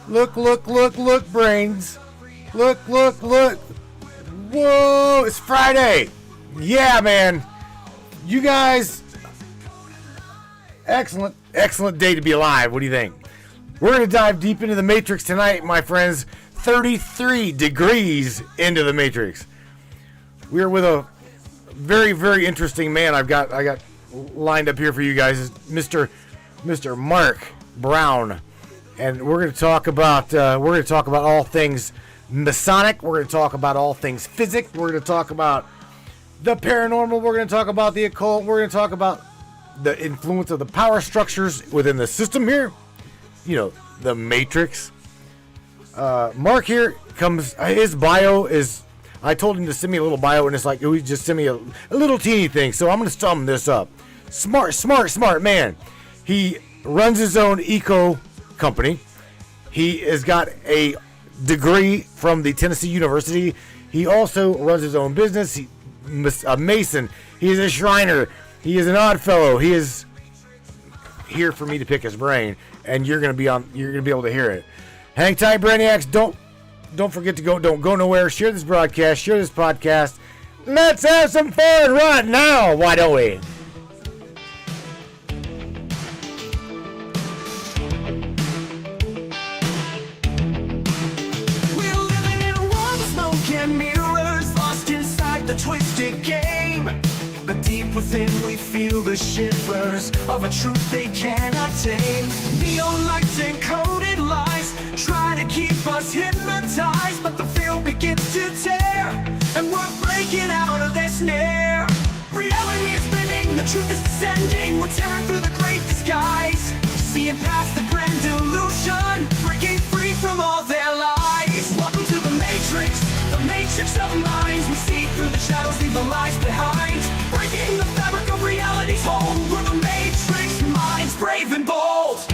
Look, brains. Look. Whoa, it's Friday. Yeah, man. You guys, excellent day to be alive. What do you think? We're going to dive deep into the Matrix tonight, my friends. 33 degrees into the Matrix. We're with a very, very interesting man I got lined up here for you guys, Mr. Mark Brown. And we're going to talk about all things Masonic. We're going to talk about all things physics. We're going to talk about the paranormal. We're going to talk about the occult. We're going to talk about the influence of the power structures within the system here. You know, the Matrix. Mark here comes. His bio is. I told him to send me a little bio, and it's like he just sent me a little teeny thing. So I'm going to sum this up. Smart man. He runs his own eco company. He has got a degree from the Tennessee University. He also runs his own business. He's a Mason. He is a Shriner. He is an odd fellow. He is here for me to pick his brain, and you're gonna be able to hear it. Hang tight, Brainiacs. Don't forget to don't go nowhere. Share this broadcast. Share this podcast. Let's have some fun right now. Why don't we? The twisted game, but deep within we feel the shivers of a truth they cannot tame. Neon lights and coded lies try to keep us hypnotized, but the field begins to tear, and we're breaking out of their snare. Reality is spinning, the truth is descending. We're tearing through the great disguise, seeing past the grand illusion, breaking free from all their lies. Welcome to the Matrix. The matrix of minds, we see through the shadows, leave the lies behind. Breaking the fabric of reality's hold, we're the matrix minds, brave and bold.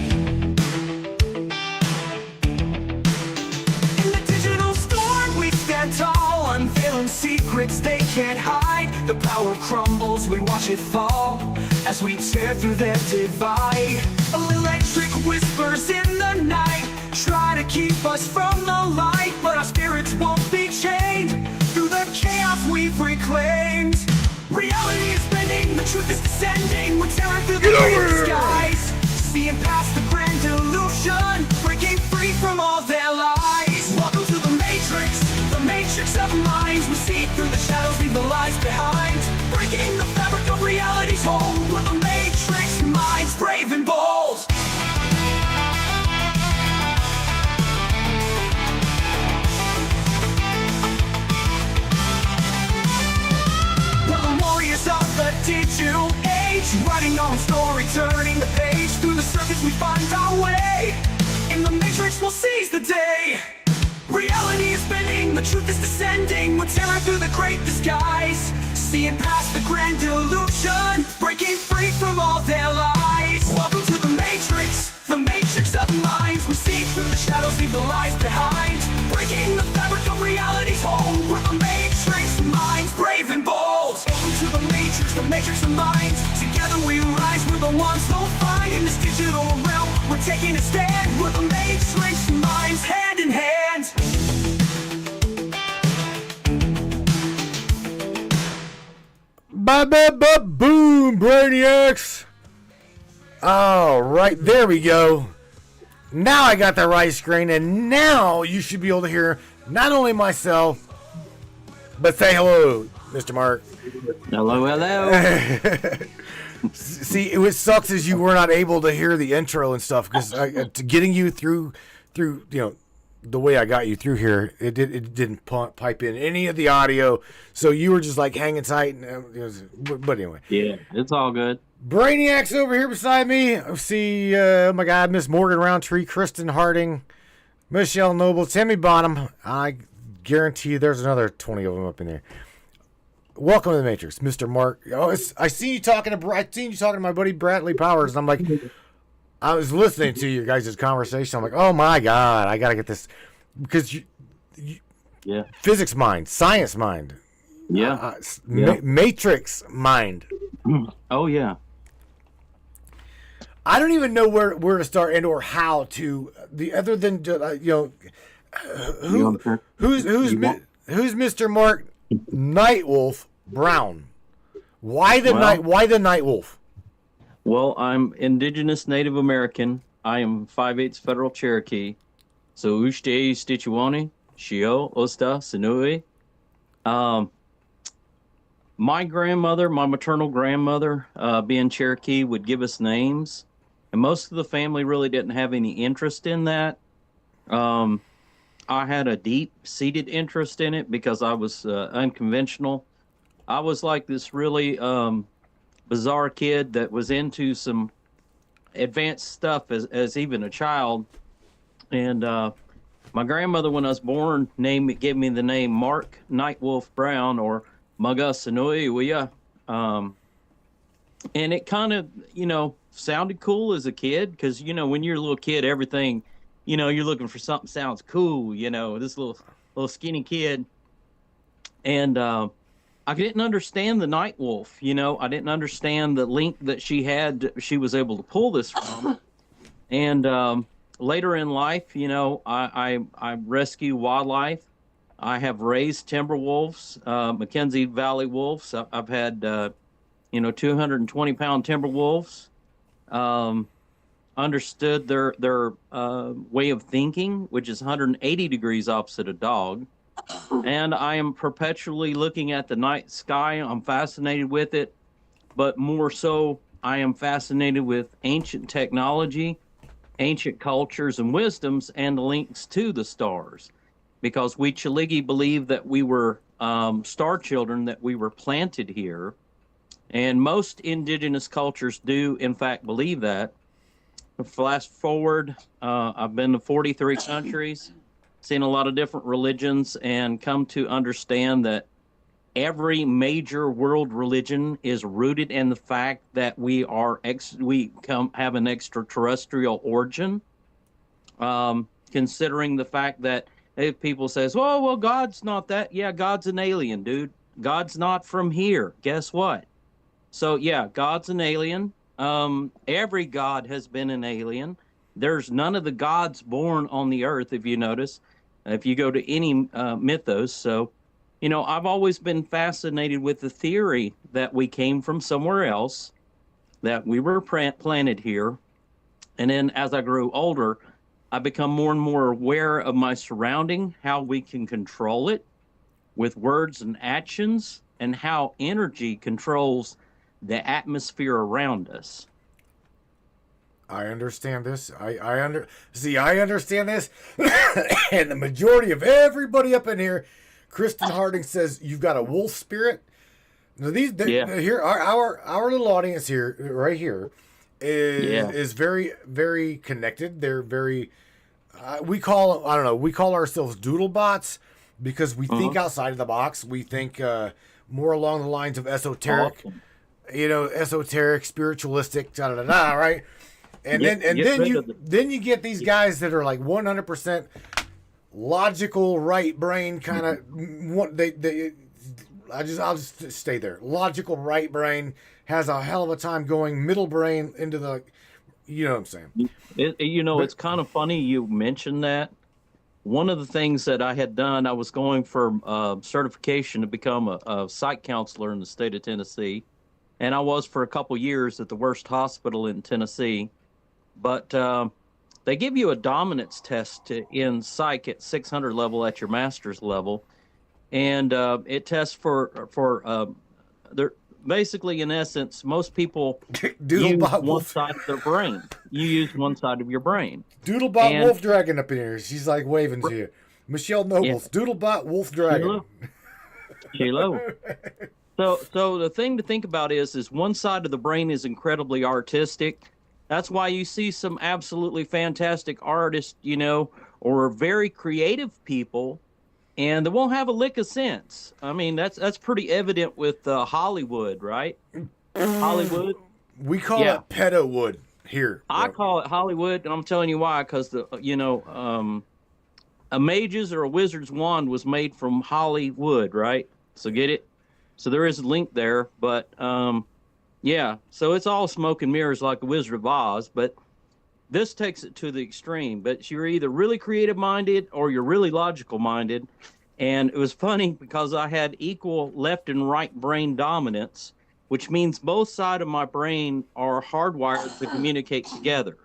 In the digital storm, we stand tall, unveiling secrets they can't hide. The power crumbles, we watch it fall, as we tear through their divide. Electric whispers in the night try to keep us from the light, but our spirits won't be chained through the chaos we've reclaimed. Reality is bending, the truth is descending. We're tearing through the great skies, seeing past the grand illusion, breaking free from all their lies. Welcome to the matrix of minds. We see through the shadows, leave the lies behind. Breaking the fabric of reality's hold, we're the matrix minds, brave and bold. Of the digital age, writing our own story, turning the page. Through the surface we find our way. In the matrix we'll seize the day. Reality is bending, the truth is descending. We're tearing through the great disguise, seeing past the grand illusion, breaking free from all their lies. Welcome to the matrix of minds. We see through the shadows, leave the lies behind. Breaking the fabric of reality's hold, we're the matrix minds, brave and bold. Welcome to the matrix of minds. Together we rise, we're the ones who'll find. In this digital realm, we're taking a stand. We're the matrix minds, hand in hand. Boom, Brainiacs. All right, there we go. Now I got the right screen, and now you should be able to hear not only myself, but say hello, Mr. Mark. Hello. See, it sucks as you were not able to hear the intro and stuff, because getting you through, the way I got you through here, it didn't pipe in any of the audio, so you were just like hanging tight. But anyway, yeah, it's all good. Brainiac's over here beside me. I see, oh my God, Miss Morgan Roundtree, Kristen Harding, Michelle Noble, Tammy Bonham. I guarantee you there's another 20 of them up in there. Welcome to the Matrix, Mr. Mark. I seen you talking to my buddy Bradley Powers, and I'm like, I was listening to your guys' conversation. I'm like, oh my God, I gotta get this, because yeah, physics mind, science mind, yeah, Matrix mind. Oh yeah. I don't even know where to start and or how to other than who's Mr. Mark Nightwolf Brown? Why the Nightwolf? Well, I'm Indigenous Native American. I am 5/8 Federal Cherokee. So Ushte Stichuani, Shio, Osta, Sinui. My grandmother, my maternal grandmother, being Cherokee, would give us names. And most of the family really didn't have any interest in that. I had a deep-seated interest in it because I was unconventional. I was like this really bizarre kid that was into some advanced stuff as even a child. And my grandmother, when I was born, gave me the name Mark Nightwolf Brown, or Maga Sanoi Uya. And it kind of, sounded cool as a kid because, when you're a little kid, everything, you're looking for something sounds cool, this little skinny kid. And I didn't understand the Nightwolf, I didn't understand the link that she was able to pull this from. And later in life, I rescue wildlife. I have raised timber wolves, Mackenzie Valley wolves. I've had, 220-pound timber wolves. Understood their way of thinking, which is 180 degrees opposite a dog. And I am perpetually looking at the night sky. I'm fascinated with it, but more so, I am fascinated with ancient technology, ancient cultures and wisdoms, and the links to the stars. Because we Chaligi believe that we were star children, that we were planted here. And most indigenous cultures do, in fact, believe that. Fast forward, I've been to 43 countries, seen a lot of different religions, and come to understand that every major world religion is rooted in the fact that we have an extraterrestrial origin. Considering the fact that if people says, well, God's not that. Yeah, God's an alien, dude. God's not from here. Guess what? So, yeah, God's an alien. Every God has been an alien. There's none of the gods born on the earth, if you notice, if you go to any mythos. So, I've always been fascinated with the theory that we came from somewhere else, that we were planted here. And then as I grew older, I become more and more aware of my surrounding, how we can control it with words and actions, and how energy controls the atmosphere around us. I understand this. I understand this. And the majority of everybody up in here, Kristen Harding says you've got a wolf spirit. Now here our little audience here, right here, is very, very connected. They're very we call ourselves doodle bots because we think outside of the box. We think more along the lines of esoteric, esoteric, spiritualistic, right? And then you get these guys that are like 100% logical, right brain kind of. I'll just stay there. Logical right brain has a hell of a time going middle brain into the. You know what I'm saying? It's kind of funny you mentioned that. One of the things that I had done, I was going for certification to become a psych counselor in the state of Tennessee. And I was for a couple years at the worst hospital in Tennessee. But they give you a dominance test in psych at 600 level at your master's level. And it tests for basically, in essence, most people use one side of their brain. You use one side of your brain. Doodlebot Wolf Dragon up in here. She's like waving to you. Michelle Nobles, yeah. Doodlebot Wolf Dragon. Hello. So the thing to think about is one side of the brain is incredibly artistic. That's why you see some absolutely fantastic artists, or very creative people, and they won't have a lick of sense. I mean, that's pretty evident with Hollywood, right? Hollywood. We call it pedo-wood here. I call it Hollywood, and I'm telling you why. Because a mage's or a wizard's wand was made from Hollywood, right? So get it. So there is a link there, but Yeah, so it's all smoke and mirrors like the Wizard of Oz, but this takes it to the extreme. But you're either really creative minded or you're really logical minded. And it was funny because I had equal left and right brain dominance, which means both sides of my brain are hardwired to communicate together.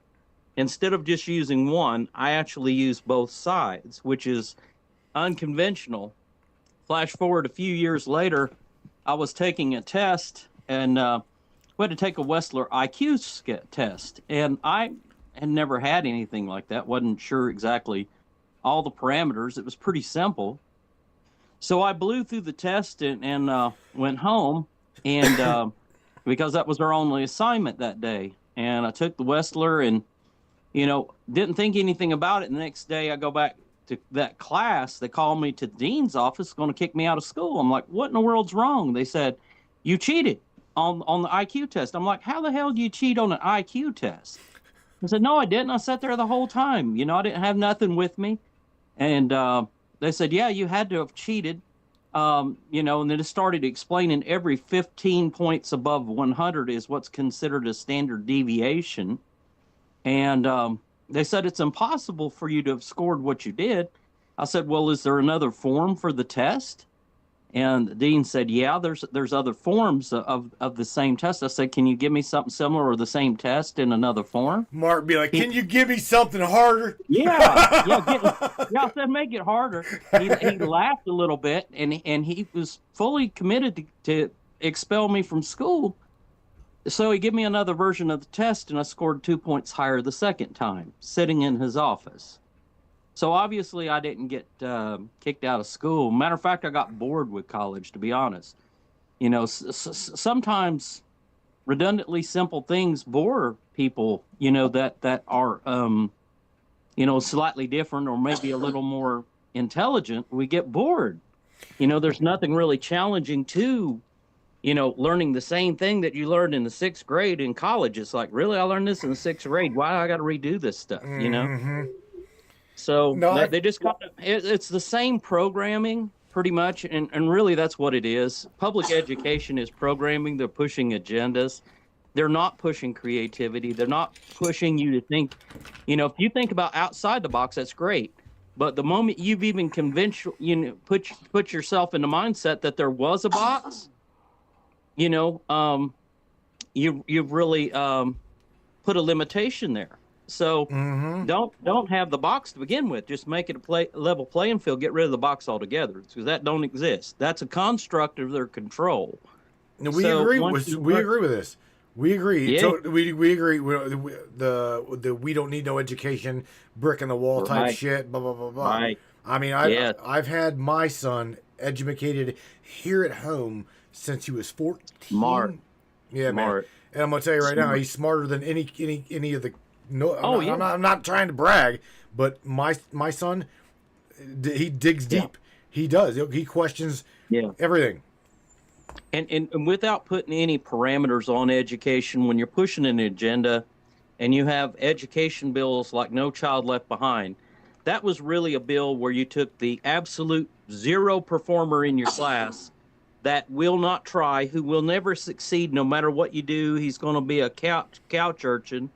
Instead of just using one, I actually use both sides, which is unconventional. Flash forward a few years later, I was taking a test, and we had to take a Wessler IQ test. And I had never had anything like that, wasn't sure exactly all the parameters. It was pretty simple. So I blew through the test and went home, and because that was our only assignment that day. And I took the Wessler and, didn't think anything about it. The next day I go back to that class. They called me to the dean's office, going to kick me out of school. I'm like, what in the world's wrong? They said, you cheated on the IQ test. I'm like, how the hell do you cheat on an IQ test? I said, no, I didn't. I sat there the whole time. I didn't have nothing with me. And they said, yeah, you had to have cheated. And then it started explaining every 15 points above 100 is what's considered a standard deviation. And they said it's impossible for you to have scored what you did. I said, well, is there another form for the test? And the dean said, yeah, there's other forms of the same test. I said, can you give me something similar or the same test in another form? Mark be like, can you give me something harder? Yeah. I said, make it harder. He laughed a little bit, and he was fully committed to expel me from school. So he gave me another version of the test, and I scored 2 points higher the second time, sitting in his office. So obviously I didn't get kicked out of school. Matter of fact, I got bored with college, to be honest. Sometimes redundantly simple things bore people, that are, slightly different or maybe a little more intelligent. We get bored. There's nothing really challenging to, learning the same thing that you learned in the 6th grade in college. It's like, really, I learned this in the 6th grade. Why do I got to redo this stuff, So they just it's the same programming pretty much. And really that's what it is. Public education is programming. They're pushing agendas. They're not pushing creativity. They're not pushing you to think, if you think about outside the box, that's great. But the moment you've even put yourself in the mindset that there was a box, you've really put a limitation there. So don't have the box to begin with. Just make it a level playing field. Get rid of the box altogether, because that don't exist. That's a construct of their control. No, we agree with this. We agree. Yeah. So we agree. The we don't need no education, brick in the wall type shit. Blah blah blah blah. Right. I mean, I've had my son educated here at home since he was 14. Smart. Yeah, man. And I'm gonna tell you right now, he's smarter than any of the. No, I'm not trying to brag, but my son, he digs deep. He does. He questions everything. And without putting any parameters on education, when you're pushing an agenda and you have education bills like No Child Left Behind, that was really a bill where you took the absolute zero performer in your class that will not try, who will never succeed no matter what you do. He's going to be a couch urchin.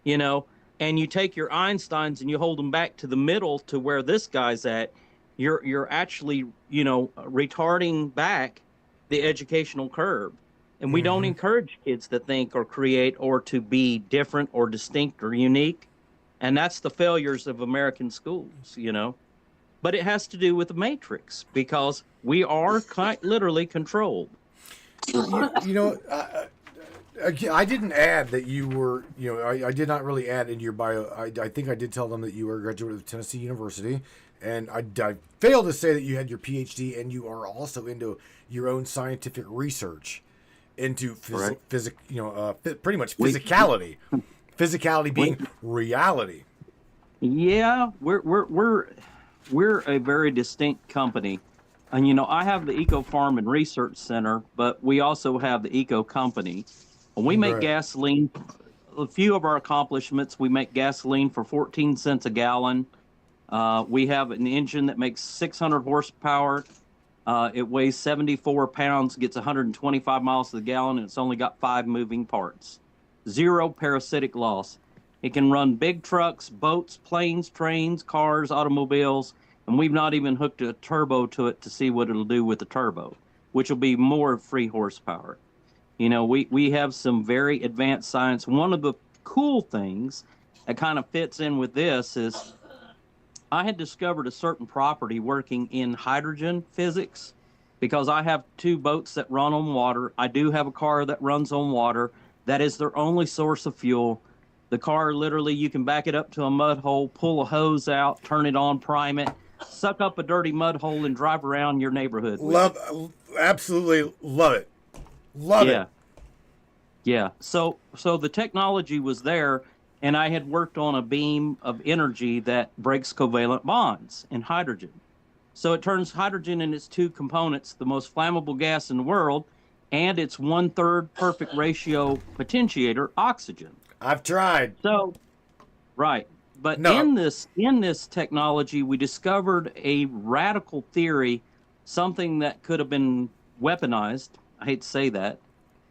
And you take your Einsteins and you hold them back to the middle to where this guy's at, you're actually, retarding back the educational curve. And we don't encourage kids to think or create or to be different or distinct or unique. And that's the failures of American schools, But it has to do with the matrix, because we are quite literally controlled. I didn't add that you were, I did not really add in your bio. I think I did tell them that you were a graduate of Tennessee University, and I failed to say that you had your PhD and you are also into your own scientific research into pretty much physicality. Physicality being reality. Yeah, we're a very distinct company. And, I have the Eco Farm and Research Center, but we also have the Eco Company. And we make gasoline. A few of our accomplishments, we make gasoline for 14 cents a gallon. We have an engine that makes 600 horsepower. It weighs 74 pounds, gets 125 miles to the gallon, and it's only got 5 moving parts. 0 parasitic loss. It can run big trucks, boats, planes, trains, cars, automobiles, and we've not even hooked a turbo to it to see what it'll do with the turbo, which will be more free horsepower. You know, we have some very advanced science. One of the cool things that kind of fits in with this is I had discovered a certain property working in hydrogen physics because I have 2 boats that run on water. I do have a car that runs on water. That is their only source of fuel. The car, literally, you can back it up to a mud hole, pull a hose out, turn it on, prime it, suck up a dirty mud hole, and drive around your neighborhood with it. Absolutely love it. Love it. Yeah. So the technology was there, and I had worked on a beam of energy that breaks covalent bonds in hydrogen. So it turns hydrogen in its 2 components, the most flammable gas in the world, and its 1/3 perfect ratio potentiator, oxygen. I've tried. So, right. But No. in this technology, we discovered a radical theory, something that could have been weaponized. I hate to say that.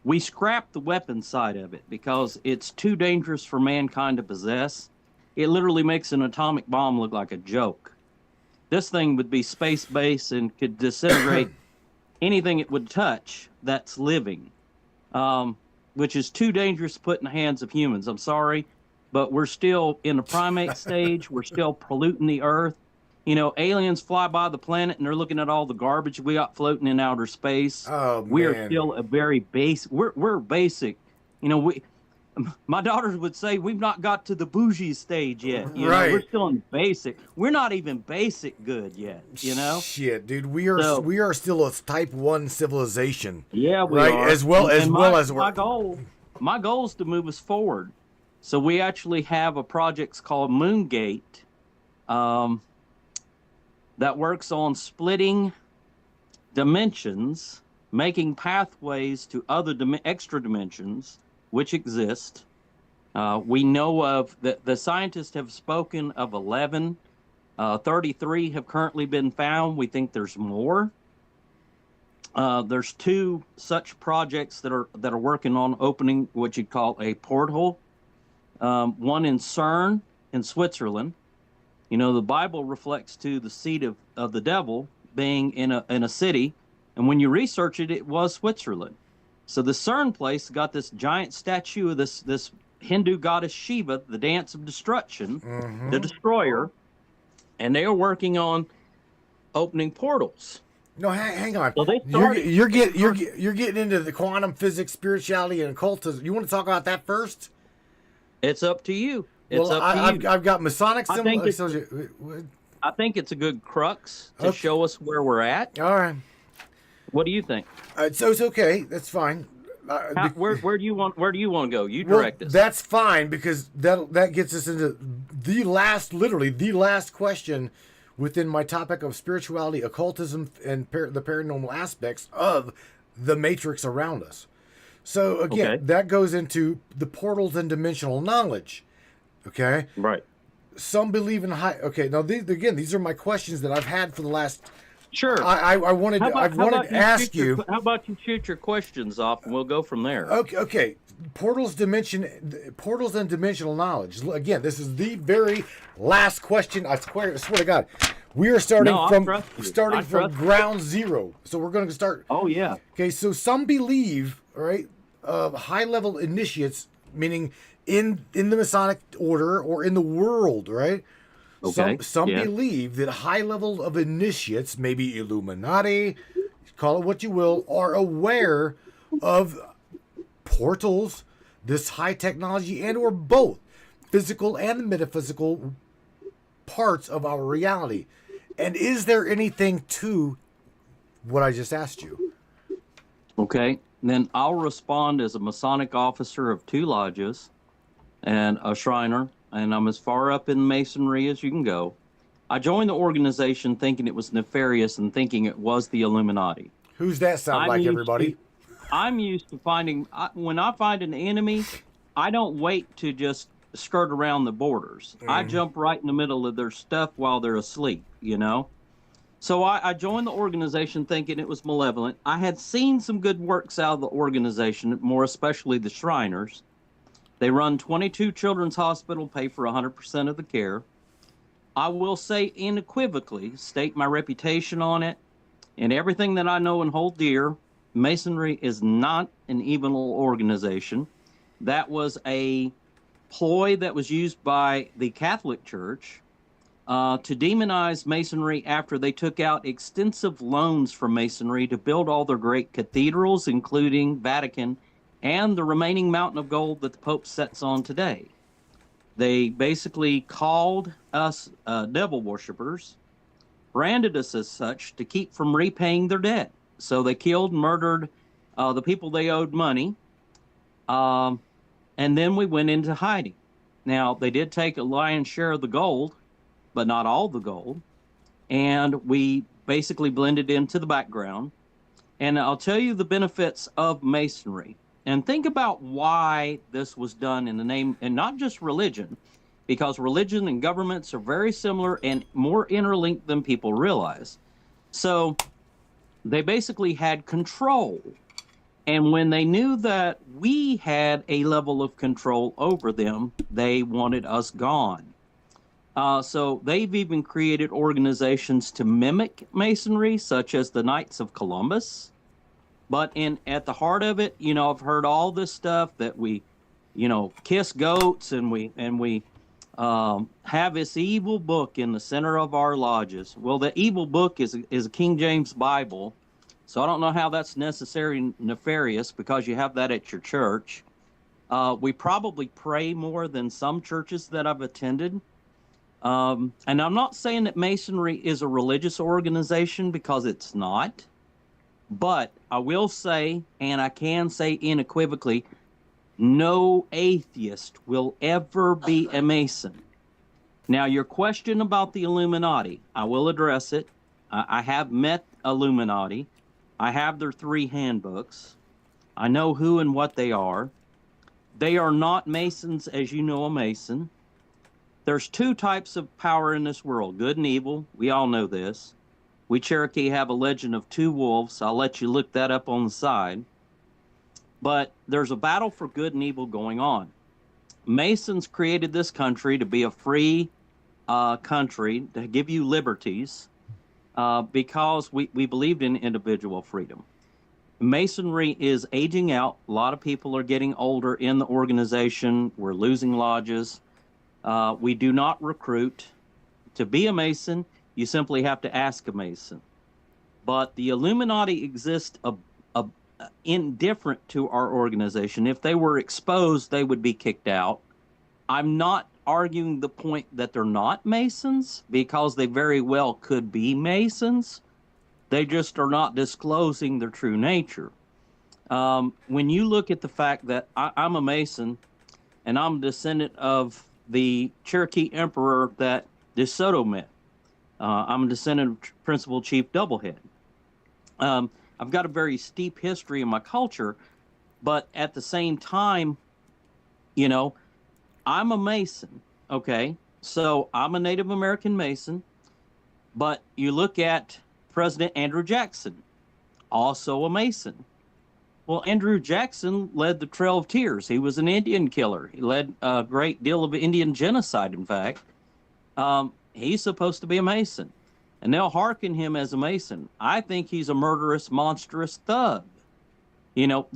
We scrapped the weapon side of it because it's too dangerous for mankind to possess. It literally makes an atomic bomb look like a joke. This thing would be space-based and could disintegrate anything it would touch that's living. Which is too dangerous to put in the hands of humans. I'm sorry, but we're still in the primate stage. We're still polluting the earth. You know, aliens fly by the planet and they're looking at all the garbage we got floating in outer space. Oh, We're man. still a very basic. We're basic. You know, my daughters would say we've not got to the bougie stage yet. You Right. know, we're still in basic. We're not even basic good yet. You know. Shit, dude, we are still a type 1 civilization. Yeah, we right? are. As well And as my goal is to move us forward. So we actually have a project called Moongate that works on splitting dimensions, making pathways to other extra dimensions which exist. We know of the scientists have spoken of 11. 33 have currently been found. We think there's more. There's 2 such projects that are working on opening what you'd call a portal. One in CERN in Switzerland. You know, the Bible reflects to the seat of the devil being in a city, and when you research it, it was Switzerland. So the CERN place got this giant statue of this Hindu goddess Shiva, the dance of destruction, the destroyer, and they are working on opening portals. No, hang on. So they You're getting into the quantum physics, spirituality, and occultism. You want to talk about that first? It's up to you. It's Well, up to you. I've got Masonic I think symbols. I think it's a good crux to show us where we're at. All right. What do you think? So it's okay. That's fine. Where do you want to go? You direct us. That's fine because that gets us into literally the last question within my topic of spirituality, occultism, and the paranormal aspects of the matrix around us. So again, that goes into the portals and dimensional knowledge. Okay. Right. Some believe in high. Okay. Now these are my questions that I've had for the last. Sure. I wanted to ask you. How about you shoot your questions off and we'll go from there? Okay. Portals and dimensional knowledge. Again, this is the very last question. I swear to God, we are starting from ground zero. So we're going to start. Oh yeah. Okay. So some believe, right, high level initiates, meaning in the Masonic order or in the world, right? Okay. Some believe that high level of initiates, maybe Illuminati, call it what you will, are aware of portals, this high technology, and or both physical and metaphysical parts of our reality. And is there anything to what I just asked you? Okay. Then I'll respond as a Masonic officer of 2 lodges and a Shriner, and I'm as far up in Masonry as you can go. I joined the organization thinking it was nefarious and thinking it was the Illuminati. Who's that sound like, everybody? I'm used to finding, when I find an enemy, I don't wait to just skirt around the borders. I jump right in the middle of their stuff while they're asleep, you know? So I joined the organization thinking it was malevolent. I had seen some good works out of the organization, more especially the Shriners. They run 22 children's hospital, pay for 100% of the care. I will say unequivocally, state my reputation on it, and everything that I know and hold dear, Masonry is not an evil organization. That was a ploy that was used by the Catholic Church to demonize Masonry after they took out extensive loans from Masonry to build all their great cathedrals, including Vatican, and the remaining mountain of gold that the Pope sits on today. They basically called us devil worshippers, branded us as such to keep from repaying their debt. So they killed and murdered the people they owed money, and then we went into hiding. Now, they did take a lion's share of the gold, but not all the gold, and we basically blended into the background. And I'll tell you the benefits of Masonry. And think about why this was done in the name, and not just religion, because religion and governments are very similar and more interlinked than people realize. So they basically had control. And when they knew that we had a level of control over them, they wanted us gone. So they've even created organizations to mimic Masonry, such as the Knights of Columbus. But at the heart of it, I've heard all this stuff that we, kiss goats and we have this evil book in the center of our lodges. Well, the evil book is a King James Bible, so I don't know how that's necessarily nefarious because you have that at your church. We probably pray more than some churches that I've attended. And I'm not saying that Masonry is a religious organization because it's not. But I will say, and I can say unequivocally, no atheist will ever be a Mason. Now, your question about the Illuminati, I will address it. I have met Illuminati. I have their 3 handbooks. I know who and what they are. They are not Masons as you know a Mason. There's 2 types of power in this world, good and evil. We all know this. We Cherokee have a legend of 2 wolves. I'll let you look that up on the side. But there's a battle for good and evil going on. Masons created this country to be a free country, to give you liberties, because we believed in individual freedom. Masonry is aging out. A lot of people are getting older in the organization. We're losing lodges. We do not recruit. To be a Mason, you simply have to ask a Mason. But the Illuminati exist indifferent to our organization. If they were exposed, they would be kicked out. I'm not arguing the point that they're not Masons, because they very well could be Masons. They just are not disclosing their true nature. When you look at the fact that I'm a Mason, and I'm a descendant of the Cherokee Emperor that DeSoto met. I'm a descendant of Principal Chief Doublehead. I've got a very steep history in my culture, but at the same time, I'm a Mason, okay? So I'm a Native American Mason, but you look at President Andrew Jackson, also a Mason. Well, Andrew Jackson led the Trail of Tears. He was an Indian killer. He led a great deal of Indian genocide, in fact. He's supposed to be a Mason, and they'll hearken him as a Mason. I think he's a murderous, monstrous thug.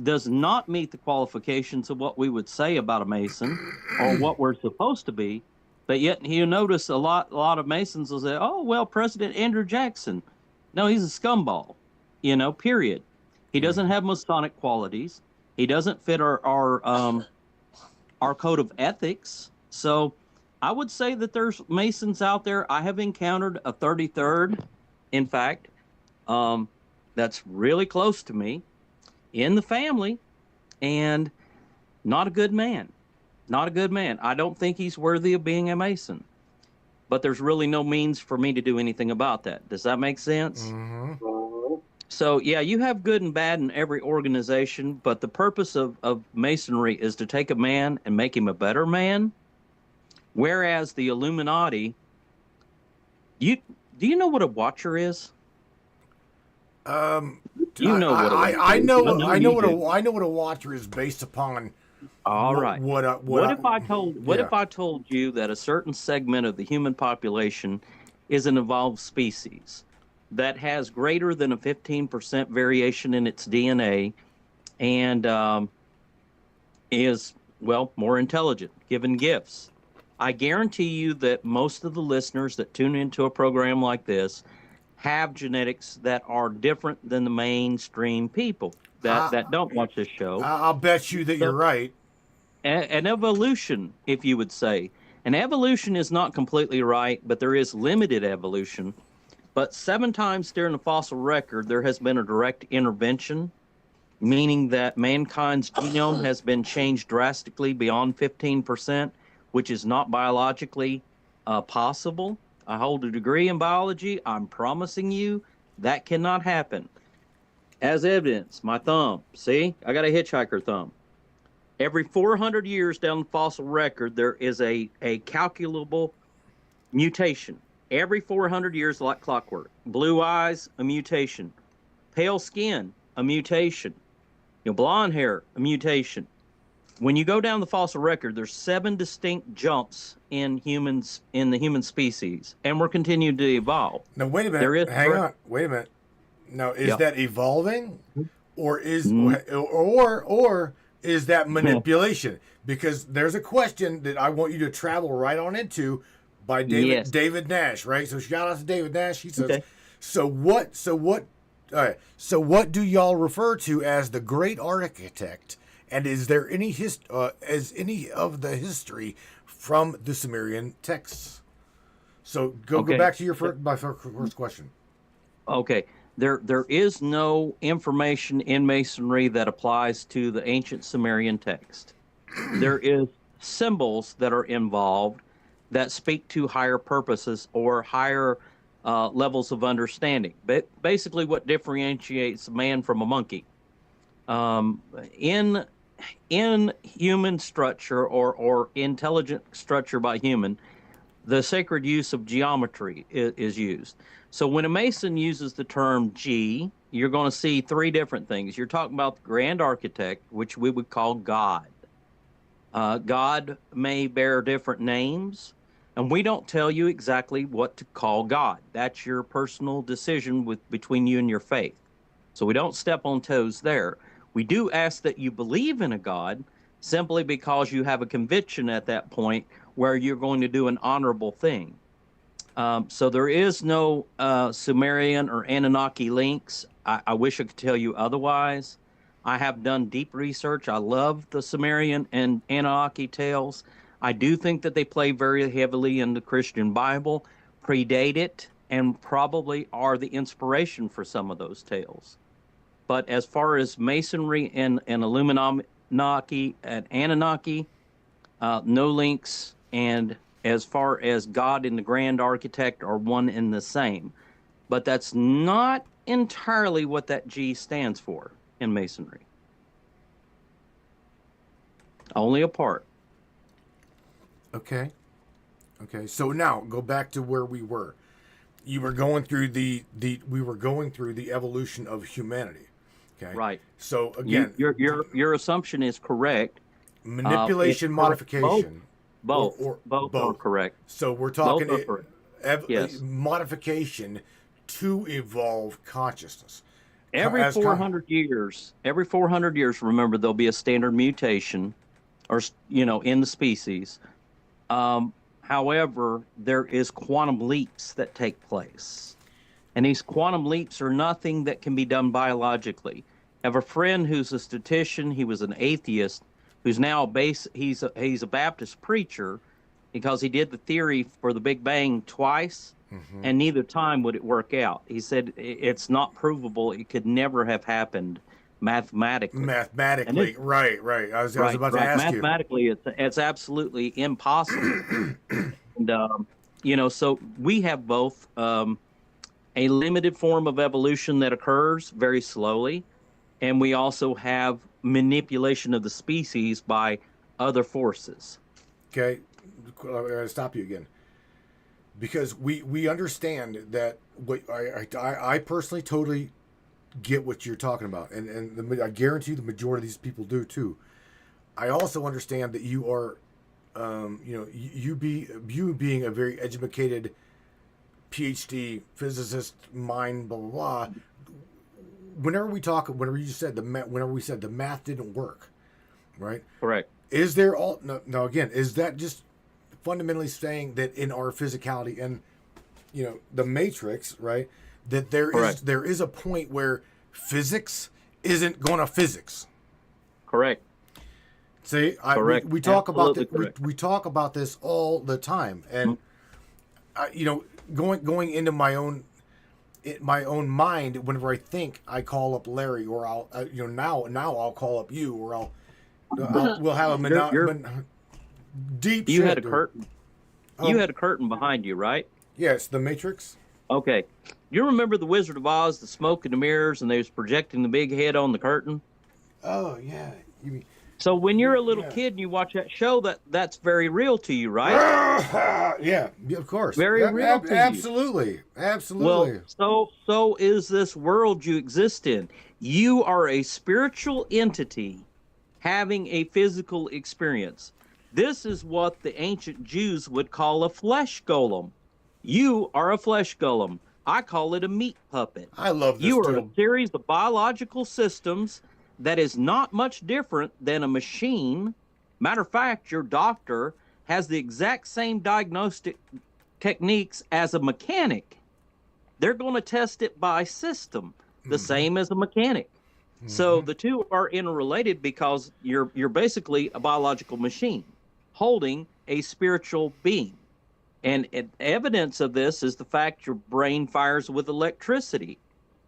Does not meet the qualifications of what we would say about a Mason or what we're supposed to be. But yet you notice a lot of Masons will say, oh, well, President Andrew Jackson. No, he's a scumball, period. He doesn't have Masonic qualities. He doesn't fit our code of ethics. So I would say that there's Masons out there. I have encountered a 33rd, in fact, that's really close to me in the family, and not a good man. Not a good man. I don't think he's worthy of being a Mason. But there's really no means for me to do anything about that. Does that make sense? Mm-hmm. So, yeah, you have good and bad in every organization, but the purpose of Masonry is to take a man and make him a better man. Whereas the Illuminati, Do you know what a watcher is? Um, You know what a watcher I is. know You do. I know what a watcher is based upon All right. What if I told yeah. you that a certain segment of the human population is an evolved species that has greater than a 15% variation in its DNA and is, well, more intelligent, given gifts? I guarantee you that most of the listeners that tune into a program like this have genetics that are different than the mainstream people I, that don't watch this show. I'll bet you that you're So right. an evolution, if you would say. An evolution is not completely right, but there is limited evolution. But 7 times during the fossil record, there has been a direct intervention, meaning that mankind's genome has been changed drastically beyond 15%, which is not biologically possible. I hold a degree in biology. I'm promising you that cannot happen. As evidence, my thumb. See, I got a hitchhiker thumb. Every 400 years down the fossil record, there is a calculable mutation. Every 400 years, like clockwork. Blue eyes, a mutation. Pale skin, a mutation. Blonde hair, a mutation. When you go down the fossil record, there's 7 distinct jumps in humans, in the human species, and we're continuing to evolve. Now wait a minute. There is Hang on. Wait a minute. Now is Yeah. that evolving, or is Mm. or is that manipulation? Because there's a question that I want you to travel right on into by Yes. David Nash, right? So shout out to David Nash. He says, Okay. so what do y'all refer to as the great architect? And is there any as any of the history from the Sumerian texts? So go Okay. back to your first question. Okay. There is no information in Masonry that applies to the ancient Sumerian text. There is symbols that are involved that speak to higher purposes or higher levels of understanding. But basically, what differentiates a man from a monkey in human structure or intelligent structure by human, the sacred use of geometry is used. So when a Mason uses the term G, you're going to see 3 different things. You're talking about the grand architect, which we would call God. God may bear different names, and we don't tell you exactly what to call God. That's your personal decision between you and your faith. So we don't step on toes there. We do ask that you believe in a God simply because you have a conviction at that point where you're going to do an honorable thing. So there is no Sumerian or Anunnaki links. I wish I could tell you otherwise. I have done deep research. I love the Sumerian and Anunnaki tales. I do think that they play very heavily in the Christian Bible, predate it, and probably are the inspiration for some of those tales. But as far as Masonry and Illuminati and Anunnaki, no links. And as far as God and the Grand Architect are one and the same. But that's not entirely what that G stands for in Masonry. Only a part. Okay. So now go back to where we were. You were going through we were going through the evolution of humanity. Okay. Right. So again, your assumption is correct. manipulation, modification. Both are correct. So we're talking Both are correct. Yes. modification to evolve consciousness. Every 400 years, remember, there'll be a standard mutation, or in the species. However, there is quantum leaps that take place, and these quantum leaps are nothing that can be done biologically. I have a friend who's a statistician. He was an atheist, who's now he's a Baptist preacher, because he did the theory for the Big Bang twice. Mm-hmm. And neither time would it work out. He said it's not provable. It could never have happened mathematically. Mathematically, right. I was about to ask you. Mathematically, it's absolutely impossible. And so we have both a limited form of evolution that occurs very slowly, and we also have manipulation of the species by other forces. Okay, I'm going to stop you again. because we understand that what I personally totally get what you're talking about, and I guarantee you the majority of these people do too. I also understand that you are, you being a very educated PhD physicist, mind, blah blah blah. Whenever we said the math didn't work, right? Correct. Is there all no again? Is that just fundamentally saying that in our physicality and the matrix, right? That there is a point where physics isn't going to physics. Correct. See, we talk about we talk about this all the time, and going into my own mind. Whenever I think, I call up Larry, or I'll now I'll call up you, or we'll have a deep. You had a curtain. You had a curtain behind you, right? Yes, the Matrix. Okay. You remember the Wizard of Oz, the smoke and the mirrors, and they was projecting the big head on the curtain? Oh yeah. So when you're a little kid and you watch that show, that's very real to you, right? Yeah, of course. Very real to you. Absolutely. Well, so is this world you exist in. You are a spiritual entity having a physical experience. This is what the ancient Jews would call a flesh golem. You are a flesh golem. I call it a meat puppet. I love this. You are a series of biological systems that is not much different than a machine. Matter of fact, your doctor has the exact same diagnostic techniques as a mechanic. They're going to test it by system, the same as a mechanic. So the two are interrelated because you're basically a biological machine holding a spiritual being. And evidence of this is the fact your brain fires with electricity.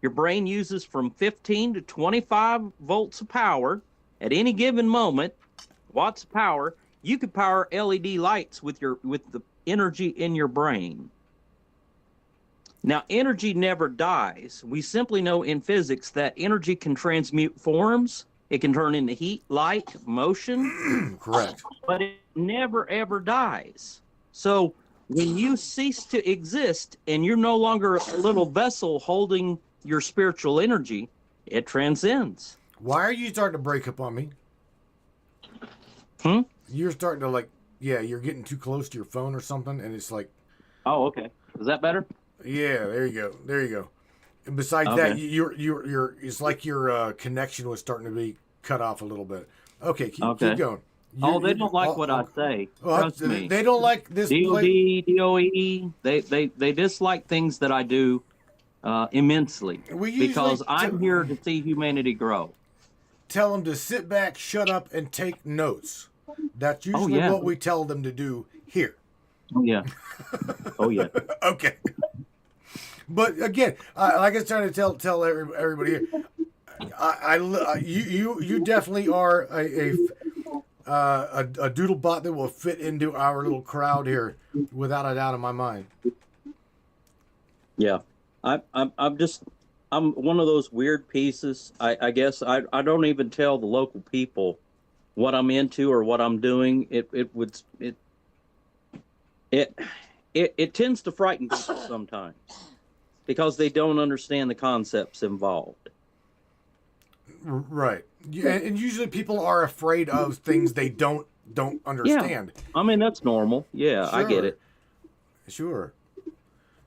Your brain uses from 15 to 25 volts of power at any given moment, watts of power. You could power LED lights with the energy in your brain. Now, energy never dies. We simply know in physics that energy can transmute forms. It can turn into heat, light, motion. Correct. But it never, ever dies. So when you cease to exist and you're no longer a little vessel holding your spiritual energy, it transcends. Why are you starting to break up on me? You're starting to you're getting too close to your phone or something, and it's like... Oh, okay. Is that better? Yeah, there you go. And besides that, you're it's like your connection was starting to be cut off a little bit. Okay, keep going. They don't like what I say. Trust me. They don't like this. DOD, DOE, they dislike things that I do immensely because I'm here to see humanity grow. Tell them to sit back, shut up, and take notes. That's usually what we tell them to do here. Oh yeah. Oh yeah. Okay. But again, like I was trying to tell everybody here, you definitely are a doodle bot that will fit into our little crowd here, without a doubt in my mind. Yeah, I'm one of those weird pieces. I guess I don't even tell the local people what I'm into or what I'm doing. It tends to frighten people sometimes because they don't understand the concepts involved. Right. And usually people are afraid of things they don't understand. Yeah. I mean, that's normal. Yeah, sure. I get it. Sure.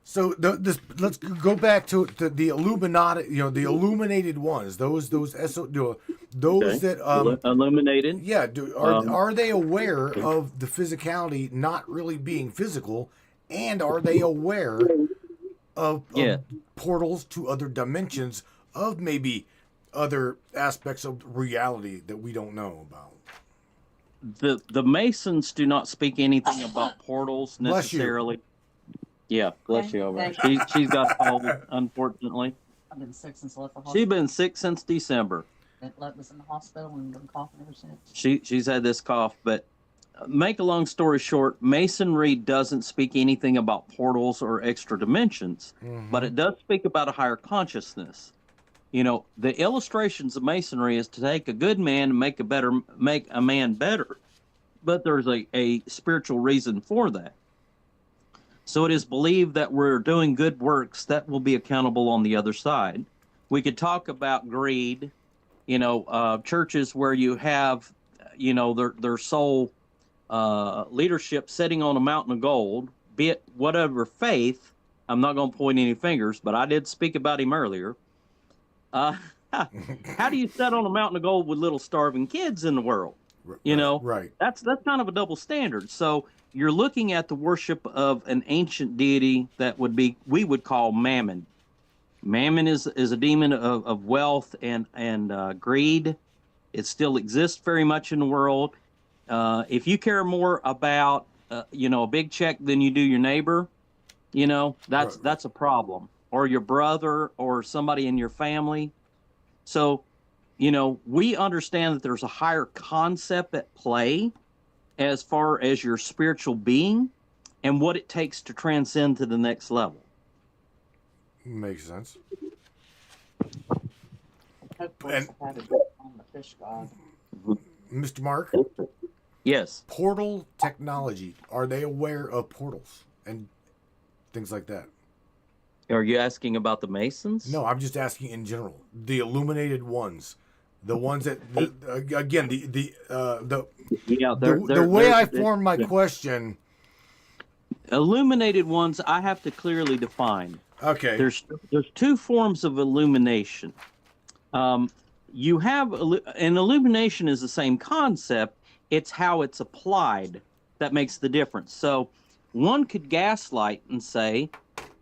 So let's go back to the Illuminati, the illuminated ones, those that illuminated. Yeah, are they aware of the physicality not really being physical, and are they aware of portals to other dimensions, of maybe other aspects of reality that we don't know about? The Masons do not speak anything about portals necessarily. Yeah, bless you over. She's got a cold, unfortunately. I've been sick since I left the hospital. She's been sick since December. Was in the hospital and been coughing ever since. She's had this cough, but make a long story short, Masonry doesn't speak anything about portals or extra dimensions, but it does speak about a higher consciousness. The illustrations of Masonry is to take a good man and make a man better, but there's a spiritual reason for that. So it is believed that we're doing good works that will be accountable on the other side. We could talk about greed, churches where you have, their sole leadership sitting on a mountain of gold, be it whatever faith. I'm not going to point any fingers, but I did speak about him earlier. How do you sit on a mountain of gold with little starving kids in the world? Right. That's kind of a double standard. So you're looking at the worship of an ancient deity that we would call Mammon. Mammon is a demon of wealth and greed. It still exists very much in the world. If you care more about a big check than you do your neighbor, that's a problem, or your brother or somebody in your family. So, we understand that there's a higher concept at play as far as your spiritual being and what it takes to transcend to the next level. Makes sense. And on the fish god. Mr. Mark? Yes. Portal technology. Are they aware of portals and things like that? Are you asking about the Masons? No, I'm just asking in general. The illuminated ones. The ones that, again, the way I formed my question. Illuminated ones, I have to clearly define. Okay. There's two forms of illumination. You have an illumination is the same concept. It's how it's applied that makes the difference. So one could gaslight and say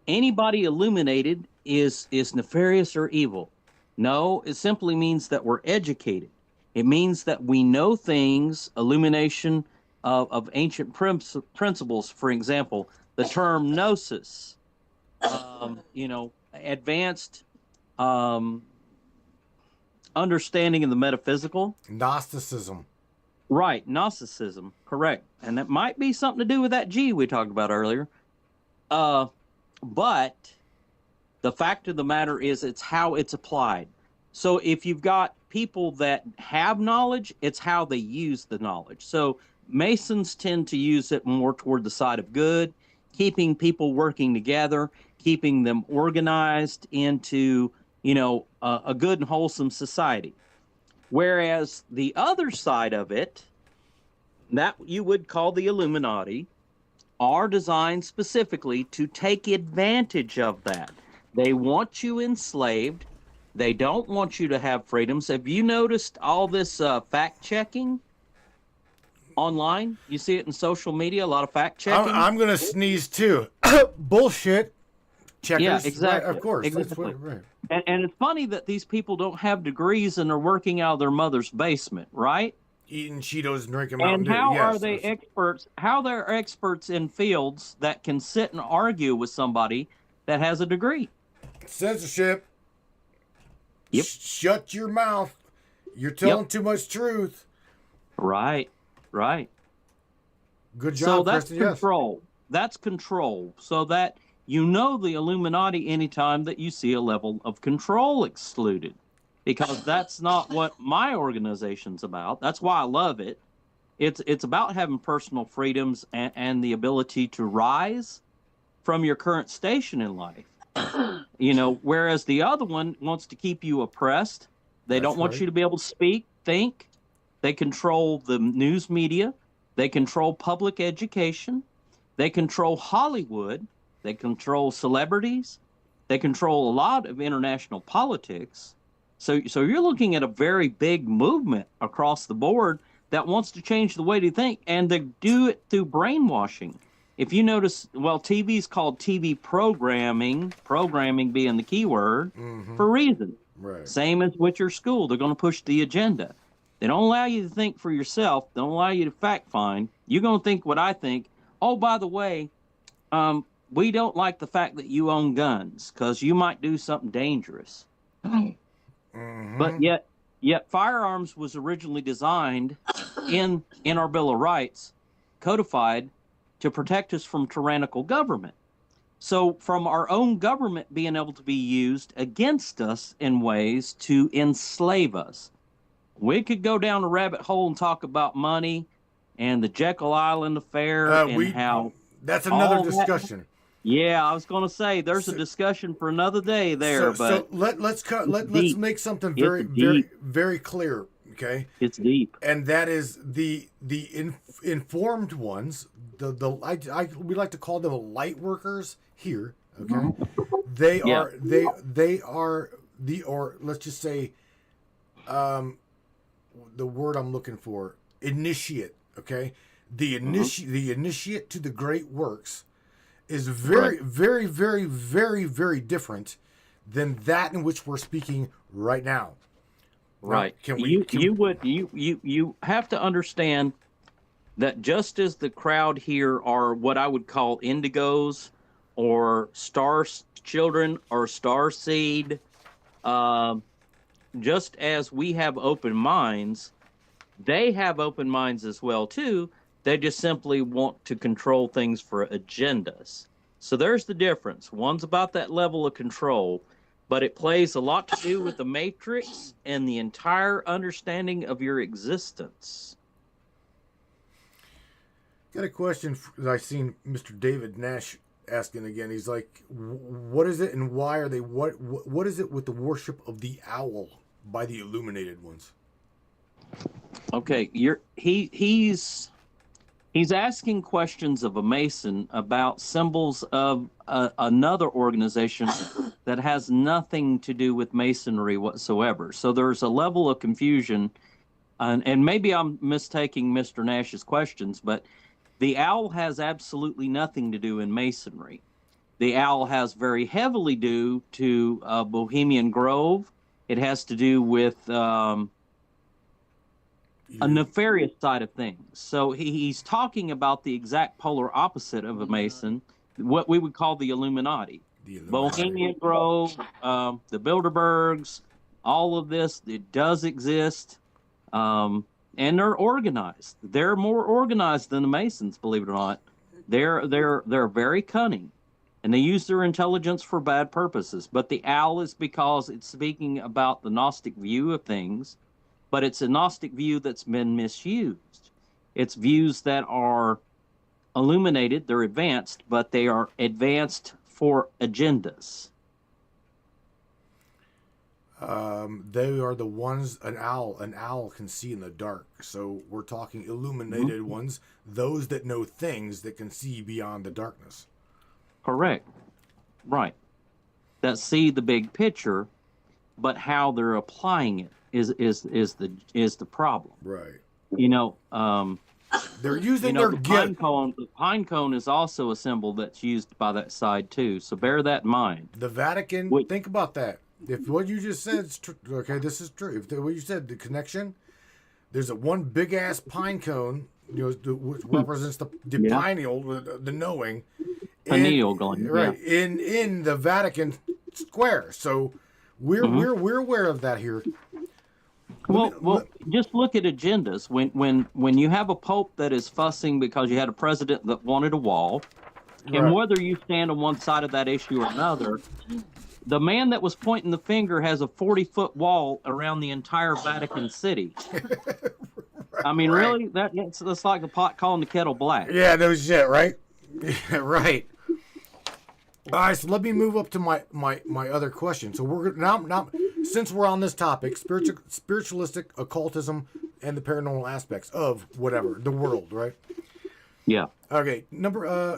anybody illuminated is nefarious or evil. No, it simply means that we're educated. It means that we know things, illumination of ancient principles. For example, the term gnosis, advanced understanding of the metaphysical. Gnosticism. Right, Gnosticism, correct. And that might be something to do with that G we talked about earlier. But the fact of the matter is it's how it's applied. So if you've got people that have knowledge, it's how they use the knowledge. So Masons tend to use it more toward the side of good, keeping people working together, keeping them organized into, a good and wholesome society. Whereas the other side of it, that you would call the Illuminati, are designed specifically to take advantage of that. They want you enslaved. They don't want you to have freedoms. Have you noticed all this fact-checking online? You see it in social media, a lot of fact-checking. I'm going to sneeze too. Bullshit. Checkers. Yeah, exactly. Right, of course. Exactly. That's right. And it's funny that these people don't have degrees and are working out of their mother's basement, right? Eating Cheetos and drinking Mountain And Dew. how Yes, are they experts? How they're experts in fields that can sit and argue with somebody that has a degree? Censorship. Yep. Shut your mouth. You're telling too much truth. Right. Good job, So that's Kristen. control. Yes. That's control. So that the Illuminati anytime that you see a level of control excluded. Because that's not what my organization's about. That's why I love it. It's about having personal freedoms and the ability to rise from your current station in life. Whereas the other one wants to keep you oppressed. They don't want you to be able to speak, think. They control the news media. They control public education. They control Hollywood. They control celebrities. They control a lot of international politics. So you're looking at a very big movement across the board that wants to change the way they think, and they do it through brainwashing. If you notice, TV is called TV programming being the key word, for a reason. Right. Same as with your school. They're going to push the agenda. They don't allow you to think for yourself. They don't allow you to fact find. You're going to think what I think. Oh, by the way, we don't like the fact that you own guns because you might do something dangerous. But yet firearms was originally designed in our Bill of Rights, codified to protect us from tyrannical government. So from our own government being able to be used against us in ways to enslave us. We could go down a rabbit hole and talk about money and the Jekyll Island affair That's another discussion. Yeah, I was going to say there's a discussion for another day there, but let's make something it's very deep. very clear, okay? It's deep. And that is the informed ones. We like to call them light workers here, okay? They Yeah. are they are the, or let's just say, the word I'm looking for, initiate, okay? The initiate to the great works is very, Right. very, very, very, very different than that in which we're speaking right now. Right. Now, You have to understand that just as the crowd here are what I would call indigos or children or star seed, um, just as we have open minds, they have open minds as well too. They just simply want to control things for agendas. So there's the difference. One's about that level of control, but it plays a lot to do with the matrix and the entire understanding of your existence. got a question that I seen Mr. David Nash asking again. He's like, "What is it, and why are they? What is it with the worship of the owl by the illuminated ones?" Okay, he's asking questions of a Mason about symbols of another organization that has nothing to do with Masonry whatsoever. So there's a level of confusion, and maybe I'm mistaking Mr. Nash's questions, but the owl has absolutely nothing to do in Masonry. The owl has very heavily due to Bohemian Grove. It has to do with a nefarious side of things. So he's talking about the exact polar opposite of a Mason, what we would call the Illuminati. Bohemian Grove, the Bilderbergs, all of this, it does exist. And they're organized. They're more organized than the Masons, believe it or not. They're very cunning, and they use their intelligence for bad purposes. But the owl is because it's speaking about the Gnostic view of things, but it's a Gnostic view that's been misused. It's views that are illuminated, they're advanced, but they are advanced for agendas. They are the ones an owl can see in the dark. So we're talking illuminated ones, those that know things that can see beyond the darkness. Correct. Right. That see the big picture, but how they're applying it is the problem. Right. You know, They're using their the gift. pine cone is also a symbol that's used by that side too. So bear that in mind. The Vatican. Wait. Think about that. If what you just said is okay, this is true. If what you said, the connection, there's a one big ass pine cone, which represents the pineal, the knowing, Pineal gland, right? In the Vatican Square. So we're aware of that here. Well, just look at agendas. When you have a pope that is fussing because you had a president that wanted a wall, and Right. whether you stand on one side of that issue or another, the man that was pointing the finger has a 40-foot wall around the entire Vatican City. I mean, Right. really, that's like the pot calling the kettle black. Yeah, no shit, right? Yeah, right. All right, so let me move up to my other question. So we're now since we're on this topic, spiritualistic occultism and the paranormal aspects of whatever the world, right? Yeah. Okay,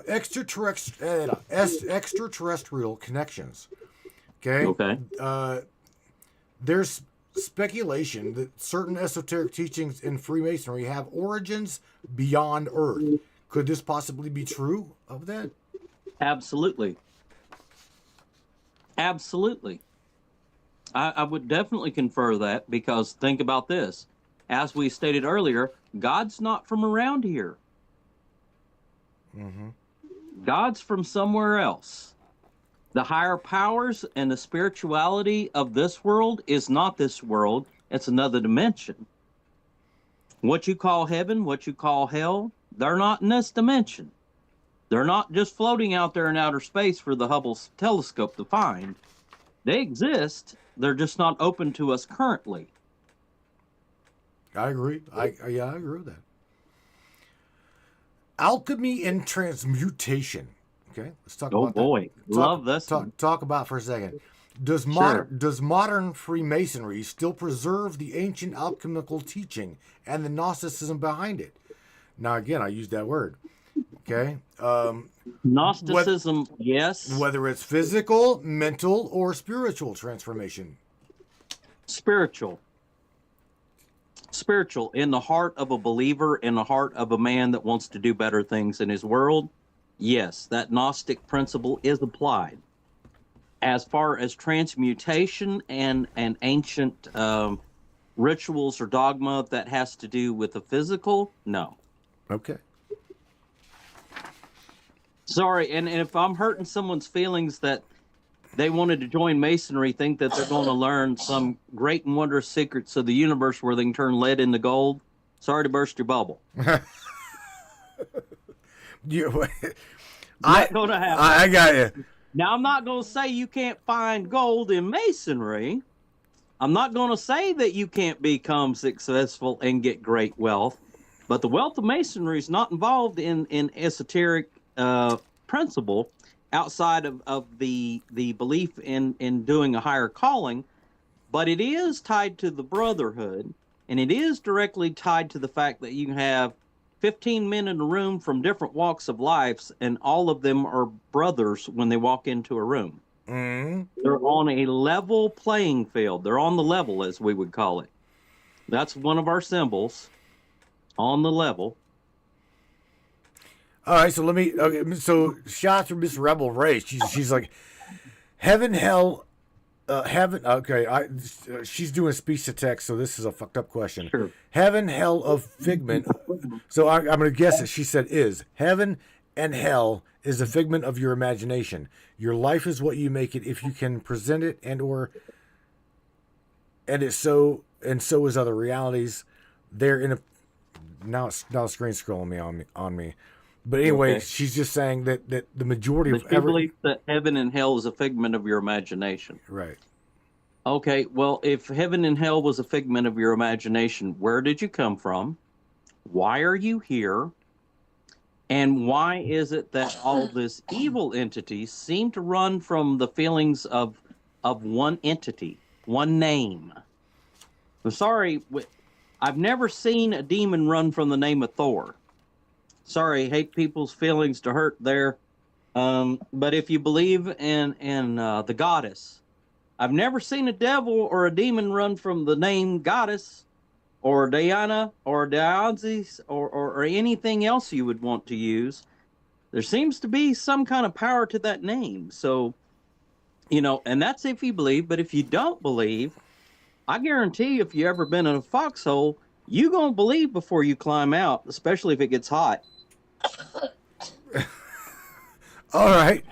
extraterrestrial connections. Okay. Okay. There's speculation that certain esoteric teachings in Freemasonry have origins beyond Earth. Could this possibly be true of that? Absolutely. Absolutely. I would definitely confer that, because think about this. As we stated earlier, God's not from around here. God's from somewhere else. The higher powers and the spirituality of this world is not this world. It's another dimension. What you call heaven, what you call hell, they're not in this dimension. They're not just floating out there in outer space for the Hubble telescope to find. They exist. They're just not open to us currently. I agree. I agree with that. Alchemy and transmutation. Okay, let's talk Oh about boy, that. love this one. Talk about for a second. Does Sure. modern Freemasonry still preserve the ancient alchemical teaching and the Gnosticism behind it? Now, again, I use that word. Okay. Gnosticism, yes. Whether it's physical, mental, or spiritual transformation. Spiritual. Spiritual. In the heart of a believer, in the heart of a man that wants to do better things in his world, yes, that Gnostic principle is applied. As far as transmutation and ancient rituals or dogma that has to do with the physical, no. Okay. Sorry, and if I'm hurting someone's feelings that they wanted to join Masonry, think that they're going to learn some great and wondrous secrets of the universe where they can turn lead into gold, sorry to burst your bubble. Not going to happen. I got you. Now, I'm not going to say you can't find gold in Masonry. I'm not going to say that you can't become successful and get great wealth. But the wealth of Masonry is not involved in esoteric principle outside of the belief in doing a higher calling. But it is tied to the brotherhood, and it is directly tied to the fact that you can have 15 men in a room from different walks of life, and all of them are brothers when they walk into a room. Mm-hmm. They're on a level playing field. They're on the level, as we would call it. That's one of our symbols, on the level. All right, so so shots from Miss Rebel Ray. She's like, heaven, hell, heaven. Okay, she's doing speech to text, so this is a fucked up question. Sure. Heaven, hell of figment. So I'm going to guess it. She said is heaven and hell is a figment of your imagination. Your life is what you make it. If you can present it and it's so is other realities. They're in a now screen scrolling on me. But anyway, Okay. she's just saying that the majority But of you believe that heaven and hell is a figment of your imagination. right. Okay, well, if heaven and hell was a figment of your imagination, where did you come from? Why are you here? And why is it that all this evil entities seem to run from the feelings of one entity, one name? I'm sorry, I've never seen a demon run from the name of Thor. Sorry, hate people's feelings to hurt there. But if you believe in the goddess, I've never seen a devil or a demon run from the name goddess or Diana or Dionysus or anything else you would want to use. There seems to be some kind of power to that name. So, and that's if you believe. But if you don't believe, I guarantee you, if you ever been in a foxhole, you're going to believe before you climb out, especially if it gets hot. All right.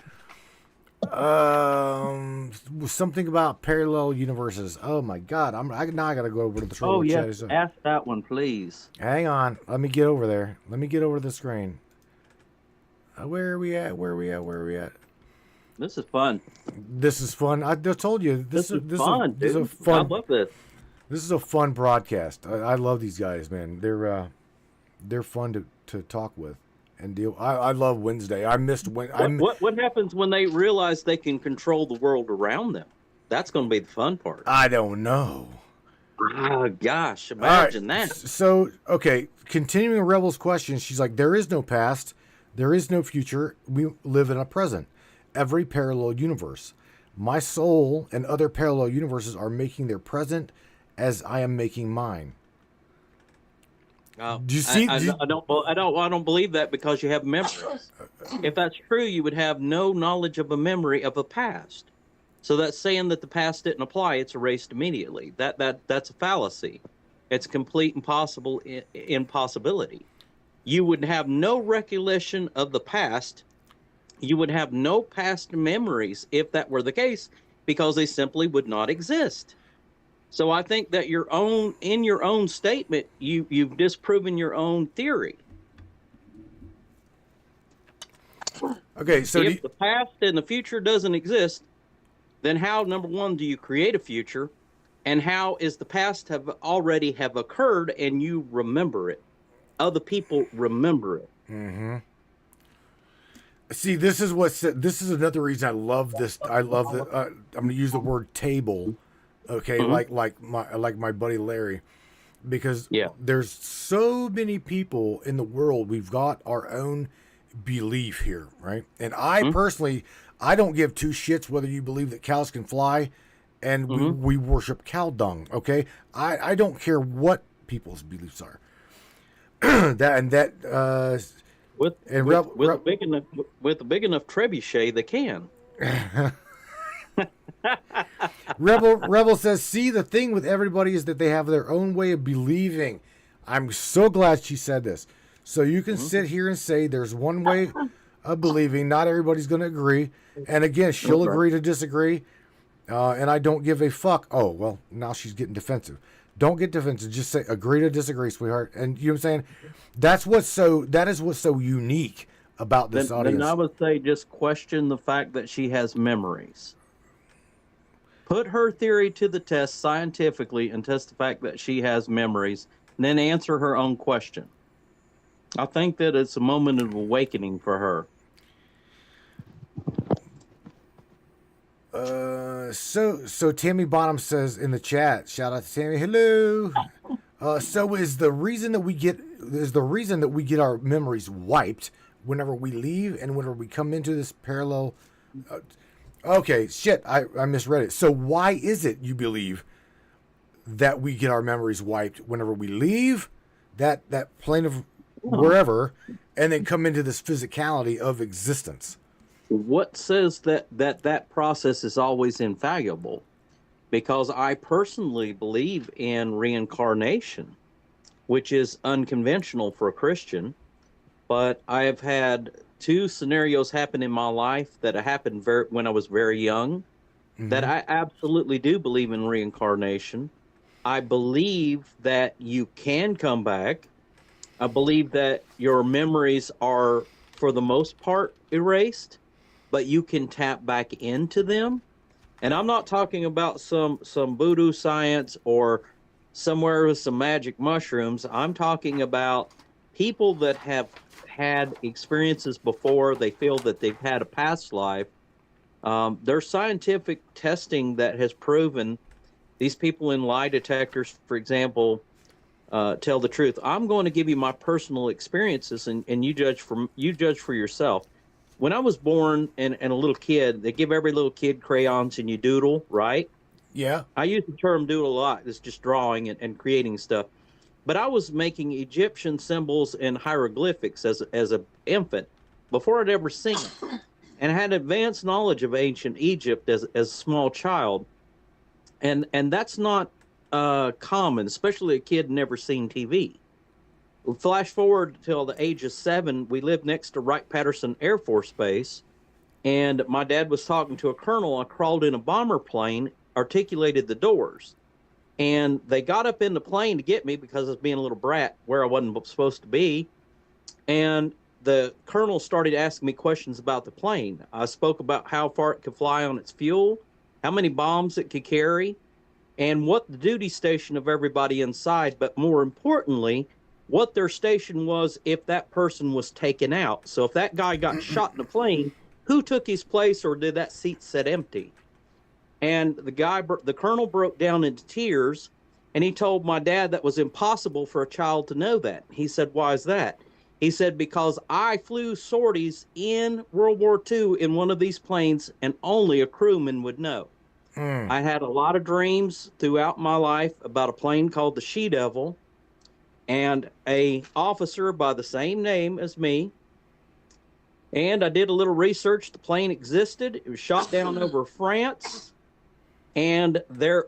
Something about parallel universes. Oh my God! Now I gotta go over to the Oh, chat. yes. Ask that one, please. Hang on. Let me get over there. Let me get over to the screen. Where are we at? This is fun. This is fun. I just told you. This is fun, This is a dude. fun. I love this. This is a fun broadcast. I love these guys, man. They're fun to talk with and deal. I love Wednesday. I missed What happens when they realize they can control the world around them? That's going to be the fun part. I don't know. Oh, gosh, imagine that. So, okay, continuing Rebel's question, she's like, there is no past, there is no future. We live in a present. Every parallel universe. My soul and other parallel universes are making their present as I am making mine. Do you see? I don't believe that, because you have memories. If that's true, you would have no knowledge of a memory of a past. So that's saying that the past didn't apply. It's erased immediately. That's a fallacy. It's complete impossibility. You would have no recollection of the past. You would have no past memories if that were the case, because they simply would not exist. So I think that in your own statement, you've disproven your own theory. Okay, so if the past and the future doesn't exist, then how, number one, do you create a future, and how is the past already have occurred and you remember it? Other people remember it. Mm-hmm. See, this is another reason I love this. I love the. I'm going to use the word table, okay, like my buddy Larry, because Yeah. there's so many people in the world. We've got our own belief here, right? And I personally, I don't give two shits whether you believe that cows can fly, and we worship cow dung. Okay, I don't care what people's beliefs are. With a big enough trebuchet, they can. Rebel says, see, the thing with everybody is that they have their own way of believing. I'm so glad she said this. So you can sit here and say there's one way of believing. Not everybody's going to agree. And again, she'll agree to disagree. And I don't give a fuck. Oh, well, now she's getting defensive. Don't get defensive. Just say agree to disagree, sweetheart. And you know what I'm saying? That is what's so unique about this audience. Then I would say just question the fact that she has memories. Put her theory to the test scientifically and test the fact that she has memories, and then answer her own question. I think that it's a moment of awakening for her. So Tammy Bonham says in the chat, shout out to Tammy, hello. So is the reason that we get our memories wiped whenever we leave and whenever we come into this parallel. Okay, shit, I misread it. So why is it you believe that we get our memories wiped whenever we leave that plane of wherever and then come into this physicality of existence? What says that process is always infallible? Because I personally believe in reincarnation, which is unconventional for a Christian. But I have had two scenarios happen in my life that happened when I was very young, that I absolutely do believe in reincarnation. I believe that you can come back. I believe that your memories are, for the most part, erased, but you can tap back into them. And I'm not talking about some voodoo science or somewhere with some magic mushrooms. I'm talking about people that have had experiences before. They feel that they've had a past life. There's scientific testing that has proven these people in lie detectors, for example, tell the truth. I'm going to give you my personal experiences, and you judge for yourself. When I was born and a little kid, they give every little kid crayons and you doodle, right? Yeah. I use the term doodle a lot. It's just drawing and creating stuff. But I was making Egyptian symbols and hieroglyphics as an infant before I'd ever seen it, and had advanced knowledge of ancient Egypt as a small child. And that's not common, especially a kid never seen TV. Flash forward till the age of 7, we lived next to Wright-Patterson Air Force Base, and my dad was talking to a colonel. I crawled in a bomber plane, articulated the doors, and they got up in the plane to get me because I was being a little brat where I wasn't supposed to be. And the colonel started asking me questions about the plane. I spoke about how far it could fly on its fuel, how many bombs it could carry, and what the duty station of everybody inside, but more importantly, what their station was if that person was taken out. So if that guy got shot in the plane, who took his place, or did that seat sit empty? And the colonel broke down into tears, and he told my dad that was impossible for a child to know that. He said, why is that? He said, because I flew sorties in World War II in one of these planes, and only a crewman would know. I had a lot of dreams throughout my life about a plane called the She-Devil, and a officer by the same name as me. And I did a little research. The plane existed. It was shot down over France. And there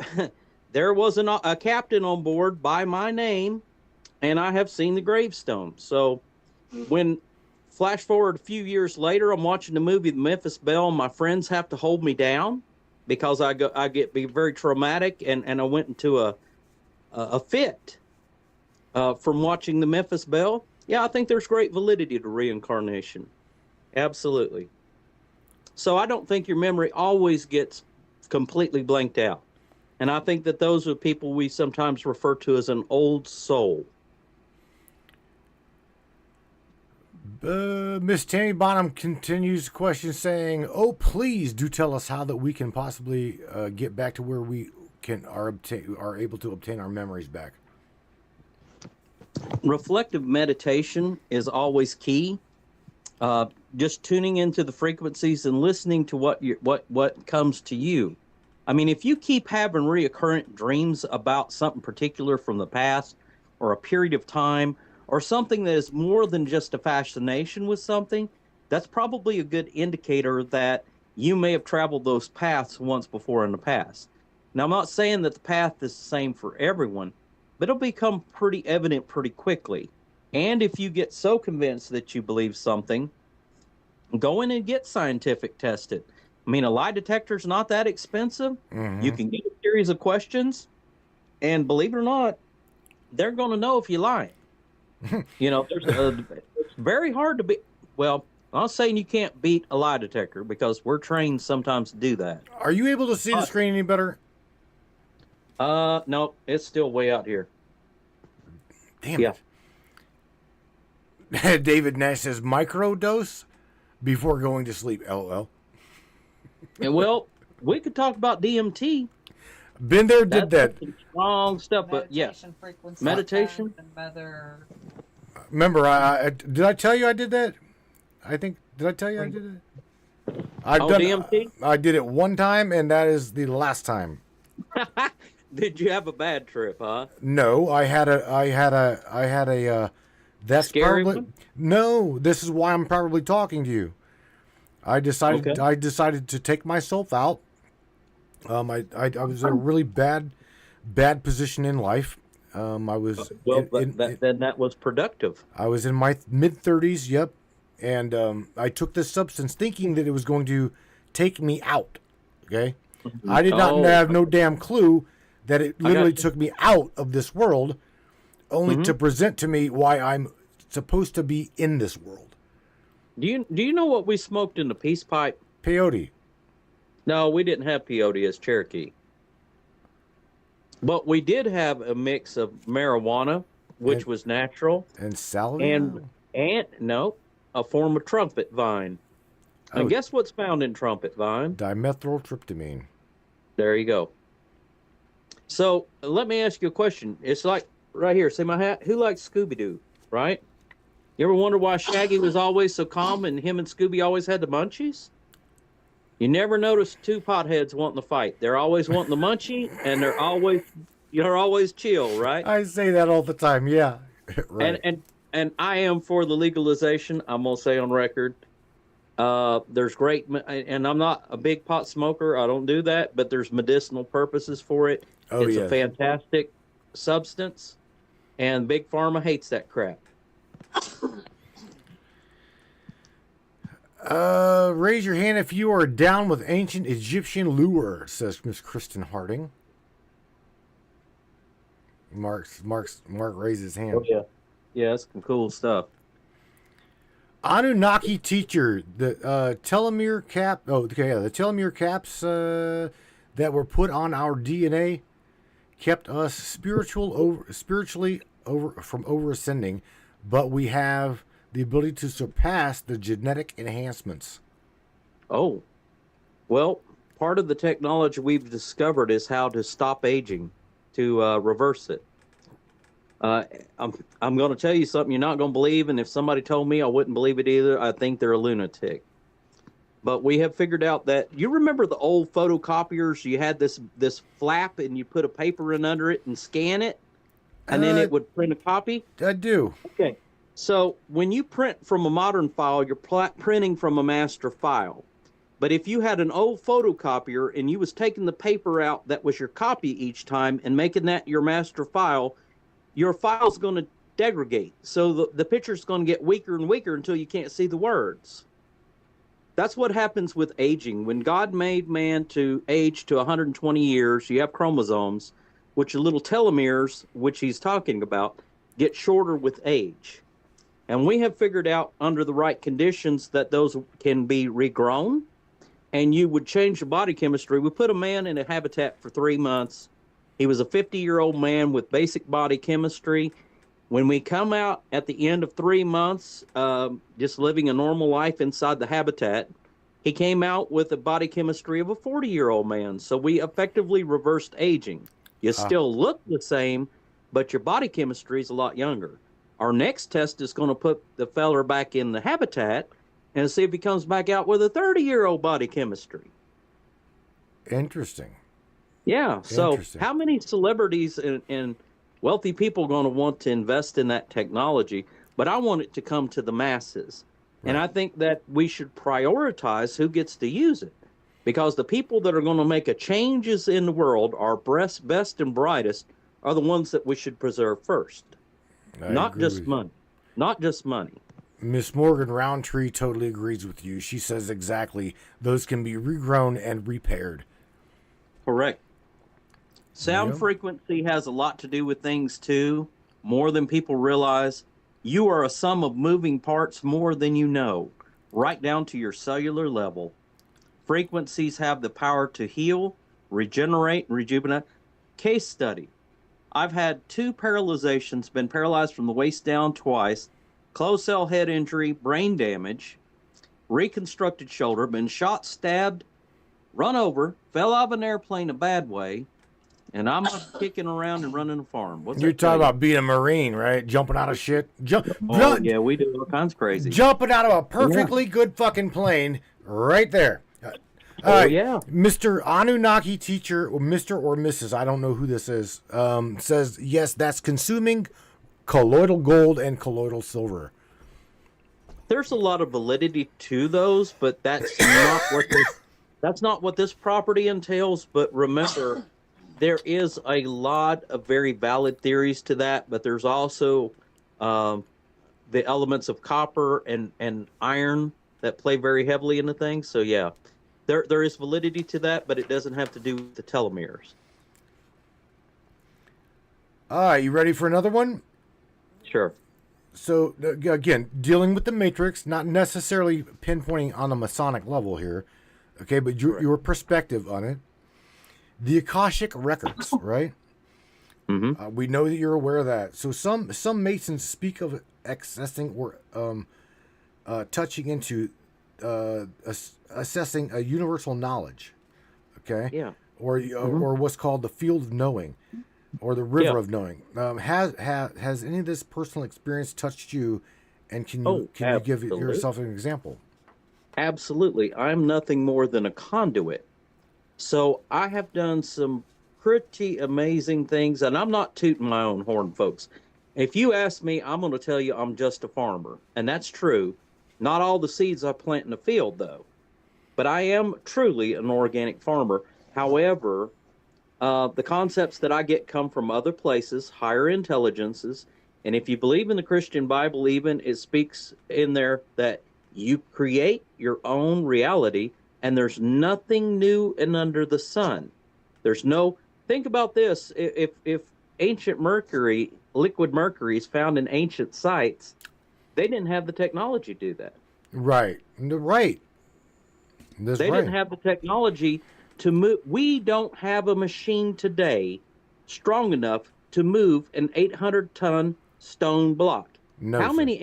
was a captain on board by my name, and I have seen the gravestone. So when flash forward a few years later, I'm watching the movie The Memphis Belle, and my friends have to hold me down because I get very traumatic, and I went into a fit. From watching The Memphis Belle, yeah, I think there's great validity to reincarnation. Absolutely. So I don't think your memory always gets completely blanked out. And I think that those are people we sometimes refer to as an old soul. Miss Tammy Bonham continues the question saying, "Oh, please do tell us how that we can possibly get back to where we are able to obtain our memories back." Reflective meditation is always key. Just tuning into the frequencies and listening to what comes to you. I mean, if you keep having reoccurrent dreams about something particular from the past or a period of time or something that is more than just a fascination with something, that's probably a good indicator that you may have traveled those paths once before in the past. Now, I'm not saying that the path is the same for everyone, but it'll become pretty evident pretty quickly. And if you get so convinced that you believe something, go in and get scientific tested. I mean, a lie detector is not that expensive. Mm-hmm. You can get a series of questions, and believe it or not, they're going to know if you lie. It's very hard to beat. Well, I'm not saying you can't beat a lie detector because we're trained sometimes to do that. Are you able to see the screen any better? No, it's still way out here. Damn it. David Nash says microdose before going to sleep. LOL. And well, we could talk about DMT. Been there, did that. Strong stuff, but yes. Meditation. Remember, did I tell you I did that? Did I tell you I did it? DMT? I did it one time, and that is the last time. Did you have a bad trip, huh? No, I had a. That's Scary probably one? No. This is why I'm probably talking to you. I decided to take myself out. I was in a really bad position in life. I was then that was productive. I was in my mid-30s. Yep, and I took this substance thinking that it was going to take me out. Okay, I did not have no damn clue that it literally took me out of this world, only to present to me why I'm supposed to be in this world. Do you know what we smoked in the peace pipe? Peyote. No, we didn't have peyote as Cherokee. But we did have a mix of marijuana, which was natural. And salvia? And no, a form of trumpet vine. And guess what's found in trumpet vine? Dimethyltryptamine. There you go. So let me ask you a question. It's like right here, see my hat? Who likes Scooby-Doo, right? You ever wonder why Shaggy was always so calm and him and Scooby always had the munchies? You never notice two potheads wanting to fight. They're always wanting the munchie, and you're always chill, right? I say that all the time, yeah. Right. And I am for the legalization. I'm gonna say on record. There's great, and I'm not a big pot smoker. I don't do that, but there's medicinal purposes for it. It's a fantastic substance, and Big Pharma hates that crap. Raise your hand if you are down with ancient Egyptian lure, says Miss Kristen Harding. Mark raises his hand. Oh, yeah. Yeah, that's some cool stuff. Anunnaki teacher, the telomere cap. Oh, okay, yeah, the telomere caps that were put on our DNA kept us spiritually over ascending, but we have the ability to surpass the genetic enhancements. Oh, well, part of the technology we've discovered is how to stop aging, to reverse it. I'm going to tell you something you're not going to believe, and if somebody told me, I wouldn't believe it either. I think they're a lunatic. But we have figured out that, you remember the old photocopiers? You had this flap, and you put a paper in under it and scan it, and then it would print a copy? I do. Okay. So when you print from a modern file, you're printing from a master file. But if you had an old photocopier and you was taking the paper out that was your copy each time and making that your master file, your file's going to degrade. So the picture's going to get weaker and weaker until you can't see the words. That's what happens with aging. When God made man to age to 120 years, you have chromosomes, which are little telomeres, which he's talking about, get shorter with age. And we have figured out under the right conditions that those can be regrown, and you would change the body chemistry. We put a man in a habitat for 3 months. He was a 50-year-old man with basic body chemistry. When we come out at the end of 3 months, just living a normal life inside the habitat, he came out with the body chemistry of a 40-year-old man. So we effectively reversed aging. You still look the same, but your body chemistry is a lot younger. Our next test is going to put the feller back in the habitat and see if he comes back out with a 30-year-old body chemistry. Interesting. Yeah. So how many celebrities and wealthy people are going to want to invest in that technology? But I want it to come to the masses. Right. And I think that we should prioritize who gets to use it, because the people that are going to make a changes in the world, our best and brightest, are the ones that we should preserve first. Not just money. Not just money. Miss Morgan Roundtree totally agrees with you. She says exactly, those can be regrown and repaired. Correct. Sound frequency has a lot to do with things too, more than people realize. You are a sum of moving parts more than you know, right down to your cellular level. Frequencies have the power to heal, regenerate, and rejuvenate. Case study. I've had 2 paralyzations, been paralyzed from the waist down twice, closed cell head injury, brain damage, reconstructed shoulder, been shot, stabbed, run over, fell out of an airplane a bad way, and I'm kicking around and running a farm. You're talking about being a Marine, right? Jumping out of shit. Yeah, we do all kinds of crazy. Jumping out of a perfectly good fucking plane right there. Yeah. Mr. Anunnaki teacher, or Mr. or Mrs., I don't know who this is, says, yes, that's consuming colloidal gold and colloidal silver. There's a lot of validity to those, but that's not what this property entails. But remember, there is a lot of very valid theories to that, but there's also the elements of copper and iron that play very heavily into things. So yeah, there is validity to that, but it doesn't have to do with the telomeres. You ready for another one? Sure. So again, dealing with the Matrix, not necessarily pinpointing on the Masonic level here, okay, but your perspective on it. The Akashic records, right? Mm-hmm. We know that you're aware of that. So some Masons speak of accessing or touching into assessing a universal knowledge, okay? Yeah. Or what's called the field of knowing, or the river of knowing. Has any of this personal experience touched you, and can you give yourself an example? Absolutely. I'm nothing more than a conduit. So I have done some pretty amazing things, and I'm not tooting my own horn, folks. If you ask me, I'm going to tell you I'm just a farmer, and that's true. Not all the seeds I plant in the field, though. But I am truly an organic farmer. However, the concepts that I get come from other places, higher intelligences, and if you believe in the Christian Bible even, it speaks in there that you create your own reality, and there's nothing new and under the sun. There's no, think about this, if ancient mercury, liquid mercury is found in ancient sites, they didn't have the technology to do that. Right. They didn't have the technology to move. We don't have a machine today strong enough to move an 800-ton stone block. No, How many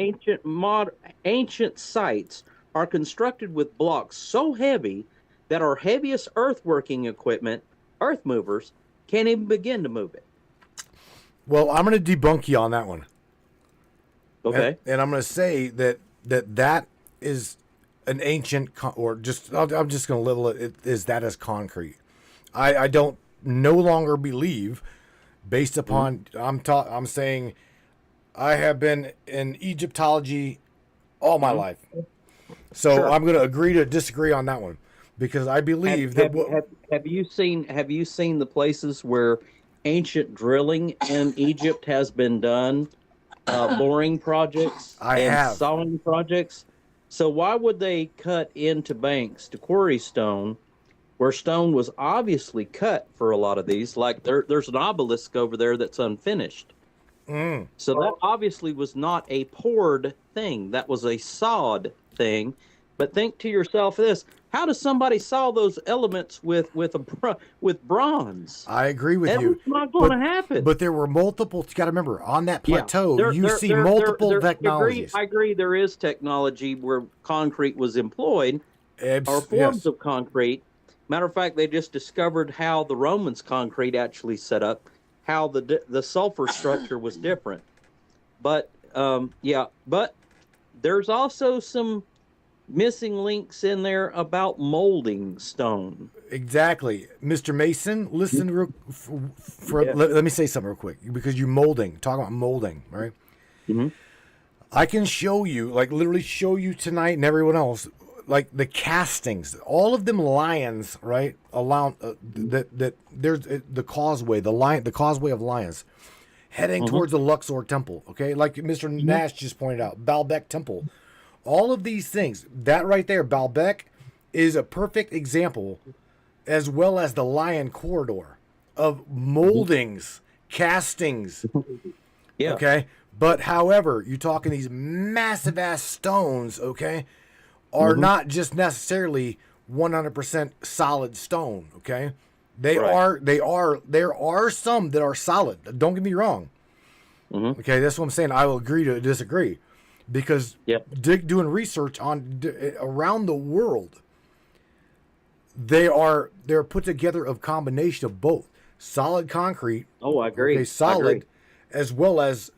ancient sites are constructed with blocks so heavy that our heaviest earthworking equipment, earth movers, can't even begin to move it? Well, I'm going to debunk you on that one. Okay. And I'm going to say that is an ancient, I'm just going to label it is that as concrete. I don't no longer believe, based upon, I'm saying I have been in Egyptology all my life. So sure. I'm going to agree to disagree on that one, because I believe have you seen the places where ancient drilling in Egypt has been done, boring projects sawing projects? So why would they cut into banks to quarry stone, where stone was obviously cut for a lot of these? Like there's an obelisk over there that's unfinished. So that obviously was not a poured thing. That was a sawed thing. But think to yourself this: how does somebody solve those elements with bronze? I agree with That's you. not going to happen. But there were multiple. You got to remember, on that plateau, you see There- multiple there- technologies. I agree. There is technology where concrete was employed, or forms Yes. of concrete. Matter of fact, they just discovered how the Romans' concrete actually set up, how the sulfur structure was different. But but there's also some missing links in there about molding stone. Exactly, Mr. Mason. Listen, let me say something real quick, because you're molding. Talking about molding, right? Mm-hmm. I can show you, like literally show you tonight, and everyone else, like the castings, all of them lions, right? Allow that there's the causeway, the causeway of lions, heading towards the Luxor Temple. Okay, like Mr. Nash just pointed out, Baalbek Temple. All of these things, that right there, Baalbek, is a perfect example, as well as the lion corridor of moldings, castings. Yeah. Okay. But however, you're talking these massive ass stones, okay, are not just necessarily 100% solid stone, okay? There are some that are solid. Don't get me wrong. Okay, that's what I'm saying. I will agree to disagree, because doing research on around the world, they're put together of combination of both solid concrete. Oh, I agree. Okay, solid, I agree. as well as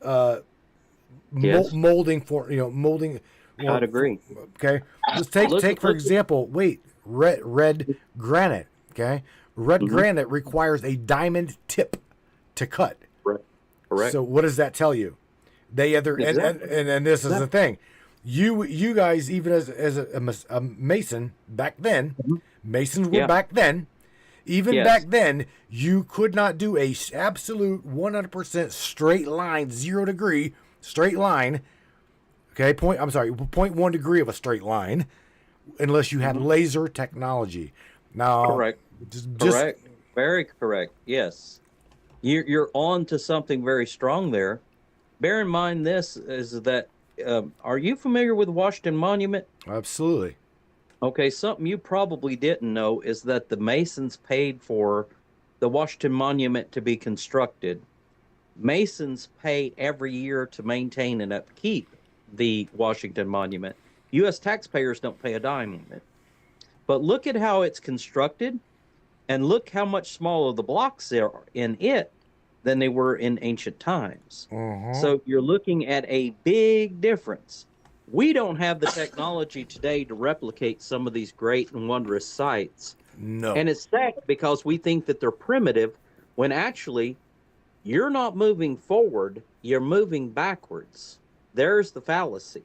molding for molding. I'd agree. Okay, let's take for example. Red granite. Okay, red granite requires a diamond tip to cut. Correct. So what does that tell you? They either and this is the thing. You guys, even as a mason back then, masons were back then. Even back then, you could not do a absolute 100% straight line, 0 degree straight line. Okay, 0.1 degree of a straight line, unless you had laser technology. Now, correct. Correct. Very correct. Yes, you're on to something very strong there. Bear in mind, this is that. Are you familiar with Washington Monument? Absolutely. Okay, something you probably didn't know is that the Masons paid for the Washington Monument to be constructed. Masons pay every year to maintain and upkeep the Washington Monument. U.S. taxpayers don't pay a dime on it. But look at how it's constructed, and look how much smaller the blocks are in it than they were in ancient times. So you're looking at a big difference. We don't have the technology today to replicate some of these great and wondrous sites. No. And it's sad because we think that they're primitive, when actually you're not moving forward, you're moving backwards. There's the fallacy.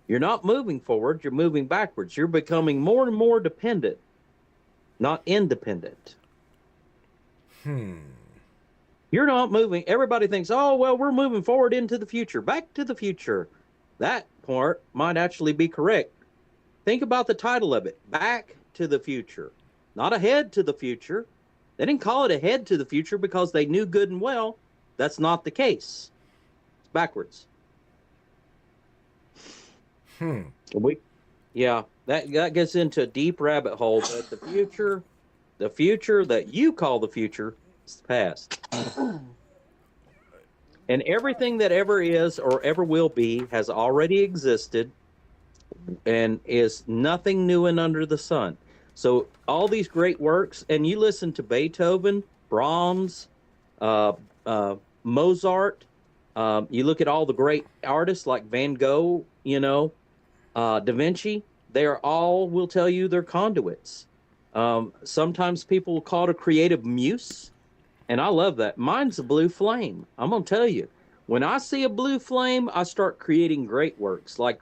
You're not moving forward, you're moving backwards. You're becoming more and more dependent, not independent. You're not moving. Everybody thinks, oh, well, we're moving forward into the future, back to the future. That part might actually be correct. Think about the title of it, Back to the Future, not Ahead to the Future. They didn't call it Ahead to the Future because they knew good and well that's not the case. It's backwards. That gets into a deep rabbit hole, but the future that you call the future, is the past. And everything that ever is or ever will be has already existed and is nothing new and under the sun. So all these great works, and you listen to Beethoven, Brahms, Mozart, you look at all the great artists like Van Gogh, Da Vinci, they are all, will tell you, they're conduits. Sometimes people will call it a creative muse. And I love that. Mine's a blue flame. I'm going to tell you, when I see a blue flame, I start creating great works, like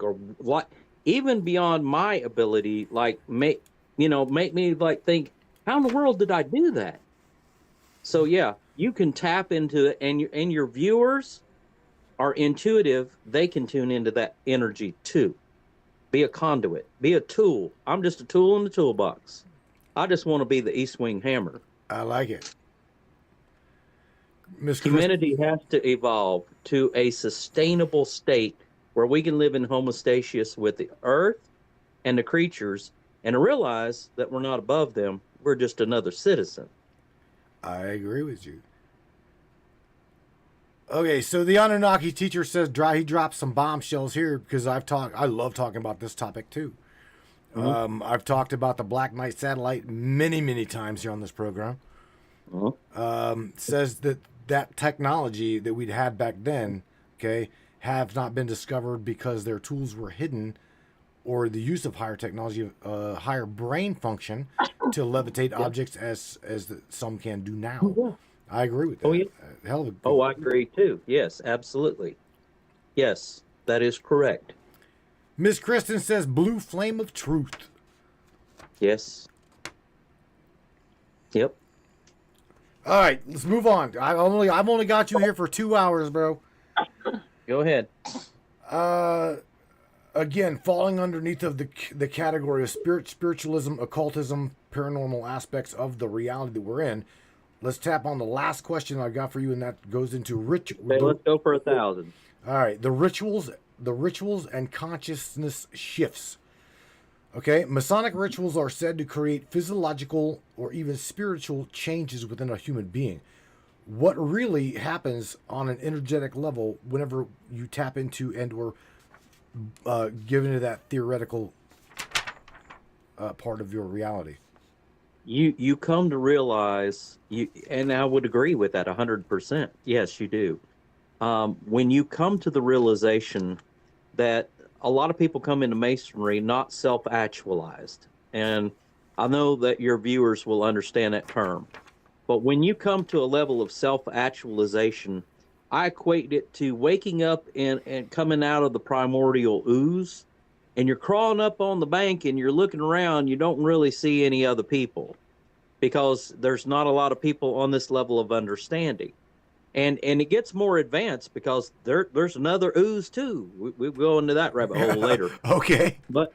even beyond my ability, like make me like think, how in the world did I do that? So yeah, you can tap into it, and your viewers are intuitive. They can tune into that energy too. Be a conduit. Be a tool. I'm just a tool in the toolbox. I just want to be the East Wing Hammer. I like it. Humanity has to evolve to a sustainable state where we can live in homeostasis with the earth, and the creatures, and to realize that we're not above them. We're just another citizen. I agree with you. Okay, so the Anunnaki teacher says he dropped some bombshells here because I love talking about this topic too. Mm-hmm. I've talked about the Black Knight satellite many times here on this program. Mm-hmm. Says that technology that we'd had back then, okay, have not been discovered because their tools were hidden, or the use of higher technology, higher brain function to levitate objects as some can do now. Yeah. I agree with that. Oh, yeah. Hell of a Oh, I agree too. Yes, absolutely. Yes, that is correct. Miss Kristen says blue flame of truth. Yes. Yep. All right, let's move on. I've only got you here for 2 hours, bro. Go ahead. Again, falling underneath of the category of spiritualism, occultism, paranormal aspects of the reality that we're in. Let's tap on the last question I got for you, and that goes into ritual. Okay, let's go for 1,000. All right, the rituals and consciousness shifts. Okay, Masonic rituals are said to create physiological or even spiritual changes within a human being. What really happens on an energetic level whenever you tap into and or give into that theoretical part of your reality? You come to realize, and I would agree with that 100%. Yes, you do. When you come to the realization that a lot of people come into Masonry not self-actualized, and I know that your viewers will understand that term, but when you come to a level of self-actualization, I equate it to waking up and coming out of the primordial ooze, and you're crawling up on the bank and you're looking around, you don't really see any other people because there's not a lot of people on this level of understanding. And it gets more advanced because there's another ooze too. We'll go into that rabbit hole later. Okay. But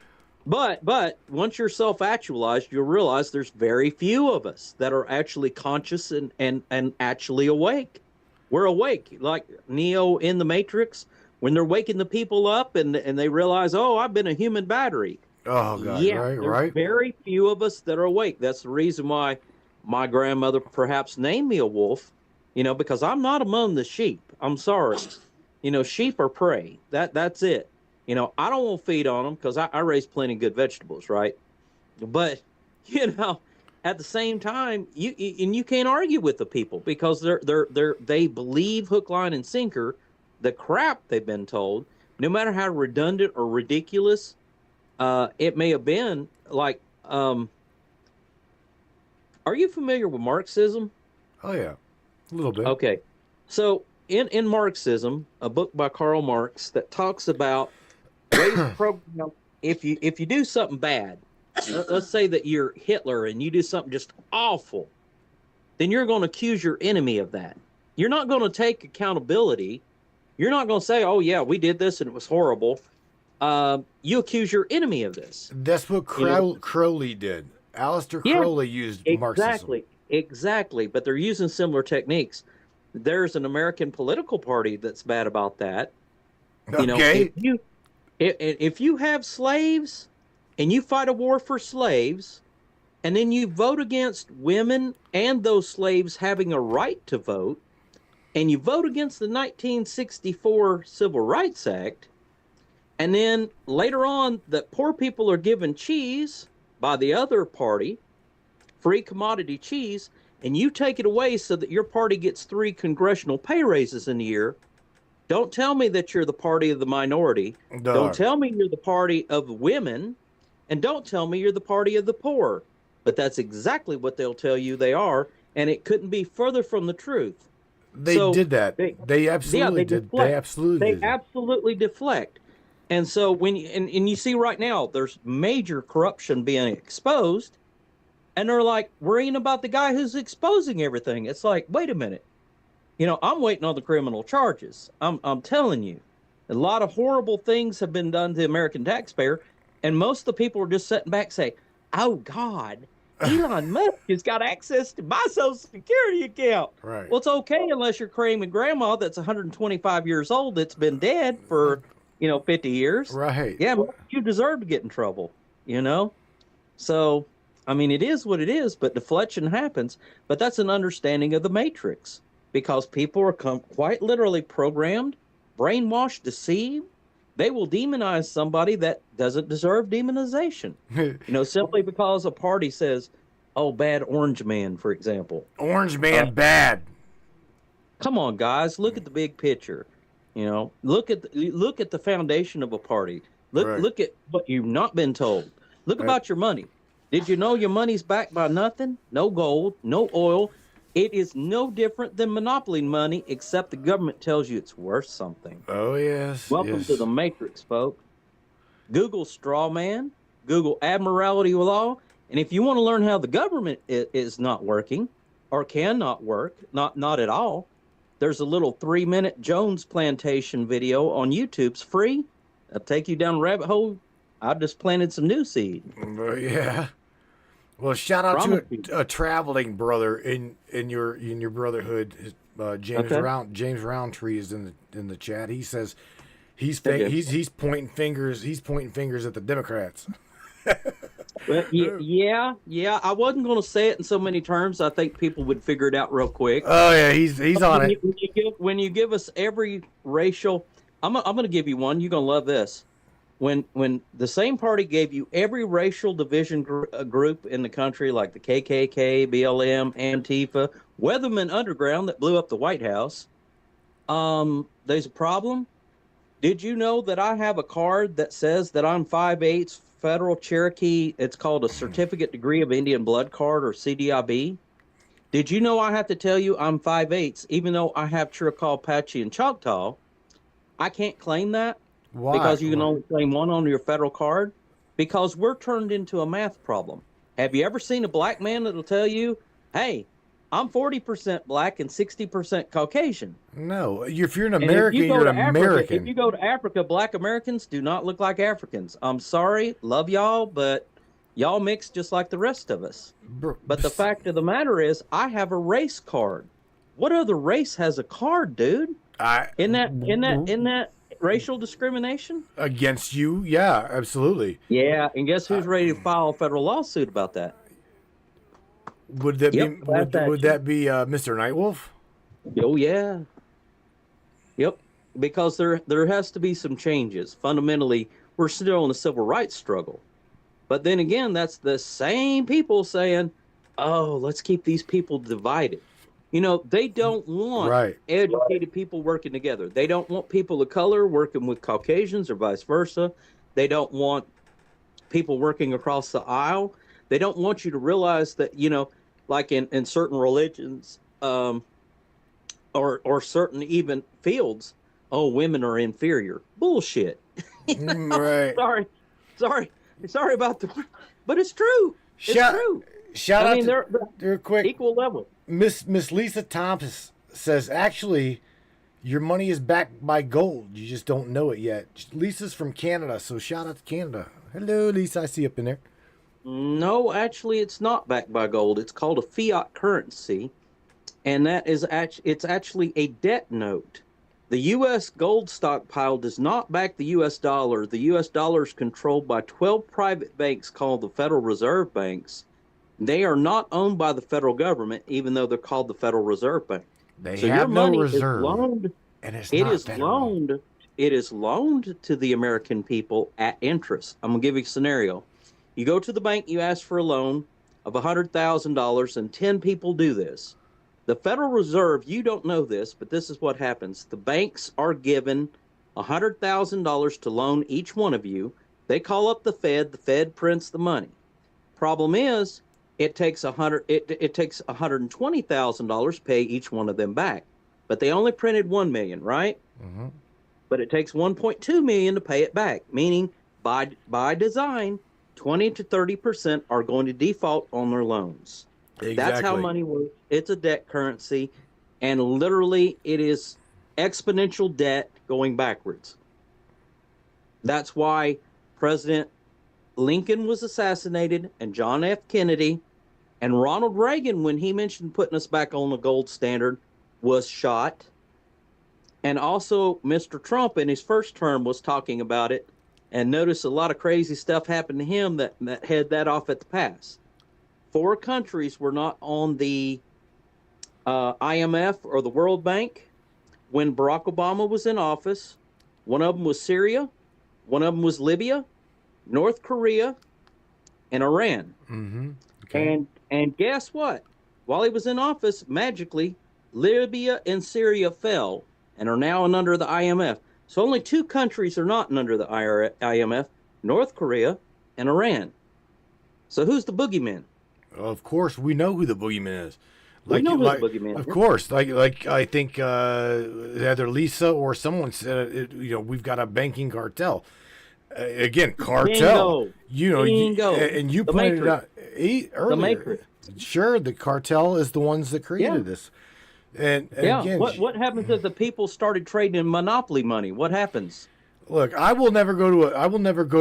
once you're self-actualized, you'll realize there's very few of us that are actually conscious and actually awake. We're awake, like Neo in the Matrix, when they're waking the people up and they realize, oh, I've been a human battery. Oh, God, yeah, right. Very few of us that are awake. That's the reason why my grandmother perhaps named me a wolf, because I'm not among the sheep. I'm sorry. Sheep are prey. That's it. I don't want to feed on them because I raise plenty of good vegetables, right? But, at the same time, you can't argue with the people because they believe hook, line, and sinker the crap they've been told, no matter how redundant or ridiculous it may have been. Like, are you familiar with Marxism? Oh yeah, a little bit. Okay, so in Marxism, a book by Karl Marx that talks about ways of program. If you do something bad, let's say that you're Hitler and you do something just awful, then you're going to accuse your enemy of that. You're not going to take accountability. You're not going to say, oh, yeah, we did this and it was horrible. You accuse your enemy of this. That's what Crowley did. Aleister Crowley used Marxism. Exactly. But they're using similar techniques. There's an American political party that's bad about that. Okay. If you have slaves and you fight a war for slaves, and then you vote against women and those slaves having a right to vote, and you vote against the 1964 Civil Rights Act, and then later on that poor people are given cheese by the other party, free commodity cheese, and you take it away so that your party gets 3 congressional pay raises in a year, don't tell me that you're the party of the minority. Don't tell me you're the party of women, and don't tell me you're the party of the poor. But that's exactly what they'll tell you they are, and it couldn't be further from the truth. They did that. They absolutely did. They absolutely deflect. And so when you see right now, there's major corruption being exposed, and they're like worrying about the guy who's exposing everything. It's like, wait a minute, I'm waiting on the criminal charges. I'm telling you, a lot of horrible things have been done to the American taxpayer, and most of the people are just sitting back saying, oh God, Elon Musk has got access to my Social Security account. Right. Well, it's okay unless you're claiming grandma that's 125 years old that's been dead for, 50 years. Right. Yeah, you deserve to get in trouble. you know? So, I mean, it is what it is, but deflection happens. But that's an understanding of the matrix because people are quite literally programmed, brainwashed, deceived. They will demonize somebody that doesn't deserve demonization, simply because a party says, oh, bad orange man, for example. Orange man bad. Come on, guys, look at the big picture. Look at the foundation of a party. Look at what you've not been told. Look about your money. Did you know your money's backed by nothing? No gold, no oil. It is no different than monopoly money, except the government tells you it's worth something. Oh, yes. Welcome to the Matrix, folks. Google straw man, Google admiralty law, and if you want to learn how the government is not working or cannot work, not at all, there's a little 3-minute Jones plantation video on YouTube's free. I'll take you down a rabbit hole. I just planted some new seed. Yeah. Well, shout out to a traveling brother in your brotherhood. James Roundtree is in the chat. He says he's pointing fingers. He's pointing fingers at the Democrats. Well, yeah. I wasn't going to say it in so many terms. I think people would figure it out real quick. Oh yeah, he's on it. When you give us every racial, I'm going to give you one. You're going to love this. When the same party gave you every racial division group in the country, like the KKK, BLM, Antifa, Weatherman Underground that blew up the White House, there's a problem. Did you know that I have a card that says that I'm 5/8 Federal Cherokee? It's called a Certificate Degree of Indian Blood Card, or CDIB. Did you know I have to tell you I'm 5/8, even though I have Chiricahua, Apache, and Choctaw? I can't claim that. Why? Because you can only claim one on your federal card. Because we're turned into a math problem. Have you ever seen a black man that'll tell you, hey, I'm 40% black and 60% Caucasian? No. If you're an American, you're an American. If you go to Africa, black Americans do not look like Africans. I'm sorry, love y'all, but y'all mix just like the rest of us. But the fact of the matter is, I have a race card. What other race has a card, dude? In that racial discrimination against you? Yeah, absolutely. Yeah, and guess who's ready to file a federal lawsuit about that? Would that be Mr. Nightwolf? Oh yeah. Yep. Because there has to be some changes. Fundamentally, we're still in a civil rights struggle. But then again, that's the same people saying, "Oh, let's keep these people divided." They don't want educated people working together. They don't want people of color working with Caucasians or vice versa. They don't want people working across the aisle. They don't want you to realize that, like in certain religions or certain even fields, oh, women are inferior. Bullshit. Right. Sorry about but it's true. Shout out to they're quick. Equal level. Miss Lisa Thomas says, actually, your money is backed by gold. You just don't know it yet. Lisa's from Canada, so shout out to Canada. Hello, Lisa. I see you up in there. No, actually, it's not backed by gold. It's called a fiat currency, and it's actually a debt note. The U.S. gold stockpile does not back the U.S. dollar. The U.S. dollar is controlled by 12 private banks called the Federal Reserve Banks. They are not owned by the federal government, even though they're called the Federal Reserve Bank. They have no reserve, and it is loaned to the American people at interest. I'm gonna give you a scenario. You go to the bank, you ask for a loan of $100,000, and 10 people do this. The Federal Reserve, you don't know this, but this is what happens. The banks are given $100,000 to loan each one of you. They call up the Fed prints the money. Problem is, it takes $120,000 to pay each one of them back. But they only printed 1 million, right? Mm-hmm. But it takes 1.2 million to pay it back, meaning by design, 20 to 30% are going to default on their loans. Exactly. That's how money works. It's a debt currency, and literally it is exponential debt going backwards. That's why President Lincoln was assassinated, and John F. Kennedy, and Ronald Reagan, when he mentioned putting us back on the gold standard, was shot. And also Mr. Trump in his first term was talking about it. and notice a lot of crazy stuff happened to him that head that off at the pass. 4 countries were not on the IMF or the World Bank when Barack Obama was in office. One of them was Syria, one of them was Libya, North Korea, and Iran. Mm-hmm. Okay. And guess what? While he was in office, magically, Libya and Syria fell and are now under the IMF. So only 2 countries are not under the IMF, North Korea and Iran. So who's the boogeyman? Of course, we know who the boogeyman is. We know who the boogeyman Of is. course, like I think either Lisa or someone said it, we've got a banking cartel. Again, cartel. Bingo. And you The pointed it out Matrix. earlier. The Matrix. Sure, the cartel is the ones that created this. And Yeah. again, What happens if the people started trading in monopoly money? What happens? look, I will never go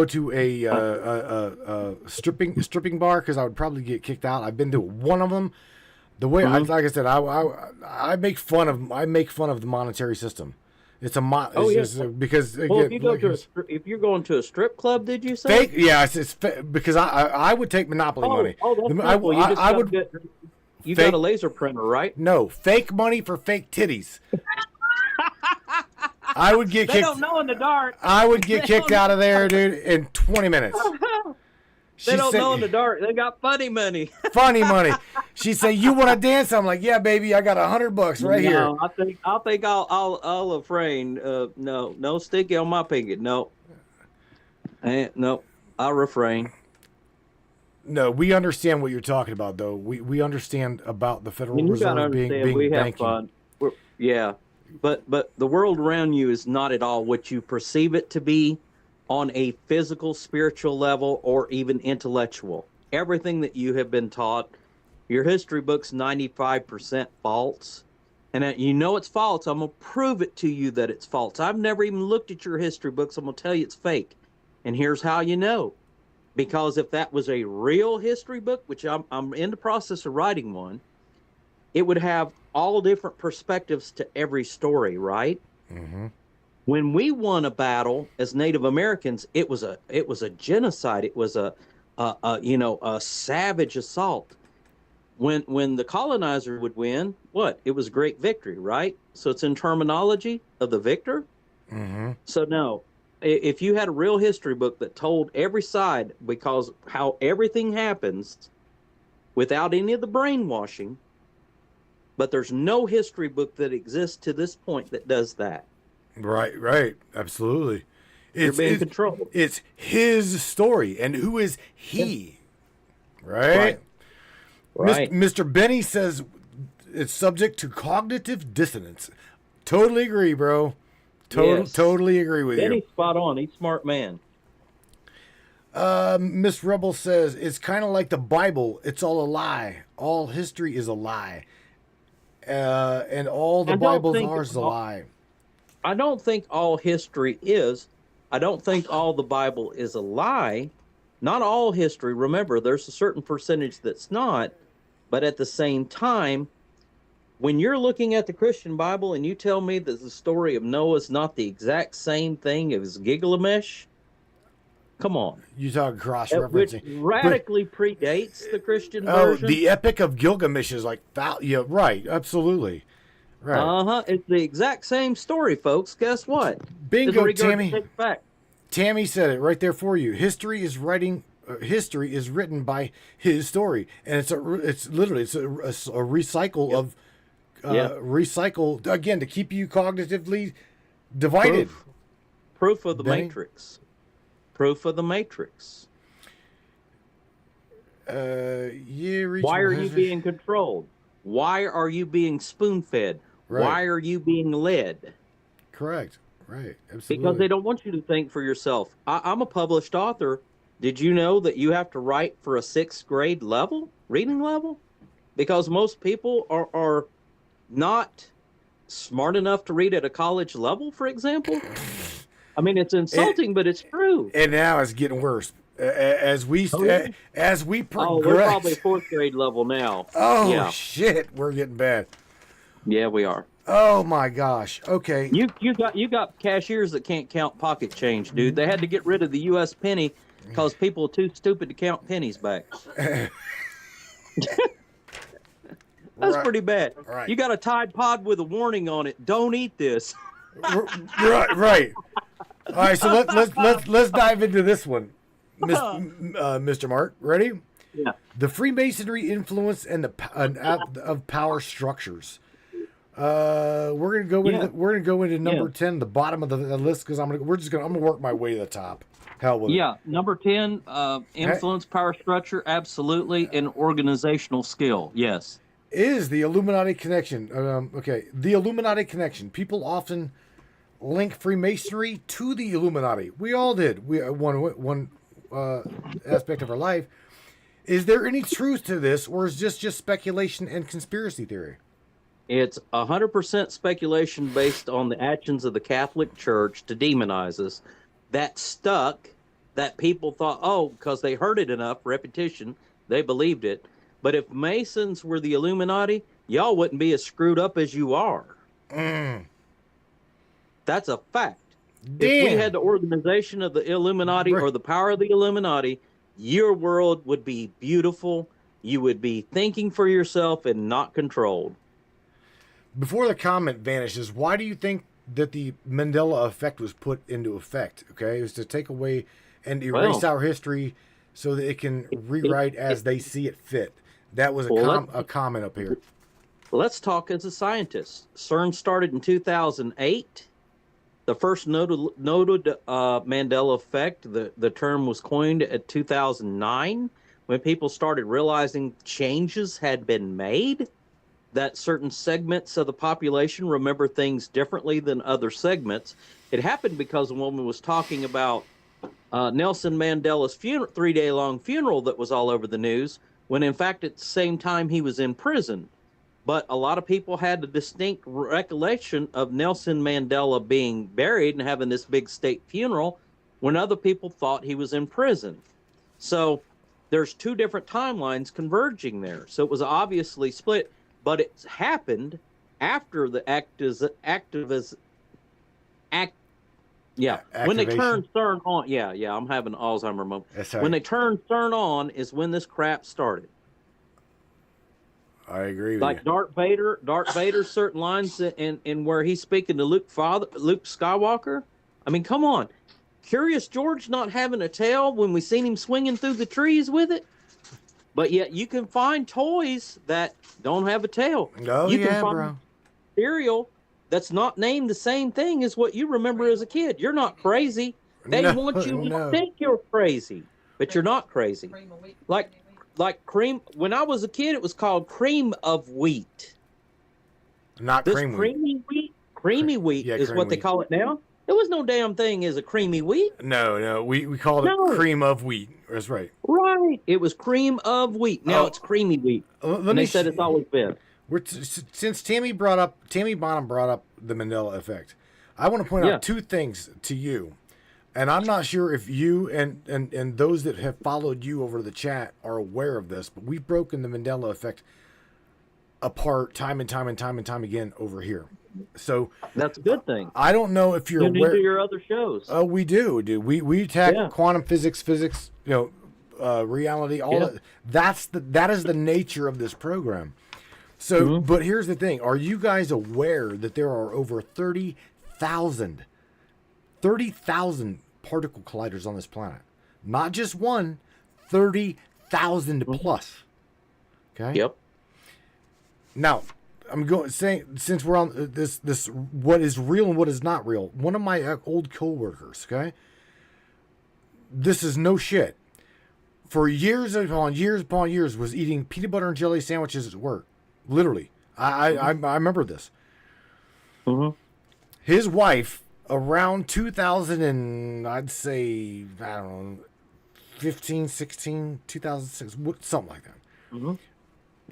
to a stripping bar because I would probably get kicked out. I've been to one of them. The way, like I said, I make fun of the monetary system. It's because again, Well, if you're going to a strip club, did you say? fake. Yeah, it's because I would take monopoly money. Oh, that's I simple. You just I gotta would get- You fake- got a laser printer, right? no fake money for fake titties. I would get They kicked. don't know in the dark. I would get kicked out of there, dude, in 20 minutes. They don't said- know in the dark. They got funny money. funny money. She said, "You want to dance?" I'm like, "Yeah, baby, I got $100 right here." No, I think I'll refrain. No sticky on my pinky. No. No, I'll refrain. No, we understand what you're talking about, though. We understand about the Federal You gotta Reserve being understand, we have banking. fun. Yeah, but the world around you is not at all what you perceive it to be on a physical, spiritual level, or even intellectual. Everything that you have been taught, your history book's 95% false. And you know it's false. I'm going to prove it to you that it's false. I've never even looked at your history books. I'm going to tell you it's fake. And here's how you know. Because if that was a real history book, which I'm in the process of writing one, it would have all different perspectives to every story, right? Mm-hmm. When we won a battle as Native Americans, it was a genocide. It was a savage assault. When the colonizer would win, what? It was great victory, right? So it's in terminology of the victor. Mm-hmm. So no, if you had a real history book that told every side, because how everything happens without any of the brainwashing, but there's no history book that exists to this point that does that. Right, absolutely. You're being controlled. It's his story, and who is he? Right. Mr. Benny says it's subject to cognitive dissonance. Totally agree, bro. Yes. Totally agree with Benny's you. spot on. He's a smart man. Miss Rebel says it's kind of like the Bible. It's all a lie. All history is a lie, and all the Bible's is a lie. I don't think all history is. I don't think all the Bible is a lie. Not all history. Remember, there's a certain percentage that's not. But at the same time, when you're looking at the Christian Bible and you tell me that the story of Noah is not the exact same thing as Gilgamesh, come on. You talking Which cross-referencing. radically predates the Christian version. The Epic of Gilgamesh is like that. Yeah, right. Absolutely. Right. It's the exact same story, folks. Guess what? Bingo, Disregard Tammy. the fact. Tammy said it right there for you. History is written by his story, and it's literally a recycle of recycle again to keep you cognitively divided. Proof of the Benny? Matrix. Proof of the Matrix. Why are you being controlled? Why are you being spoon-fed? Right. Why are you being led? Correct. Right. Absolutely. Because they don't want you to think for yourself. I'm a published author. Did you know that you have to write for a 6th grade level, reading level? Because most people are not smart enough to read at a college level, for example. I mean, it's insulting, but it's true. And now it's getting worse as we progress. Oh, we're probably 4th grade level now. Oh yeah. shit, we're getting bad. Yeah, we are. Oh my gosh. Okay. You got cashiers that can't count pocket change, dude. They had to get rid of the U.S. penny because people are too stupid to count pennies back. That's Right. pretty bad. Right. You got a Tide Pod with a warning on it. Don't eat this. Right. Right. All right. So let's dive into this one, Mr. Mark. Ready? Yeah. The Freemasonry influence and of power structures. We're gonna go into number 10, the bottom of the list, because I'm gonna work my way to the top. Hell with it. Yeah, number 10, influence, power structure, absolutely, and organizational skill. Yes. Is the Illuminati connection. Okay, the Illuminati connection. People often link Freemasonry to the Illuminati. We all did. We one aspect of our life. Is there any truth to this, or is this just speculation and conspiracy theory? It's 100% speculation based on the actions of the Catholic Church to demonize us. That stuck, that people thought, oh, because they heard it enough, repetition, they believed it. But if Masons were the Illuminati, y'all wouldn't be as screwed up as you are. That's a fact. Damn. If we had the organization of the Illuminati or the power of the Illuminati, your world would be beautiful. You would be thinking for yourself and not controlled. Before the comment vanishes, why do you think that the Mandela effect was put into effect? Okay, it was to take away and erase our history so that it can rewrite as they see it fit. That was a comment up here. Let's talk as a scientist. CERN started in 2008. The first noted Mandela effect, the term was coined at 2009 when people started realizing changes had been made, that certain segments of the population remember things differently than other segments. It happened because a woman was talking about Nelson Mandela's 3-day-long funeral that was all over the news, when in fact at the same time he was in prison. But a lot of people had a distinct recollection of Nelson Mandela being buried and having this big state funeral when other people thought he was in prison. So there's two different timelines converging there. So it was obviously split, but it happened after the when they turned CERN on. Yeah, I'm having Alzheimer moment. When they turned CERN on is when this crap started. I agree with like you. Darth Vader, certain lines in where he's speaking to Luke Skywalker. I mean, come on. Curious George not having a tail when we seen him swinging through the trees with it? But yet you can find toys that don't have a tail. Oh, you yeah, can find bro. cereal that's not named the same thing as what you remember as a kid. You're not crazy. They want you to think you're crazy, but you're not crazy. Like cream. When I was a kid, it was called cream of wheat. Not This cream creamy wheat. Creamy wheat is cream what they wheat. call it now. There was no damn thing as a creamy wheat. No, we called it cream of wheat. That's right. Right. It was cream of wheat. Now it's creamy wheat. And they said it's always been. Since Tammy Bonham brought up the Mandela effect, I want to point out two things to you. And I'm not sure if you and those that have followed you over the chat are aware of this, but we've broken the Mandela effect apart time and time again over here. So that's a good thing. I don't know if you're aware. You do your other shows. Oh, we do. We attack quantum physics, reality. That is the nature of this program. So, but here's the thing: are you guys aware that there are over 30,000 particle colliders on this planet? Not just one, 30,000 plus. Okay. Yep. Now, since we're on this what is real and what is not real. One of my old coworkers, okay, this is no shit, for years upon years was eating peanut butter and jelly sandwiches at work. Literally, I remember this. His wife, around 2000 and I'd say, I don't know, 15, 16, 2006, something like that.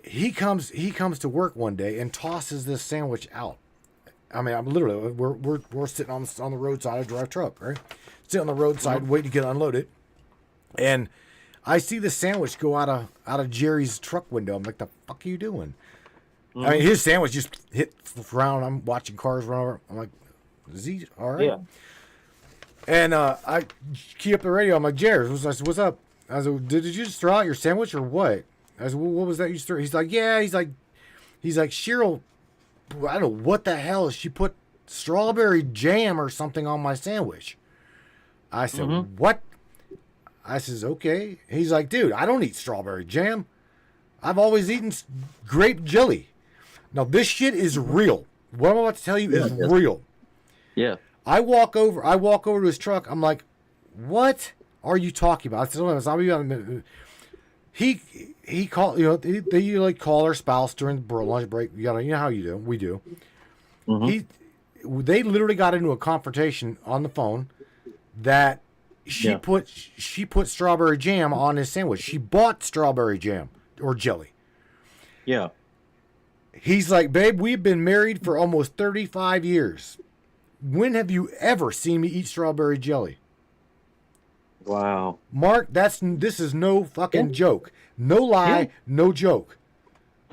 He comes to work one day and tosses this sandwich out. I mean, we're sitting on the roadside. I drive truck, right? Sitting on the roadside, waiting to get unloaded, and I see the sandwich go out of Jerry's truck window. I'm like, the fuck are you doing? I mean, his sandwich just hit around. I'm watching cars run over. I'm like, is he all right? Yeah. And I key up the radio. I'm like, Jared, what's up? I was like, did you just throw out your sandwich or what? I was like, what was that you threw? He's like, yeah. He's like, Cheryl, I don't know what the hell. She put strawberry jam or something on my sandwich. I said, what? I says, okay. He's like, dude, I don't eat strawberry jam. I've always eaten grape jelly. Now, this shit is real. What I'm about to tell you is real. Yeah. I walk over to his truck. I'm like, what are you talking about? I said, I'll be on a minute. He called, they like call their spouse during the lunch break. You know how you do. We do. They literally got into a confrontation on the phone that she put strawberry jam on his sandwich. She bought strawberry jam or jelly. Yeah. He's like, babe, we've been married for almost 35 years. When have you ever seen me eat strawberry jelly? Wow. Mark, this is no fucking joke. No lie, no joke.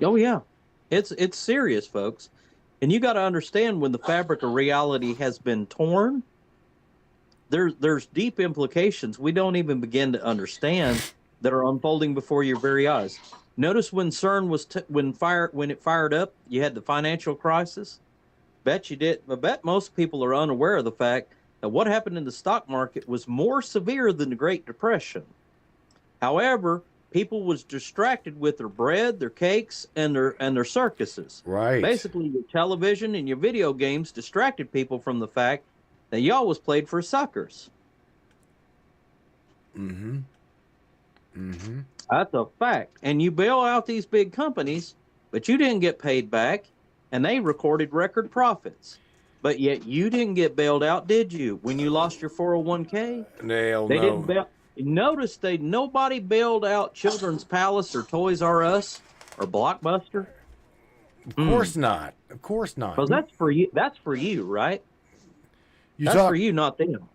Oh yeah. It's serious, folks. And you got to understand, when the fabric of reality has been torn, there's deep implications we don't even begin to understand that are unfolding before your very eyes. Notice when CERN was when it fired up, you had the financial crisis. I bet most people are unaware of the fact that what happened in the stock market was more severe than the Great Depression. However, people was distracted with their bread, their cakes, and their circuses. Right. Basically, your television and your video games distracted people from the fact that y'all was played for suckers. That's a fact. And you bail out these big companies, but you didn't get paid back, and they recorded record profits. But yet you didn't get bailed out, did you? When you lost your 401k? Hell They no. didn't bail. Notice nobody bailed out Children's Palace or Toys R Us or Blockbuster. Of course not. Of course not. Because that's for you. That's for you, right? That's for you, not them.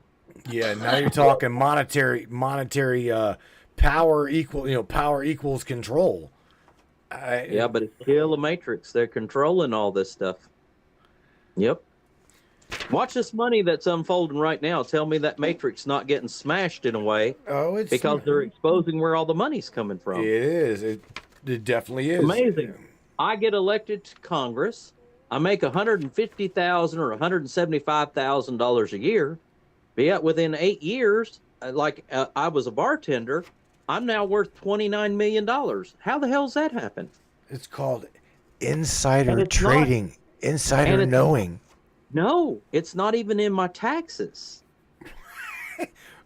Yeah, now you're talking monetary power power equals control. Yeah, but it's still a matrix. They're controlling all this stuff. Yep. Watch this money that's unfolding right now. Tell me that matrix not getting smashed in a way. Oh, it's because they're exposing where all the money's coming from. It is. It definitely is. Amazing. I get elected to Congress. I make $150,000 or $175,000 a year. But yet within 8 years, I was a bartender, I'm now worth $29 million. How the hell's that happen? It's called insider trading, insider knowing. No, it's not even in my taxes.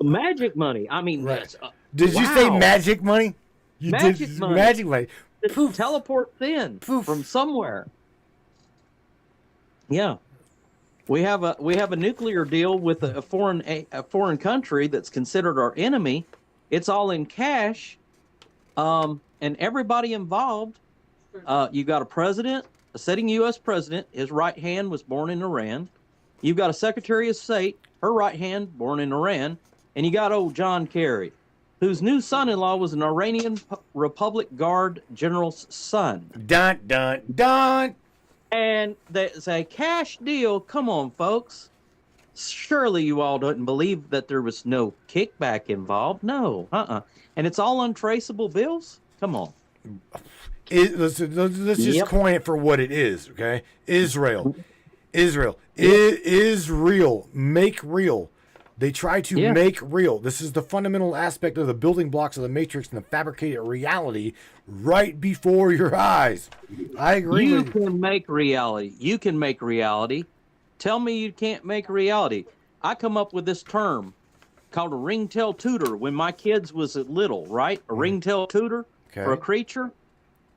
Magic money. I mean, right. That's, did you say magic money? You magic did money. Magic money. Poof. Teleports in from somewhere. Yeah. We have a nuclear deal with a foreign country that's considered our enemy. It's all in cash, and everybody involved. You got a president, a sitting U.S. president. His right hand was born in Iran. You've got a Secretary of State, her right hand born in Iran, and you got old John Kerry, whose new son-in-law was an Iranian Republic Guard general's son. Dun dun dun. And there's a cash deal. Come on, folks. Surely you all don't believe that there was no kickback involved. No. And it's all untraceable bills? Come on. Let's just coin it for what it is, okay? Israel. Is real. Make real. They try to make real. This is the fundamental aspect of the building blocks of the matrix and the fabricated reality right before your eyes. I agree. You can make reality. You can make reality. Tell me you can't make reality. I come up with this term called a ringtail tutor when my kids was little, right? A ringtail tutor for a creature.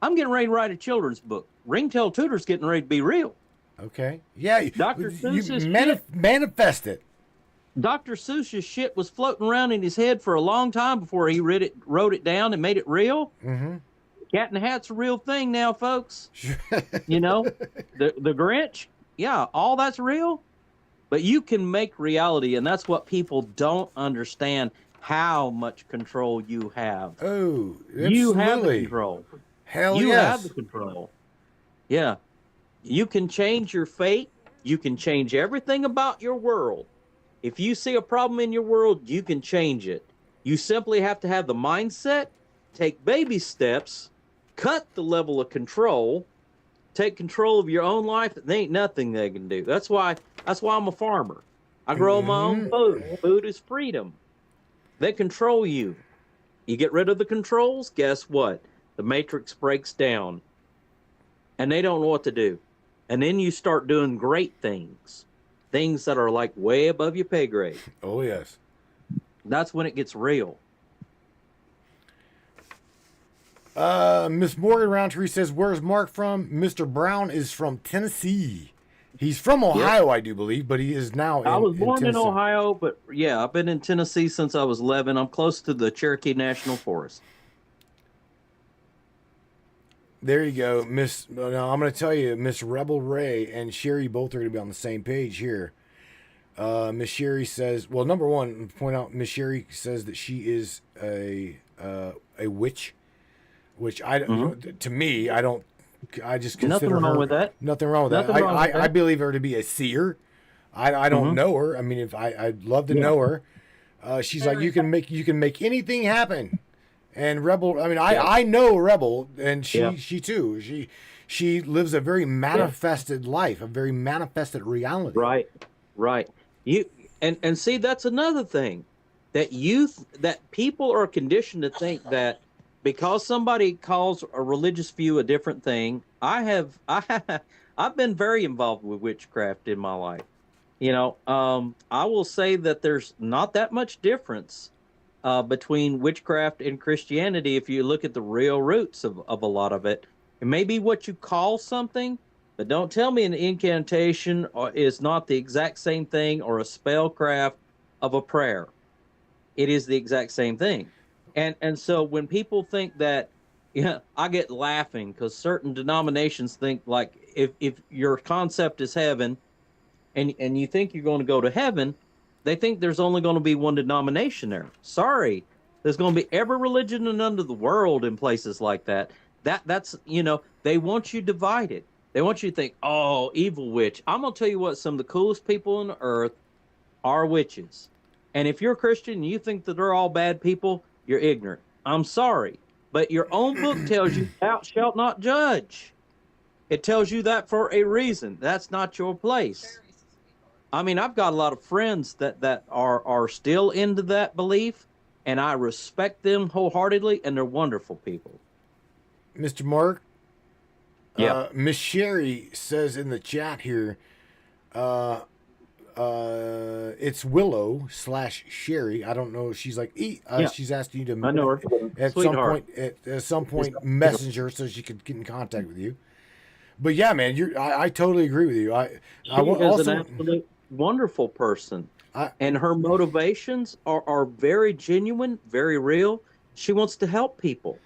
I'm getting ready to write a children's book. Ringtail tutor's getting ready to be real. Okay. Yeah. Dr. Seuss's manifest it. Dr. Seuss's shit was floating around in his head for a long time before he wrote it down and made it real. Mm-hmm. Cat in the Hat's a real thing now, folks. You know, the Grinch, all that's real. But you can make reality, and that's what people don't understand, how much control you have. Oh, absolutely. You have the control. Hell you yes. have the control. Yeah. You can change your fate. You can change everything about your world. If you see a problem in your world, you can change it. You simply have to have the mindset, take baby steps, cut the level of control, take control of your own life. There ain't nothing they can do. That's why I'm a farmer. I grow my own food. Food is freedom. They control you. You get rid of the controls, guess what? The matrix breaks down. And they don't know what to do. And then you start doing great things. Things that are like way above your pay grade. Oh, yes. That's when it gets real. Miss Morgan Roundtree says, where's Mark from? Mr. Brown is from Tennessee. He's from Ohio, I do believe, but he is now I was born in Tennessee. Ohio, but yeah, I've been in Tennessee since I was 11. I'm close to the Cherokee National Forest. There you go, Miss. Now I'm going to tell you, Miss Rebel Ray and Sherry both are going to be on the same page here. Miss Sherry says, well, number one, point out, Miss Sherry says that she is a witch, which to me, I just consider Nothing wrong her, with that. Nothing wrong with Nothing that. wrong with I that. believe her to be a seer. I don't know her. I mean, if I'd love to know her. She's like, you can make anything happen. And Rebel, I mean, I know Rebel, and she too. She lives a very manifested life, a very manifested reality. Right. You and see, that's another thing that people are conditioned to think that because somebody calls a religious view a different thing. I've been very involved with witchcraft in my life. You know, I will say that there's not that much difference between witchcraft and Christianity if you look at the real roots of a lot of it. It may be what you call something, but don't tell me an incantation is not the exact same thing, or a spellcraft of a prayer. It is the exact same thing. And so when people think that, I get laughing because certain denominations think like if your concept is heaven and you think you're going to go to heaven, they think there's only going to be one denomination there. Sorry, there's going to be every religion and under the world in places like that. That's they want you divided. They want you to think, oh, evil witch. I'm going to tell you what, some of the coolest people on the earth are witches. And if you're a Christian and you think that they're all bad people, you're ignorant. I'm sorry. But your own book tells you, thou shalt not judge. It tells you that for a reason. That's not your place. I mean, I've got a lot of friends that are still into that belief, and I respect them wholeheartedly, and they're wonderful people. Mr. Mark? Yeah. Miss Sherry says in the chat here, it's Willow / Sherry. I don't know. She's like, she's asking you to, I know her. at Sweetheart. some point, message her so she could get in contact with you. But yeah, man, I totally agree with you. She is an absolute wonderful person, and her motivations are very genuine, very real. She wants to help people.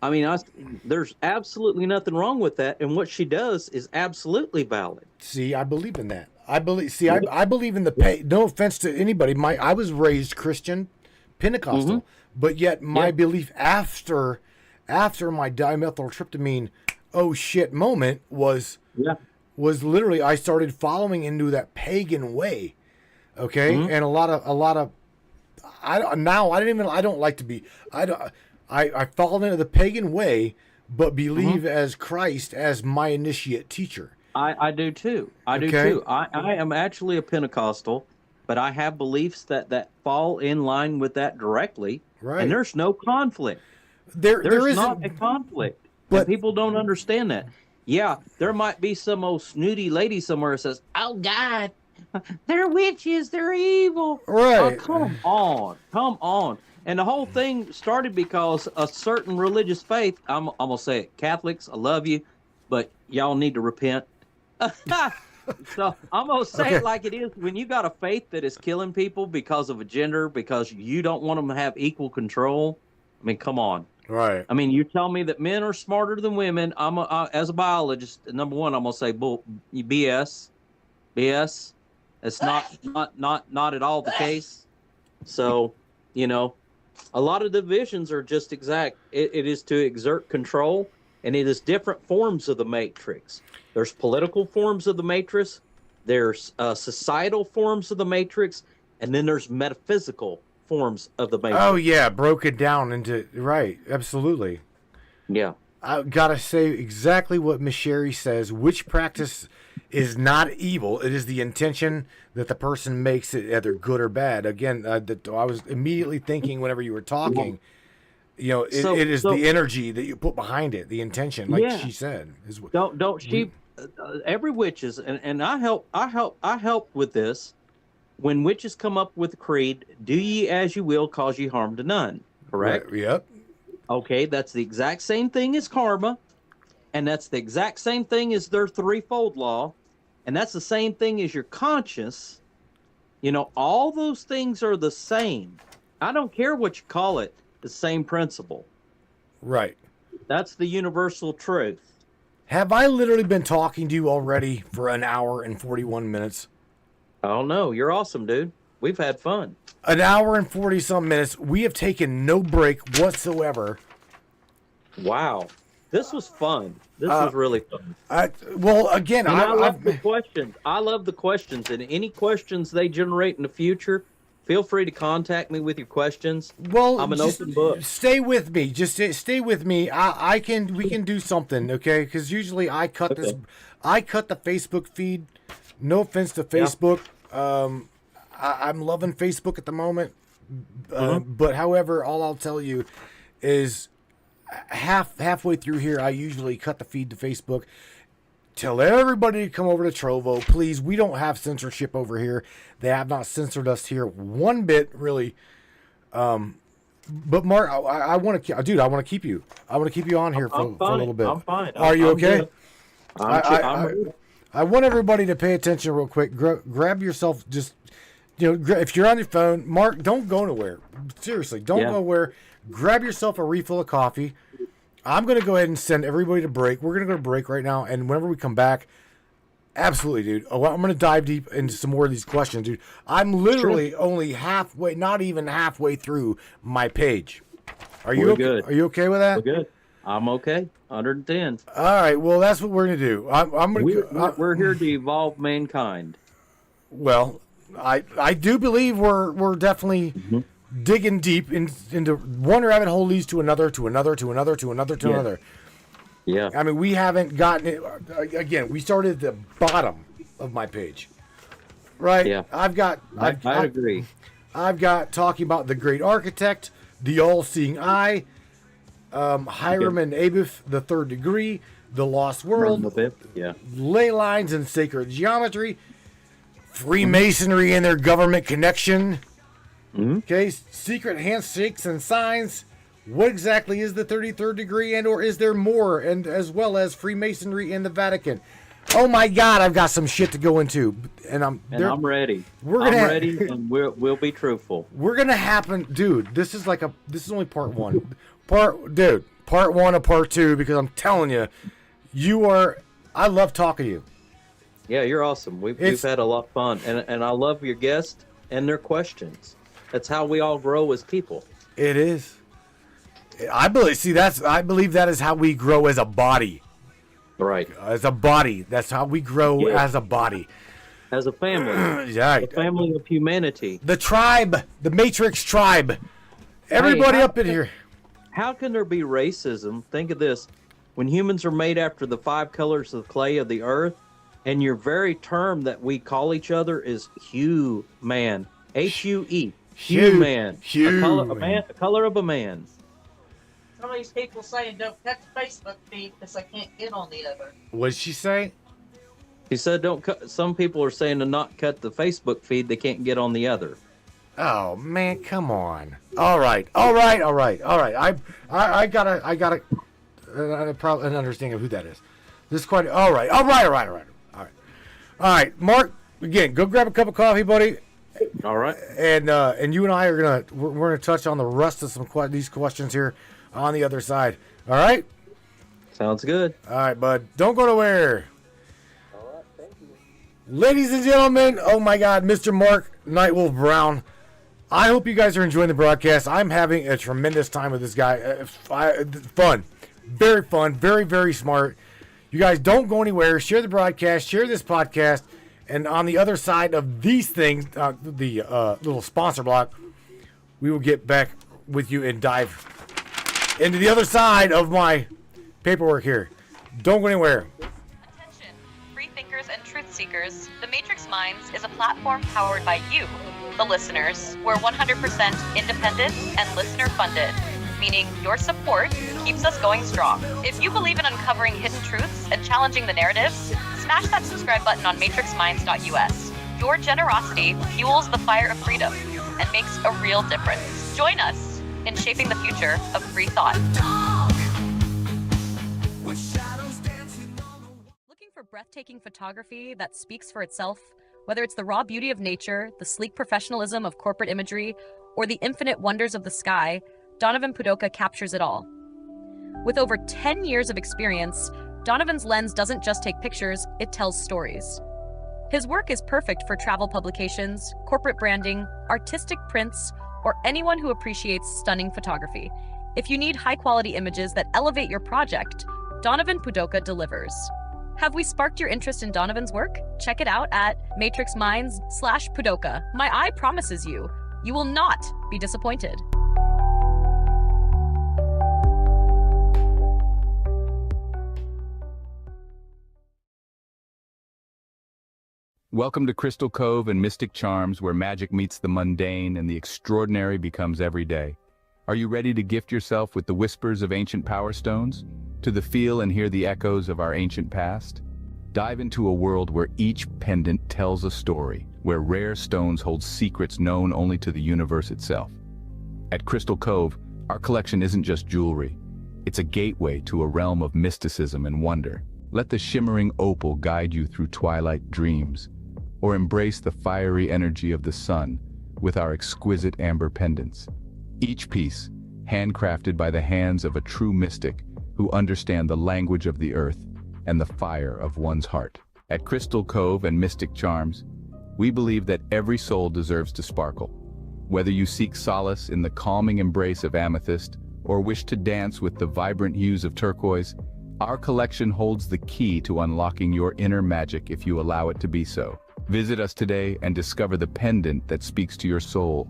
I mean, there's absolutely nothing wrong with that, and what she does is absolutely valid. See, I believe in that. I believe in the no offense to anybody. I was raised Christian, Pentecostal, but yet my belief after my dimethyltryptamine oh shit moment was literally I started following into that pagan way. Okay? And a lot of I fall into the pagan way, but believe as Christ as my initiate teacher. I do too. I do too. I am actually a Pentecostal, but I have beliefs that fall in line with that directly. Right. And there's no conflict. There's not a conflict. But and people don't understand that. Yeah, there might be some old snooty lady somewhere that says, oh God, they're witches, they're evil. Right. Oh, come on. And the whole thing started because a certain religious faith, I'm going to say it, Catholics, I love you, but y'all need to repent. So I'm going to say it like it is. When you got a faith that is killing people because of a gender, because you don't want them to have equal control, I mean, come on. Right. I mean, you tell me that men are smarter than women. As a biologist, number one, I'm going to say BS. BS. It's not at all the case. So, a lot of divisions are just exact. It is to exert control. and it is different forms of the matrix. There's political forms of the matrix, there's societal forms of the matrix, and then there's metaphysical forms of the matrix. Oh yeah, broken down into right. Absolutely. Yeah. I gotta say exactly what Miss Sherry says. Which practice is not evil? It is the intention that the person makes it, either good or bad. Again, I was immediately thinking whenever you were talking. You know, it is the energy that you put behind it, the intention, like she said. Is Don't she? Every witches, and I help with this. When witches come up with a creed, do ye as you will, cause ye harm to none. Correct. Right, yep. Okay, that's the exact same thing as karma, and that's the exact same thing as their threefold law, and that's the same thing as your conscience. You know, all those things are the same. I don't care what you call it. The same principle. Right. That's the universal truth. Have I literally been talking to you already for an hour and 41 minutes? Oh no, you're awesome, dude. We've had fun. An hour and 40 some minutes. We have taken no break whatsoever. Wow. This was fun. This was really fun. Well, again, I love the questions. I love the questions, and any questions they generate in the future, feel free to contact me with your questions. Well, I'm an open book. Stay with me. Just stay with me. We can do something, okay? Because usually I cut I cut the Facebook feed. No offense to Facebook. I'm loving Facebook at the moment. But however, all I'll tell you is halfway through here, I usually cut the feed to Facebook. Tell everybody to come over to Trovo, please. We don't have censorship over here. They have not censored us here one bit, really. But Mark, I want to, dude. I want to keep you. I want to keep you on here for a little bit. I'm fine. Are you okay? I'm I want everybody to pay attention real quick. Grab yourself. Just if you're on your phone, Mark, don't go nowhere. Seriously, don't go nowhere. Grab yourself a refill of coffee. I'm going to go ahead and send everybody to break. We're going to go to break right now. And whenever we come back, absolutely, dude. I'm going to dive deep into some more of these questions, dude. I'm literally only halfway, not even halfway through my page. Are you okay with that? We're good. I'm okay. 110. All right. Well, that's what we're going to do. We're here to evolve mankind. Well, I do believe we're definitely digging deep into one rabbit hole leads to another, to another, to another, to another, to another. Yeah. I mean, we haven't gotten it. Again, we started at the bottom of my page. Right? Yeah. I agree. I've got talking about the great architect, the all-seeing eye, Hiram and Abeth, the 3rd degree, the lost world, ley lines and sacred geometry, Freemasonry and their government connection. Okay, secret handshakes and signs. What exactly is the 33rd degree, and or is there more? And as well as Freemasonry and the Vatican. Oh my God, I've got some shit to go into, and I'm ready. I'm ready, and we'll be truthful. We're gonna happen, dude. This is only part one. Part one of part two, because I'm telling you, I love talking to you. Yeah, you're awesome. We've had a lot of fun, and I love your guests and their questions. That's how we all grow as people. It is. I believe that is how we grow as a body. Right. As a body. That's how we grow as a body. As a family. Yeah. A family of humanity. The tribe. The Matrix tribe. Everybody up in here. How can there be racism? Think of this. When humans are made after the 5 colors of clay of the earth, and your very term that we call each other is human. H-U-E. Human. A color of a man. Some of these people saying don't cut the Facebook feed because I can't get on the other. What did she say? She said don't cut. Some people are saying to not cut the Facebook feed. They can't get on the other. Oh man, come on. All right. I got an understanding of who that is. This is quite all right. All right, Mark. Again, go grab a cup of coffee, buddy. All right. And you and I are we're gonna touch on the rest of these questions here on the other side. All right. Sounds good. All right, bud. Don't go nowhere. All right. Thank you. Ladies and gentlemen, oh my God, Mr. Mark Nightwolf Brown. I hope you guys are enjoying the broadcast. I'm having a tremendous time with this guy. Fun. Very fun, very, very smart. You guys don't go anywhere. Share the broadcast, share this podcast, and on the other side of these things, the little sponsor block, we will get back with you and dive into the other side of my paperwork here. Don't go anywhere. Attention, free thinkers and truth seekers. The Matrix Minds is a platform powered by you, the listeners. We're 100% independent and listener funded, meaning your support keeps us going strong. If you believe in uncovering hidden truths and challenging the narratives, smash that subscribe button on matrixminds.us. Your generosity fuels the fire of freedom and makes a real difference. Join us in shaping the future of free thought. Looking for breathtaking photography that speaks for itself? Whether it's the raw beauty of nature, the sleek professionalism of corporate imagery, or the infinite wonders of the sky, Donovan Pudoka captures it all. With over 10 years of experience, Donovan's lens doesn't just take pictures, it tells stories. His work is perfect for travel publications, corporate branding, artistic prints, or anyone who appreciates stunning photography. If you need high-quality images that elevate your project, Donovan Pudoka delivers. Have we sparked your interest in Donovan's work? Check it out at matrixminds/Pudoka. My eye promises you, you will not be disappointed. Welcome to Crystal Cove and Mystic Charms, where magic meets the mundane and the extraordinary becomes every day. Are you ready to gift yourself with the whispers of ancient power stones? To the feel and hear the echoes of our ancient past? Dive into a world where each pendant tells a story, where rare stones hold secrets known only to the universe itself. At Crystal Cove, our collection isn't just jewelry. It's a gateway to a realm of mysticism and wonder. Let the shimmering opal guide you through twilight dreams, or embrace the fiery energy of the sun with our exquisite amber pendants. Each piece, handcrafted by the hands of a true mystic who understand the language of the earth and the fire of one's heart. At Crystal Cove and Mystic Charms, we believe that every soul deserves to sparkle. Whether you seek solace in the calming embrace of amethyst or wish to dance with the vibrant hues of turquoise, our collection holds the key to unlocking your inner magic if you allow it to be so. Visit us today and discover the pendant that speaks to your soul.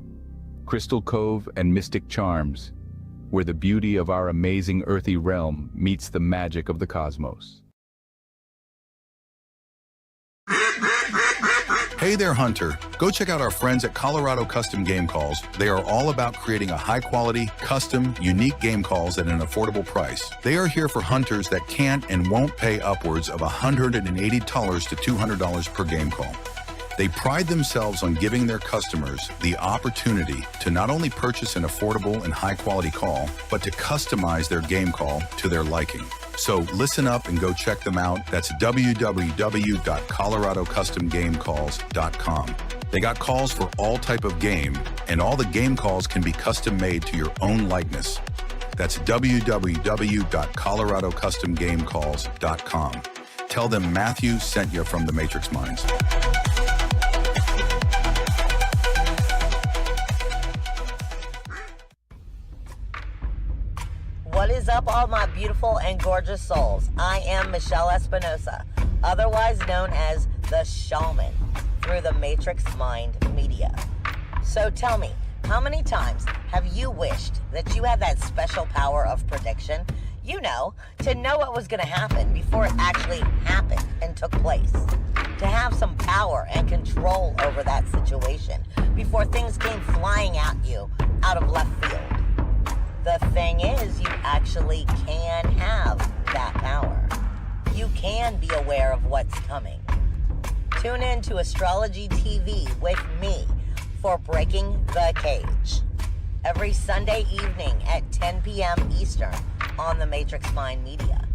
Crystal Cove and Mystic Charms, where the beauty of our amazing earthy realm meets the magic of the cosmos. Hey there, Hunter. Go check out our friends at Colorado Custom Game Calls. They are all about creating a high-quality, custom, unique game calls at an affordable price. They are here for hunters that can't and won't pay upwards of $180 to $200 per game call. They pride themselves on giving their customers the opportunity to not only purchase an affordable and high-quality call, but to customize their game call to their liking. So listen up and go check them out. That's www.coloradocustomgamecalls.com. They got calls for all type of game, and all the game calls can be custom made to your own likeness. That's www.coloradocustomgamecalls.com. Tell them Matthew sent you from the Matrix Minds. What is up, all my beautiful and gorgeous souls? I am Michelle Espinosa, otherwise known as the Shaman, through the Matrix Mind Media. So tell me, how many times have you wished that you had that special power of prediction? You know, to know what was going to happen before it actually happened and took place. To have some power and control over that situation before things came flying at you out of left field. The thing is, you actually can have that power. You can be aware of what's coming. Tune in to Astrology TV with me for Breaking the Cage. Every Sunday evening at 10 p.m. Eastern on the Matrix Mind Media.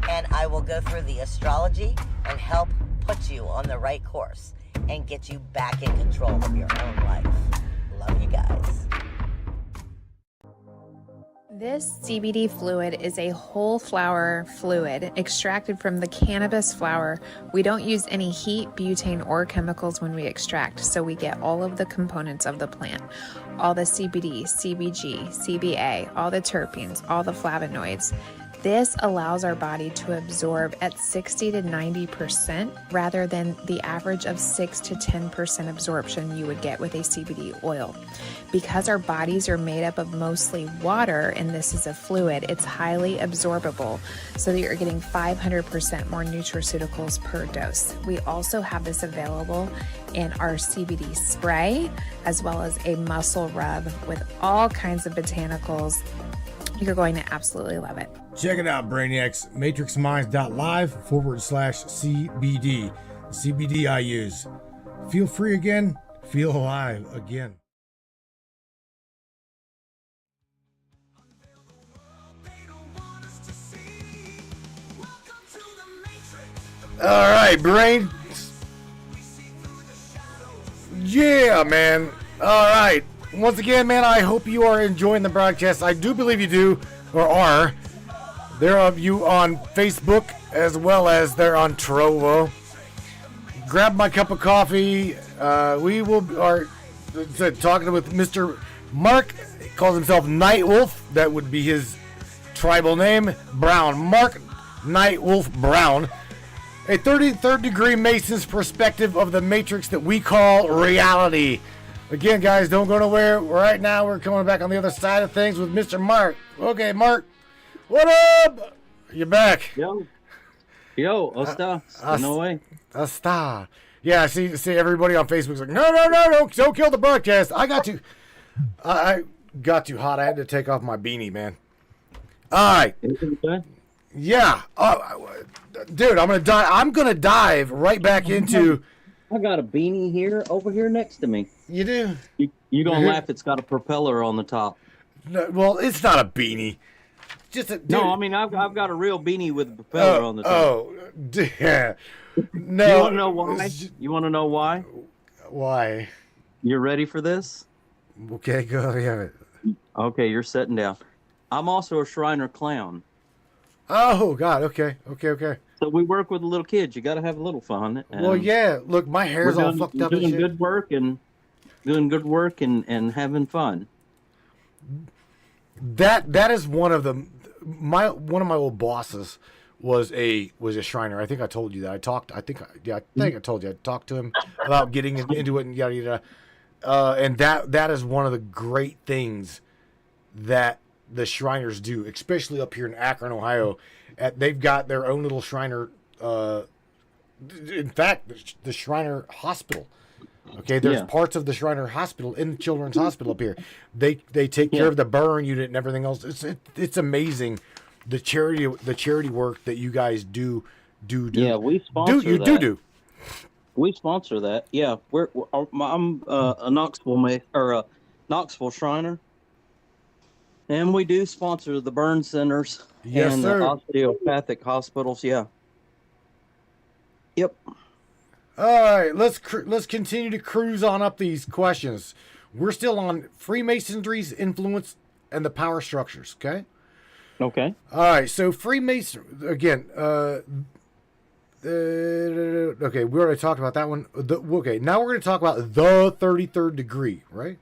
And I will go through the astrology and help put you on the right course and get you back in control of your own life. Love you guys. This CBD fluid is a whole flower fluid extracted from the cannabis flower. We don't use any heat, butane, or chemicals when we extract, so we get all of the components of the plant. All the CBD, CBG, CBA, all the terpenes, all the flavonoids. This allows our body to absorb at 60 to 90% rather than the average of 6 to 10% absorption you would get with a CBD oil. Because our bodies are made up of mostly water and this is a fluid, it's highly absorbable so that you're getting 500% more nutraceuticals per dose. We also have this available in our CBD spray as well as a muscle rub with all kinds of botanicals. You're going to absolutely love it. Check it out, Brainiacs. MatrixMinds.live/CBD. CBD I use. Feel free again. Feel alive again. All right, Brain. Yeah, man. All right. Once again, man, I hope you are enjoying the broadcast. I do believe you do, or are. There are of you on Facebook as well as they're on Trovo. Grab my cup of coffee. We are talking with Mr. Mark. He calls himself Nightwolf. That would be his tribal name. Brown. Mark Nightwolf Brown. A 33rd degree Mason's perspective of the matrix that we call reality. Again, guys, don't go nowhere. Right now, we're coming back on the other side of things with Mr. Mark. Okay, Mark. What up? You're back. Yo, Osta. No way. Asta. Yeah, see everybody on Facebook's like, no, don't kill the broadcast. I got too hot. I had to take off my beanie, man. All right. Yeah. Dude, I'm gonna dive right back into. I got a beanie here, over here next to me. You do? You gonna laugh? It's got a propeller on the top. No, well, it's not a beanie. No, I mean I've got a real beanie with a propeller on the top. Oh, yeah. No. You want to know why? You want to know why? Why? You ready for this? Okay, go ahead. Okay, you're sitting down. I'm also a Shriner clown. Oh God. Okay. So we work with the little kids. You got to have a little fun. Well, yeah. Look, my hair's all fucked up. Doing good work and having fun. That is one of my old bosses was a Shriner. I think I told you that. I think I told you. I talked to him about getting into it and yada yada. And that is one of the great things that the Shriners do, especially up here in Akron, Ohio. They've got their own little Shriner. In fact, the Shriner Hospital. Okay, there's parts of the Shriner Hospital in the Children's Hospital up here. They take care of the burn unit and everything else. It's amazing the charity work that you guys do. Yeah, we sponsor that. Do. We sponsor that. Yeah, I'm a Knoxville Shriner, and we do sponsor the burn centers and the osteopathic hospitals. Yeah. Yep. All right, let's continue to cruise on up these questions. We're still on Freemasonry's influence and the power structures. Okay. Okay. All right. So Freemason again. Okay, we already talked about that one. Okay, now we're going to talk about the 33rd degree, right?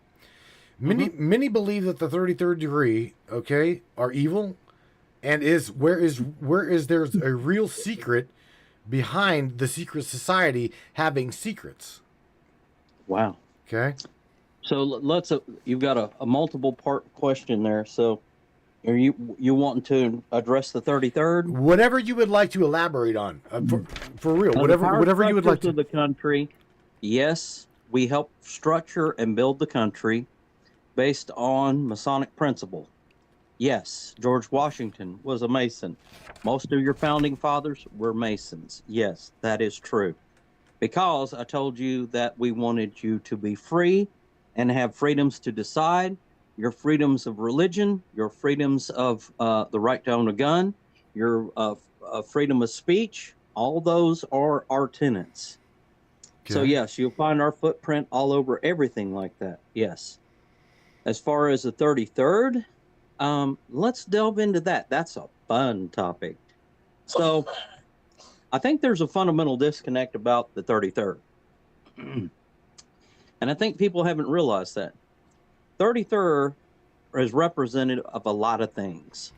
Many believe that the 33rd degree, okay, are evil, and where is there's a real secret behind the secret society having secrets. Wow. Okay. So you've got a multiple part question there. So are you wanting to address the 33rd? Whatever you would like to elaborate on, for real. Whatever you would like to. The country, yes, we help structure and build the country based on Masonic principle. Yes, George Washington was a Mason. Most of your founding fathers were Masons. Yes, that is true. Because I told you that we wanted you to be free and have freedoms to decide, your freedoms of religion, your freedoms of the right to own a gun, your freedom of speech, all those are our tenets. Okay. So yes, you'll find our footprint all over everything like that. Yes. As far as the 33rd, let's delve into that. That's a fun topic. So I think there's a fundamental disconnect about the 33rd. And I think people haven't realized that. 33rd is representative of a lot of things.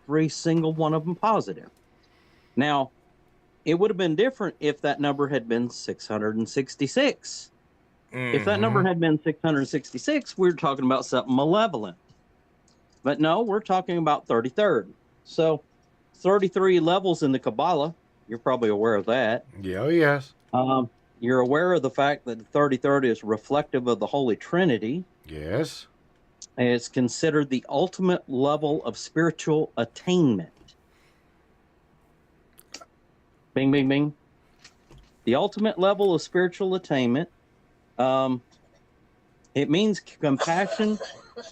every single one of them positive. Now, it would have been different if that number had been 666. If that number had been 666, we're talking about something malevolent. But no, we're talking about 33rd. So 33 levels in the Kabbalah. You're probably aware of that. Yeah, yes. You're aware of the fact that the 33rd is reflective of the Holy Trinity. Yes. And it's considered the ultimate level of spiritual attainment. Bing, bing, bing. The ultimate level of spiritual attainment. It means compassion,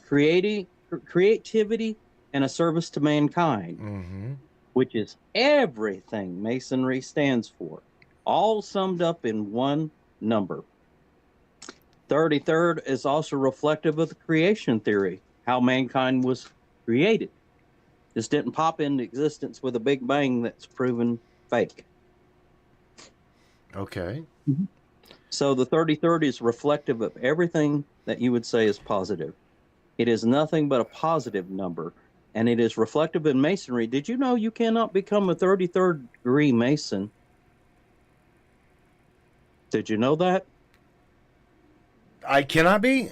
creativity, and a service to mankind, which is everything Masonry stands for, all summed up in one number. 33rd is also reflective of the creation theory, how mankind was created. This didn't pop into existence with a big bang that's proven fake. Okay. So the 33rd is reflective of everything that you would say is positive. It is nothing but a positive number, and it is reflective in Masonry. Did you know you cannot become a 33rd degree Mason? Did you know that? I cannot be?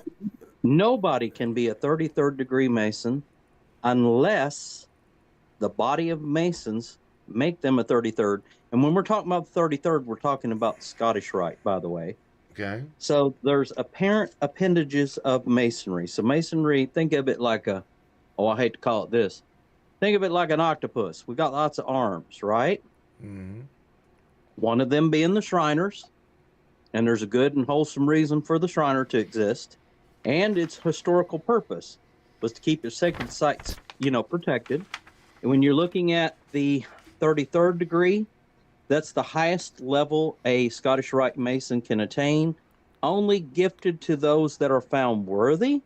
Nobody can be a 33rd degree Mason unless the body of Masons make them a 33rd. And when we're talking about the 33rd, we're talking about the Scottish Rite, by the way. Okay. So there's apparent appendages of Masonry. So Masonry, think of it like I hate to call it this. Think of it like an octopus. We got lots of arms, right? One of them being the Shriners. And there's a good and wholesome reason for the Shriner to exist. And its historical purpose was to keep your sacred sites, protected. And when you're looking at the 33rd degree, that's the highest level a Scottish Rite Mason can attain, only gifted to those that are found worthy,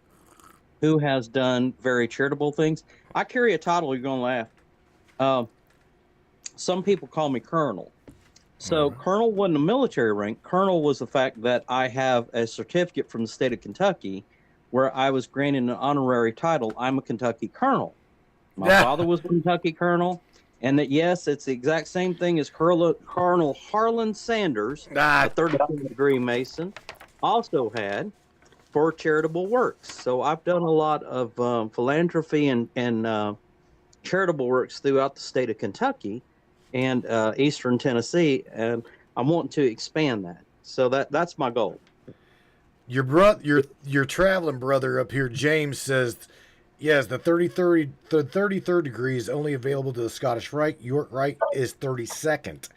who has done very charitable things. I carry a title, you're going to laugh. Some people call me Colonel. So Colonel wasn't a military rank. Colonel was the fact that I have a certificate from the state of Kentucky where I was granted an honorary title. I'm a Kentucky Colonel. My father was a Kentucky Colonel. And that, yes, it's the exact same thing as Colonel Harlan Sanders, a 33rd degree Mason, also had for charitable works. So I've done a lot of philanthropy and charitable works throughout the state of Kentucky and eastern Tennessee, and I'm wanting to expand that. So that's my goal. Your traveling brother up here, James, says, yes, the 33rd degree is only available to the Scottish Rite. York Rite is 32nd.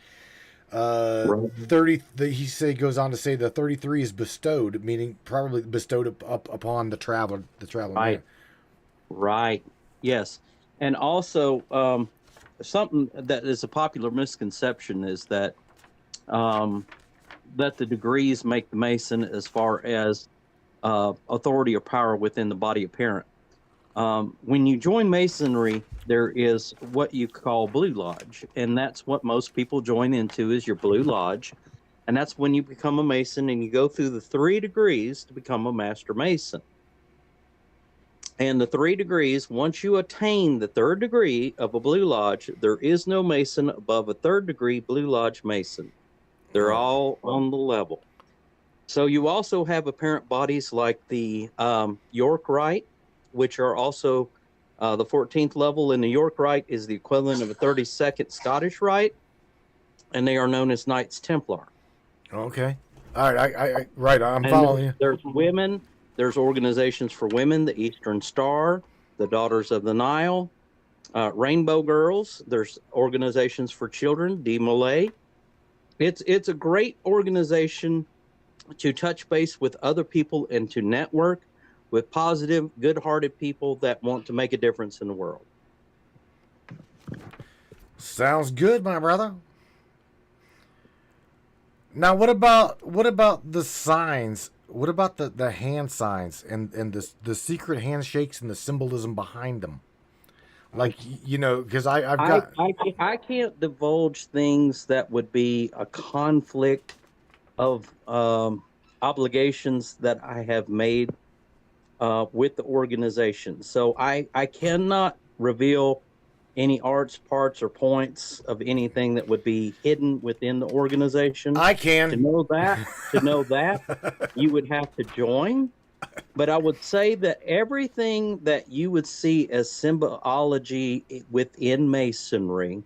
30. He goes on to say the 33 is bestowed, meaning probably bestowed upon the traveler. Right. Man. Right. Yes. And also, something that is a popular misconception is that that the degrees make the Mason as far as authority or power within the body of parent. When you join Masonry, there is what you call Blue Lodge, and that's what most people join into is your Blue Lodge, and that's when you become a Mason and you go through the 3 degrees to become a Master Mason. And the 3 degrees, once you attain the 3rd degree of a Blue Lodge, there is no Mason above a 3rd degree Blue Lodge Mason. They're all on the level. So you also have apparent bodies like the York Rite, which are also the 14th level in the York Rite is the equivalent of a 32nd Scottish Rite, and they are known as Knights Templar. Okay. All right. I'm following you. There's women. There's organizations for women, the Eastern Star, the Daughters of the Nile, Rainbow Girls. There's organizations for children, DMLA. It's a great organization to touch base with other people and to network with positive, good-hearted people that want to make a difference in the world. Sounds good, my brother. Now, what about the signs? What about the hand signs and the secret handshakes and the symbolism behind them? Like, because I've got... I can't divulge things that would be a conflict of obligations that I have made with the organization. So I cannot reveal any arts, parts, or points of anything that would be hidden within the organization. I can. To know that, you would have to join. But I would say that everything that you would see as symbology within Masonry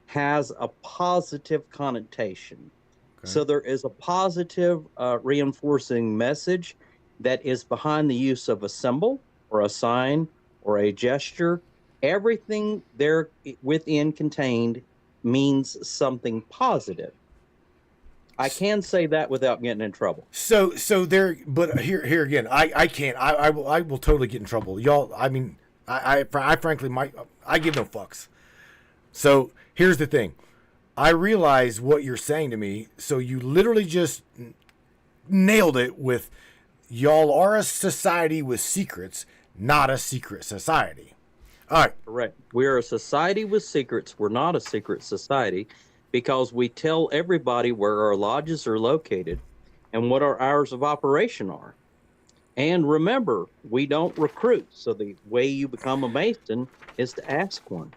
has a positive connotation. Okay. So there is a positive reinforcing message that is behind the use of a symbol or a sign or a gesture. Everything there within contained means something positive. I can say that without getting in trouble. So there, but here again, I can't. I will totally get in trouble, y'all. I mean, I frankly I give no fucks. So here's the thing. I realize what you're saying to me. So you literally just nailed it with, y'all are a society with secrets, not a secret society. All right. Correct. We're a society with secrets. We're not a secret society, because we tell everybody where our lodges are located and what our hours of operation are. And remember, we don't recruit. So the way you become a Mason is to ask one.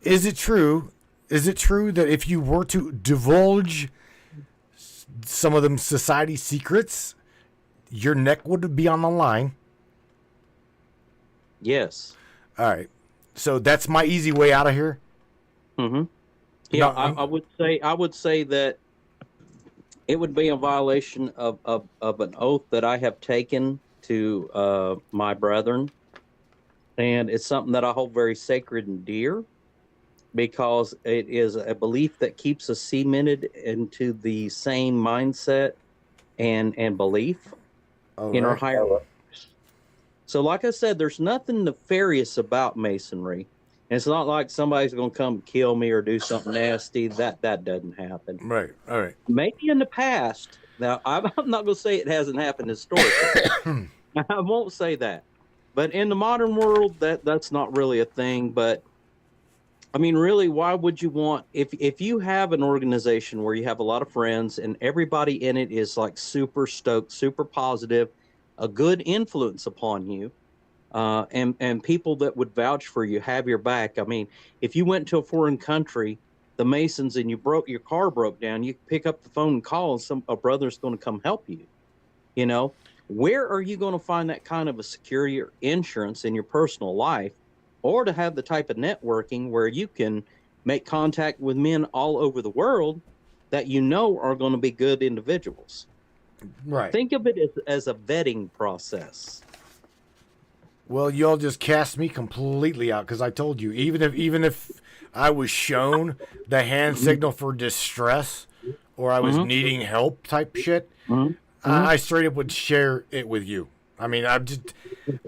Is it true? Is it true that if you were to divulge some of them society secrets, your neck would be on the line? Yes. All right. So that's my easy way out of here. Mm-hmm. Yeah, No, I would say that it would be a violation of an oath that I have taken to my brethren, and it's something that I hold very sacred and dear, because it is a belief that keeps us cemented into the same mindset and belief in our hierarchies. So, like I said, there's nothing nefarious about Masonry. And it's not like somebody's going to come kill me or do something nasty. That doesn't happen. Right. All right. Maybe in the past. Now, I'm not going to say it hasn't happened historically. I won't say that. But in the modern world, that's not really a thing. But, I mean, really, why would you want... If you have an organization where you have a lot of friends and everybody in it is like super stoked, super positive, a good influence upon you, and people that would vouch for you, have your back. I mean, if you went to a foreign country, the Masons, and your car broke down, you pick up the phone and call, and a brother's going to come help you. You know, where are you going to find that kind of a security or insurance in your personal life, or to have the type of networking where you can make contact with men all over the world that you know are going to be good individuals? Right. Think of it as a vetting process. Well, y'all just cast me completely out, because I told you, even if I was shown the hand signal for distress, or I was needing help type shit, I straight up would share it with you. I mean,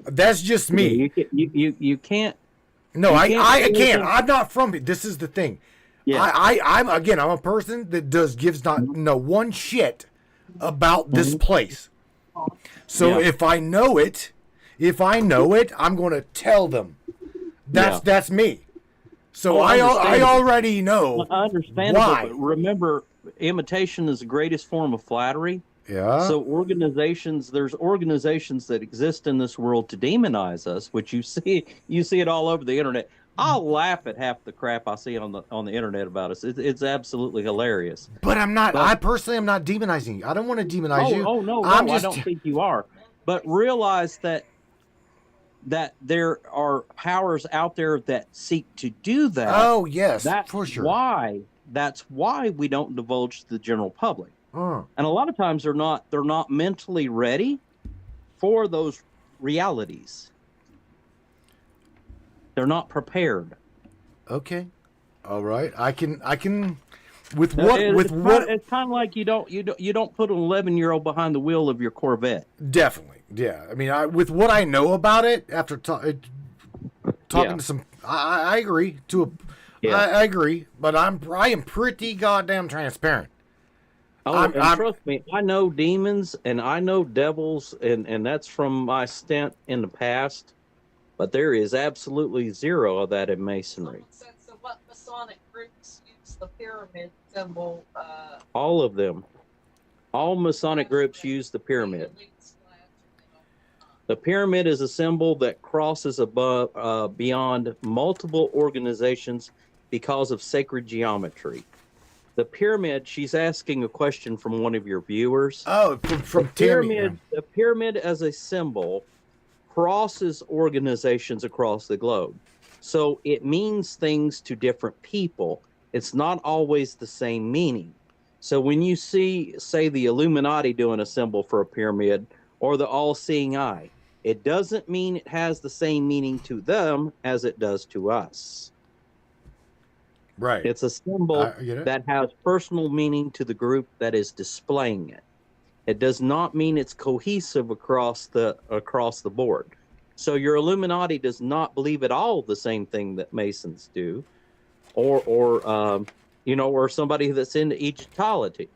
that's just me. You can't. No, I can't. I'm not from it. This is the thing. Yeah. I'm a person that gives not one shit about this place. So if I know it, I'm going to tell them. That's me. So I already know. Understandable. Why. But remember, imitation is the greatest form of flattery. Yeah. So there's organizations that exist in this world to demonize us, which you see it all over the internet. I'll laugh at half the crap I see on the internet about us. It's absolutely hilarious. But I'm not. I personally am not demonizing you. I don't want to demonize you. Oh no, I don't think you are. But realize that there are powers out there that seek to do that. Oh yes, that's for sure. That's why we don't divulge to the general public. Mm. And a lot of times they're not mentally ready for those realities. They're not prepared. Okay. All right. I can it's kind of like you don't put an 11-year-old behind the wheel of your Corvette. Definitely. Yeah. I mean, with what I know about it after talking to some, I agree I agree, but I am pretty goddamn transparent. Oh, trust me, I know demons and I know devils, and that's from my stint in the past. But there is absolutely zero of that in Masonry. So what Masonic groups use the pyramid symbol? All of them. All Masonic groups use the pyramid. The pyramid is a symbol that crosses above beyond multiple organizations because of sacred geometry. The pyramid, she's asking a question from one of your viewers. Oh, from Tammy. The pyramid as a symbol crosses organizations across the globe. So it means things to different people. It's not always the same meaning. So when you see, say, the Illuminati doing a symbol for a pyramid or the all-seeing eye, it doesn't mean it has the same meaning to them as it does to us. Right. It's a symbol that has personal meaning to the group that is displaying it. It does not mean it's cohesive across the board. So your Illuminati does not believe at all the same thing that Masons do, or somebody that's into Egyptology.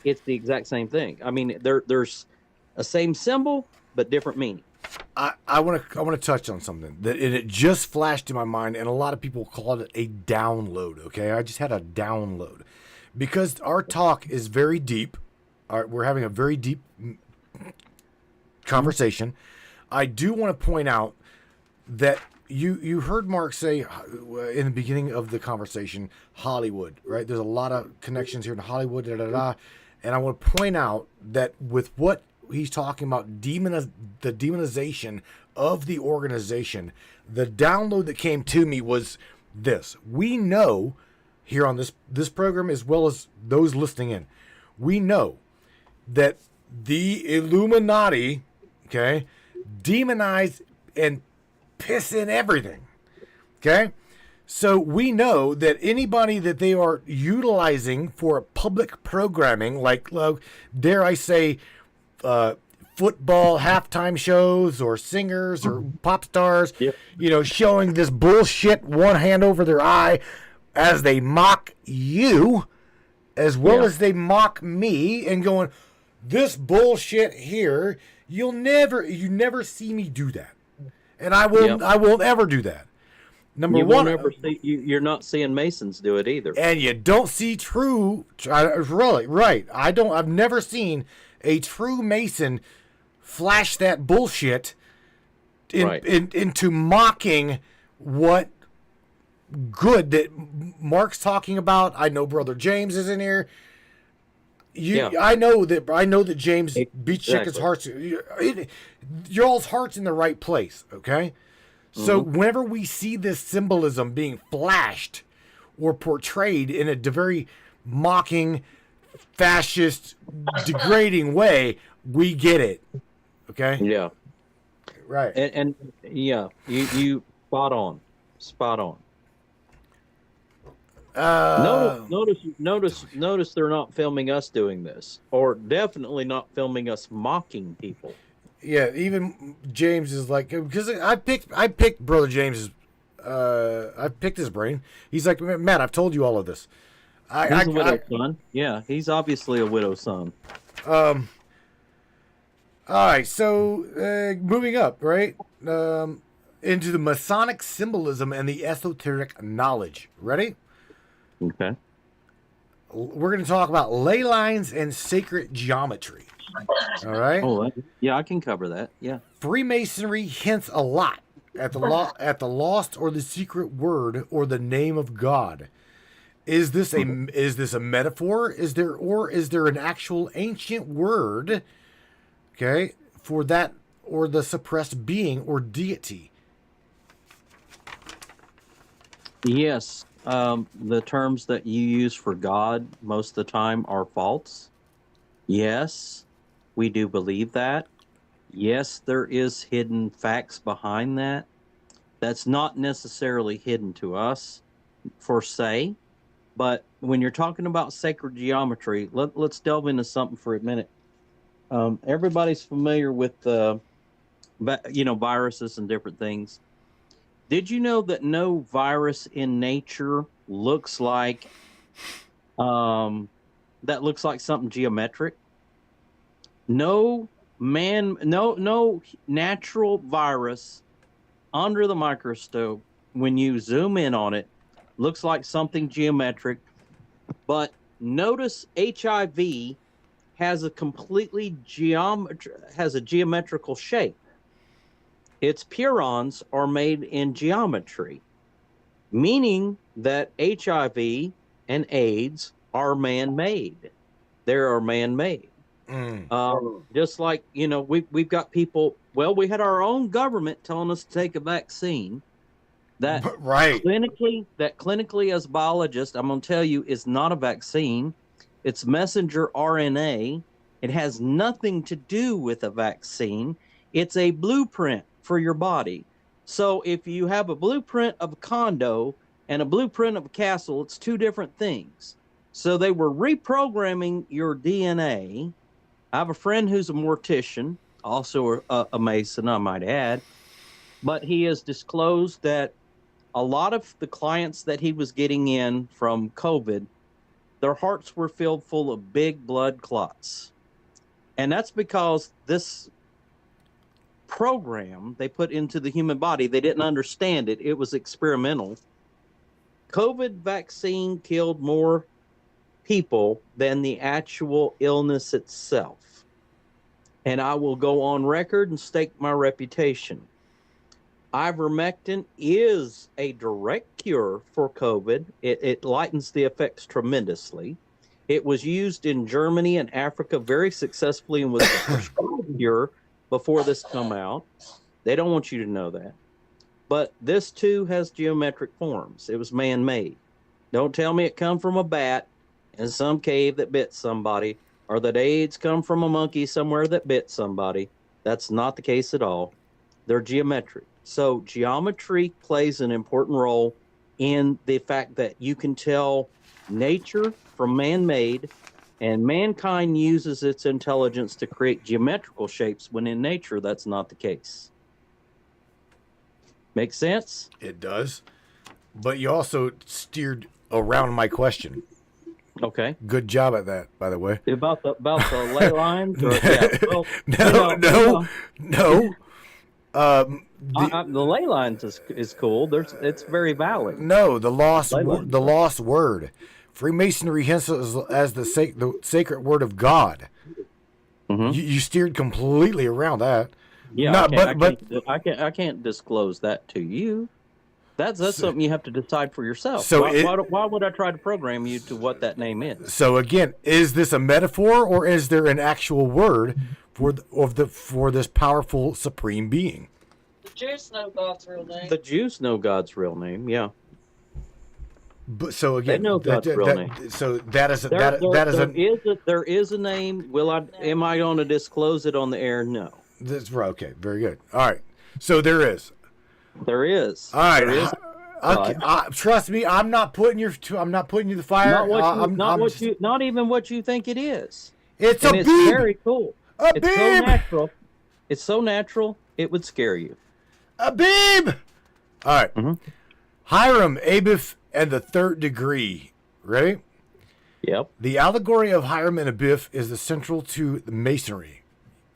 It's the exact same thing. I mean, there's a same symbol but different meaning. I want to touch on something that it just flashed in my mind, and a lot of people called it a download. Okay, I just had a download because our talk is very deep. We're having a very deep conversation. I do want to point out that you heard Mark say in the beginning of the conversation, Hollywood, right? There's a lot of connections here in Hollywood, and I want to point out that with what he's talking about, the demonization of the organization, the download that came to me was this. We know here on this program, as well as those listening in, we know that the Illuminati, okay, demonize and piss in everything, okay? So we know that anybody that they are utilizing for public programming, like, dare I say, football halftime shows or singers or pop stars, showing this bullshit, one hand over their eye, as they mock you, as well as they mock me, and going, this bullshit here, you never see me do that, and I won't ever do that. Number one, you're not seeing Masons do it either, and you don't see true. Really, right? I've never seen a true Mason flash that bullshit into mocking what good that Mark's talking about. I know Brother James is in here. I know that James beats chickens' hearts. Your all's heart's in the right place, okay? So whenever we see this symbolism being flashed or portrayed in a very mocking, fascist, degrading way, we get it. Okay? Yeah. Right. And you spot on. Notice they're not filming us doing this, or definitely not filming us mocking people. Yeah, even James is like, because I picked Brother James's, I picked his brain. He's like, Matt, I've told you all of this. He's a widow's son. Yeah, he's obviously a widow's son. All right, so moving up, right, into the Masonic symbolism and the esoteric knowledge. Ready? Okay. We're going to talk about ley lines and sacred geometry. All right. Oh, yeah, I can cover that. Yeah. Freemasonry hints a lot at the lost or the secret word or the name of God. Is this a metaphor? Is there an actual ancient word, okay, for that or the suppressed being or deity? Yes. The terms that you use for God most of the time are false. Yes, we do believe that. Yes, there is hidden facts behind that. That's not necessarily hidden to us, per se. But when you're talking about sacred geometry, let's delve into something for a minute. Everybody's familiar with viruses and different things. Did you know that no virus in nature looks like something geometric? No natural virus under the microscope, when you zoom in on it, looks like something geometric. But notice HIV has a completely has a geometrical shape. Its purons are made in geometry, meaning that HIV and AIDS are man-made. They are man-made. Just like, you know, we've got people, well, we had our own government telling us to take a vaccine that clinically as a biologist, I'm going to tell you, is not a vaccine. It's messenger RNA. It has nothing to do with a vaccine. It's a blueprint for your body. So if you have a blueprint of a condo and a blueprint of a castle, it's two different things. So they were reprogramming your DNA. I have a friend who's a mortician, also a Mason, I might add, but he has disclosed that a lot of the clients that he was getting in from COVID, their hearts were filled full of big blood clots. And that's because this program they put into the human body, they didn't understand it. It was experimental. COVID vaccine killed more people than the actual illness itself. And I will go on record and stake my reputation. Ivermectin is a direct cure for COVID. It lightens the effects tremendously. It was used in Germany and Africa very successfully and was the first cure before this come out. They don't want you to know that. But this too has geometric forms. It was man-made. Don't tell me it come from a bat in some cave that bit somebody, or that AIDS come from a monkey somewhere that bit somebody. That's not the case at all. They're geometric. So geometry plays an important role in the fact that you can tell nature from man-made, and mankind uses its intelligence to create geometrical shapes when in nature that's not the case. Make sense? It does. But you also steered around my question. Okay. Good job at that, by the way. About the ley lines? Or, No. The ley lines is cool. It's very valid. No, the lost word. Freemasonry hints as the sacred word of God. Mm-hmm. You steered completely around that. Yeah, I can't disclose that to you. That's something you have to decide for yourself. So why would I try to program you to what that name is? So again, is this a metaphor or is there an actual word for this powerful supreme being? The Jews know God's real name. The Jews know God's real name. Yeah. But so again, they know God's real name. So there is a name. Am I going to disclose it on the air? No. That's right. Okay. Very good. All right. So there is. There is. All right. There is. Trust me, I'm not putting you the fire. Not even what you think it is. It's it's very cool. It's so natural. It's so natural. It would scare you. A beam. All right. Mm-hmm. Hiram, Abiff, and the third degree. Ready? Yep. The allegory of Hiram and Abiff is the central to the Masonry,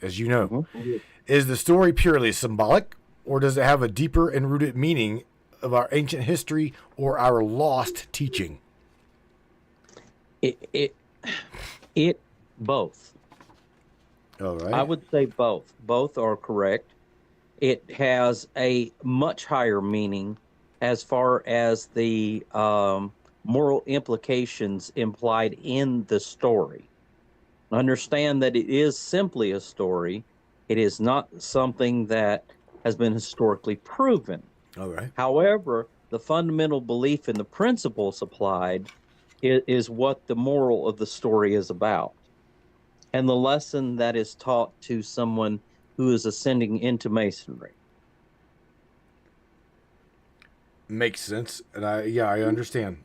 as you know. Mm-hmm. Is the story purely symbolic, or does it have a deeper and rooted meaning of our ancient history or our lost teaching? It both. All right. I would say both. Both are correct. It has a much higher meaning as far as the moral implications implied in the story. Understand that it is simply a story. It is not something that has been historically proven. All right. However, the fundamental belief in the principles applied is what the moral of the story is about. And the lesson that is taught to someone who is ascending into Masonry. Makes sense. And I understand.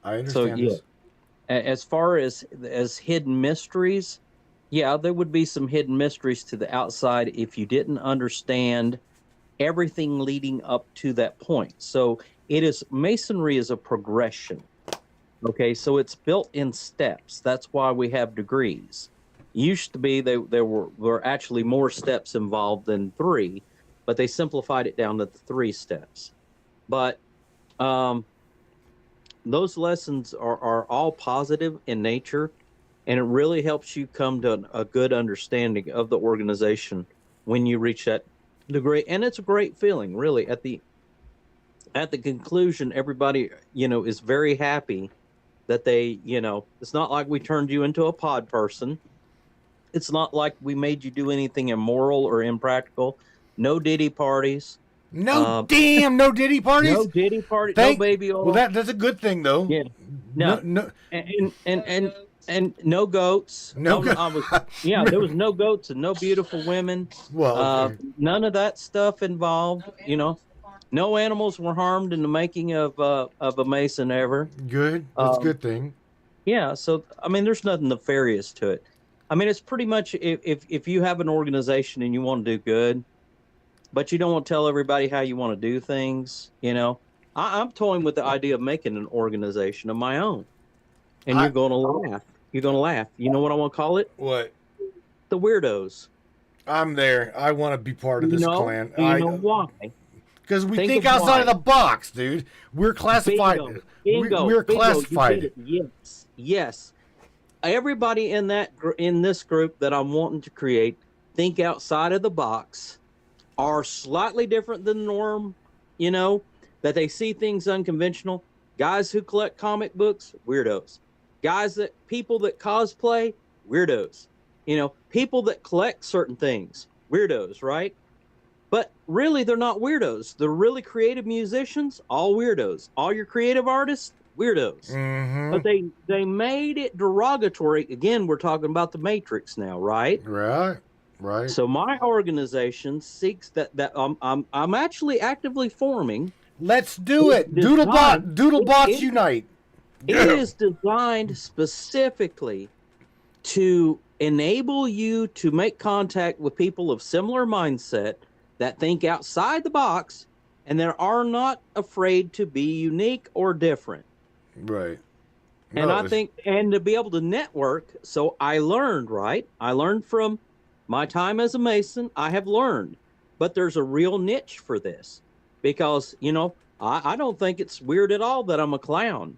I understand this. As far as hidden mysteries, yeah, there would be some hidden mysteries to the outside if you didn't understand everything leading up to that point. So Masonry is a progression. Okay, so it's built in steps. That's why we have degrees. Used to be there were actually more steps involved than 3, but they simplified it down to the 3 steps. But those lessons are all positive in nature, and it really helps you come to a good understanding of the organization when you reach that degree. And it's a great feeling, really. At the conclusion, everybody, is very happy that they, it's not like we turned you into a pod person. It's not like we made you do anything immoral or impractical. No Diddy parties. No Diddy parties. No Diddy parties. No baby oil. Well, that's a good thing, though. Yeah. No. And no goats. No. There was no goats and no beautiful women. Well, none of that stuff involved. No animals were harmed in the making of a Mason ever. Good. That's a good thing. Yeah. So there's nothing nefarious to it. It's pretty much if you have an organization and you want to do good, but you don't want to tell everybody how you want to do things, I'm toying with the idea of making an organization of my own. And you're going to laugh. You're going to laugh. You know what I want to call it? What? The Weirdos. I'm there. I want to be part of this clan. You know why? Because we think outside of the box, dude. We're classified. We're classified. Yes. Everybody in this group that I'm wanting to create think outside of the box, are slightly different than the norm, that they see things unconventional. Guys who collect comic books, weirdos. People that cosplay, weirdos. People that collect certain things, weirdos, right? But really, they're not weirdos. They're really creative musicians, all weirdos. All your creative artists, weirdos. Mm-hmm. But they made it derogatory. Again, we're talking about the Matrix now, right? Right. So my organization seeks that I'm actually actively forming. Let's do it. Doodlebots unite. It is designed specifically to enable you to make contact with people of similar mindset that think outside the box and that are not afraid to be unique or different. Right. And I think, and to be able to network. So I learned from my time as a Mason. I have learned, but there's a real niche for this because, I don't think it's weird at all that I'm a clown.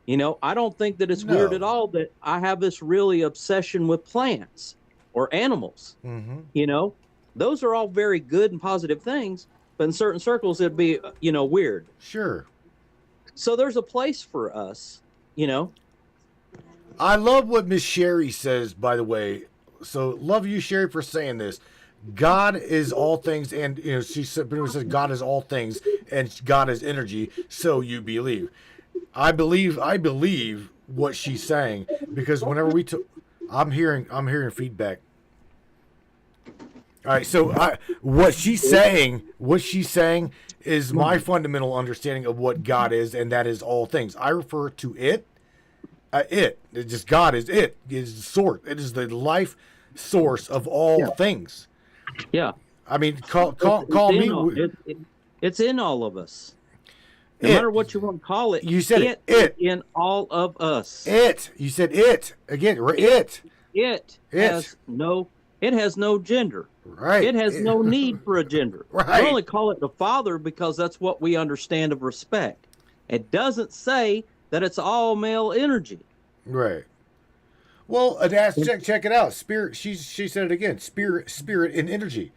I don't think that it's weird at all that I have this really obsession with plants or animals. Mm-hmm. Those are all very good and positive things, but in certain circles, it'd be, weird. Sure. So there's a place for us, I love what Miss Sherry says, by the way. So love you, Sherry, for saying this. God is all things, and she said God is all things, and God is energy. So you believe. I believe what she's saying because whenever I'm hearing feedback. All right, so what she's saying is my fundamental understanding of what God is, and that is all things. I refer to it. It's just God is it. It is the source. It is the life source of all things. Yeah. Call me. It's in all of us. No matter what you want to call it. You said it in all of us. You said it again. It has no gender. Right. It has no need for a gender. Right. We only call it the Father because that's what we understand of respect. It doesn't say that it's all male energy. Right. Well, check it out. Spirit. She said it again. Spirit, and energy.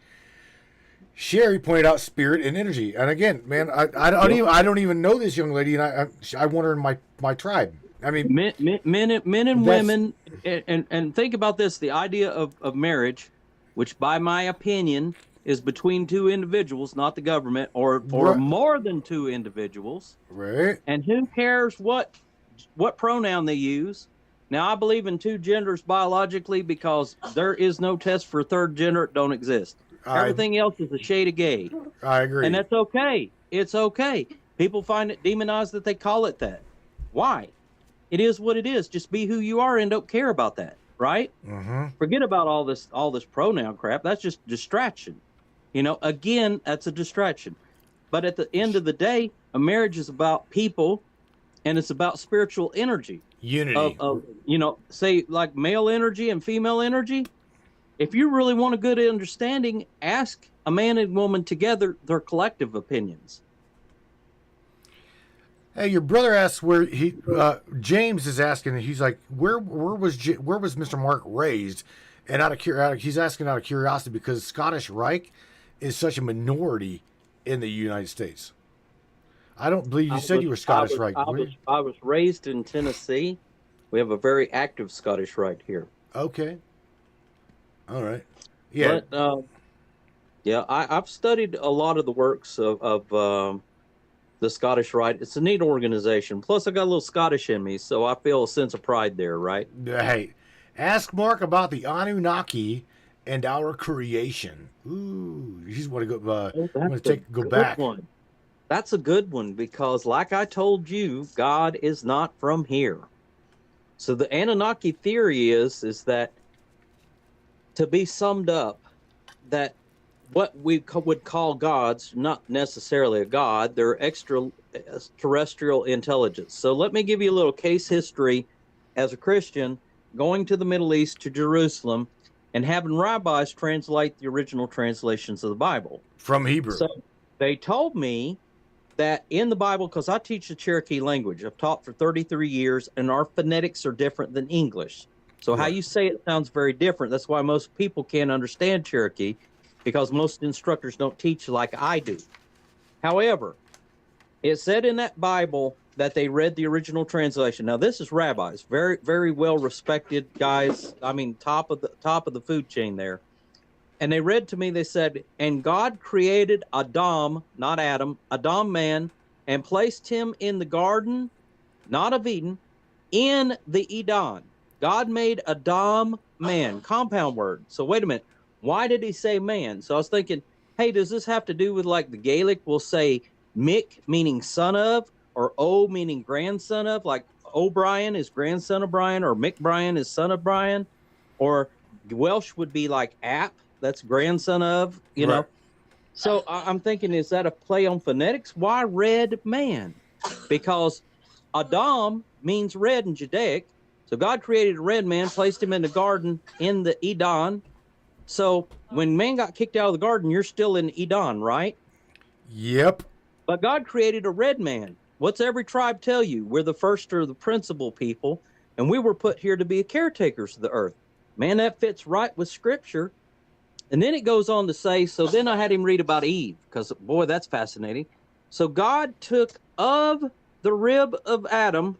Sherry pointed out spirit and energy, and again, man, I don't even know this young lady, and I want her in my tribe. Men and women, and think about this: the idea of marriage, which, by my opinion, is between two individuals, not the government, or more than two individuals. Right. And who cares what pronoun they use? Now, I believe in two genders biologically because there is no test for a third gender. It don't exist. Everything else is a shade of gay. I agree. And that's okay. It's okay. People find it demonized that they call it that. Why? It is what it is. Just be who you are and don't care about that, right? Mm-hmm. Forget about all this pronoun crap. That's just distraction. Again, that's a distraction. But at the end of the day, a marriage is about people, and it's about spiritual energy. Unity. Say like male energy and female energy. If you really want a good understanding, ask a man and woman together their collective opinions. Hey, your brother asks where he. James is asking. He's like, where was Mr. Mark raised? And he's asking out of curiosity because Scottish Rite is such a minority in the United States. I don't believe you said you were Scottish Rite. I was raised in Tennessee. We have a very active Scottish Rite here. Okay. All right. Yeah. But, yeah, I've studied a lot of the works of the Scottish Rite. It's a neat organization. Plus, I got a little Scottish in me, so I feel a sense of pride there, right? Hey, ask Mark about the Anunnaki and our creation. Ooh, you just want to go back. One. That's a good one because, like I told you, God is not from here. So the Anunnaki theory is that, to be summed up, that what we would call gods, not necessarily a god, they're extraterrestrial intelligence. So let me give you a little case history as a Christian going to the Middle East, to Jerusalem, and having rabbis translate the original translations of the Bible. From Hebrew. So they told me that in the Bible, because I teach the Cherokee language, I've taught for 33 years, and our phonetics are different than English. So how you say it sounds very different. That's why most people can't understand Cherokee, because most instructors don't teach like I do. However, it said in that Bible that they read the original translation. Now, this is rabbis, very, very well respected guys. I mean, top of the food chain there. And they read to me, they said, and God created Adam, not Adam, Adam man, and placed him in the garden, not of Eden, in the Eden. God made Adam man, compound word. So wait a minute. Why did he say man? So I was thinking, hey, does this have to do with, like, the Gaelic will say Mick, meaning son of, or O, meaning grandson of, like O'Brien is grandson of Brian, or Mick Bryan is son of Brian, or Welsh would be like App, that's grandson of, you know. So I'm thinking, is that a play on phonetics? Why red man? Because Adam means red in Judaic. So God created a red man, placed him in the garden in the Eden. So when man got kicked out of the garden, you're still in Eden, right? Yep. But God created a red man. What's every tribe tell you? We're the first or the principal people, and we were put here to be caretakers of the earth. Man, that fits right with Scripture. And then it goes on to say, so then I had him read about Eve, because, boy, that's fascinating. So God took of the rib of Adam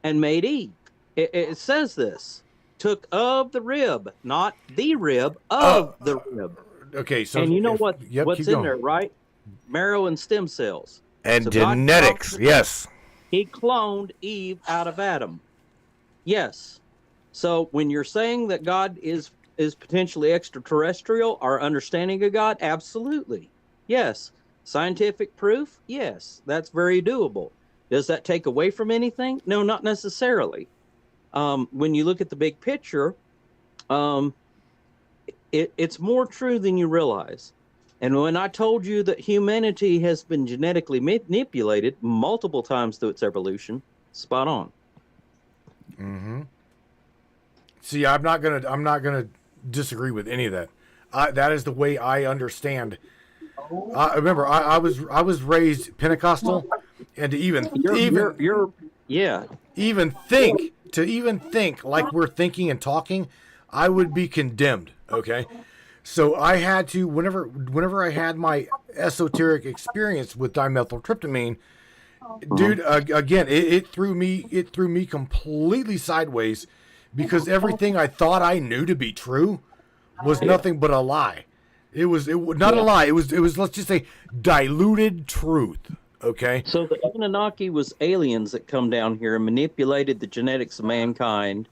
and made Eve. It says this. Took of the rib, not the rib, of the rib. Okay, so and you know what's in there, right? Marrow and stem cells. And so genetics, yes. He cloned Eve out of Adam. Yes. So when you're saying that God is potentially extraterrestrial, our understanding of God, absolutely. Yes. Scientific proof? Yes. That's very doable. Does that take away from anything? No, not necessarily. When you look at the big picture, it's more true than you realize. And when I told you that humanity has been genetically manipulated multiple times through its evolution, spot on. Mm-hmm. See, I'm not gonna disagree with any of that. That is the way I understand. Remember, I was raised Pentecostal, and to even think like we're thinking and talking, I would be condemned. Okay. So I had to, whenever I had my esoteric experience with dimethyltryptamine, dude, again, it threw me completely sideways, because everything I thought I knew to be true was nothing but a lie. It was not a lie. It was let's just say diluted truth. Okay. So the Anunnaki was aliens that come down here and manipulated the genetics of mankind,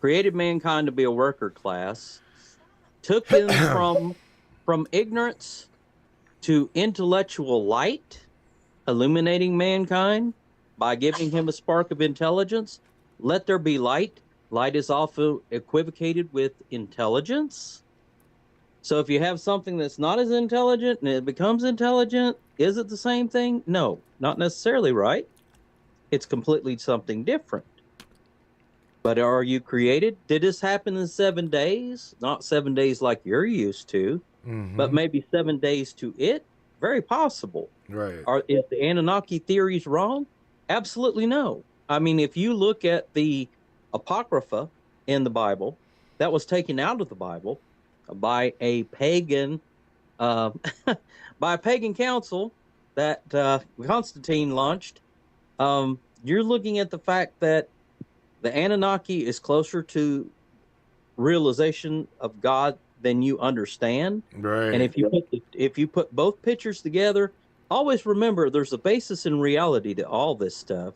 created mankind to be a worker class. Took them from ignorance to intellectual light, illuminating mankind by giving him a spark of intelligence. Let there be light. Light is also equivocated with intelligence. So if you have something that's not as intelligent and it becomes intelligent, is it the same thing? No, not necessarily, right? It's completely something different. But are you created? Did this happen in 7 days? Not 7 days like you're used to, but maybe 7 days to it? Very possible. Right. Is the Anunnaki theories wrong? Absolutely no. I mean, if you look at the Apocrypha in the Bible, that was taken out of the Bible by a pagan, uh, by a pagan council that Constantine launched. You're looking at the fact that the Anunnaki is closer to realization of God than you understand. Right. And if you put both pictures together, always remember there's a basis in reality to all this stuff,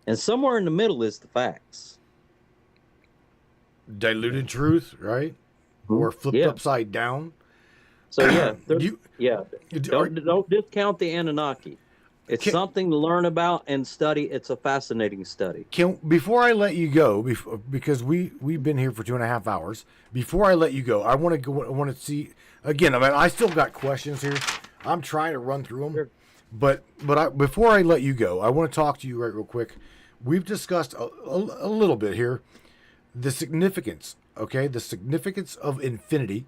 and somewhere in the middle is the facts. Diluted truth, right? Or flipped Yeah. upside down. So yeah, You- don't discount the Anunnaki. It's something to learn about and study. It's a fascinating study. Before I let you go, because we've been here for 2.5 hours. Before I let you go, I want to go. I want to see again. I mean, I still got questions here. I'm trying to run through them, but before I let you go, I want to talk to you real quick. We've discussed a little bit here the significance. Okay, the significance of infinity,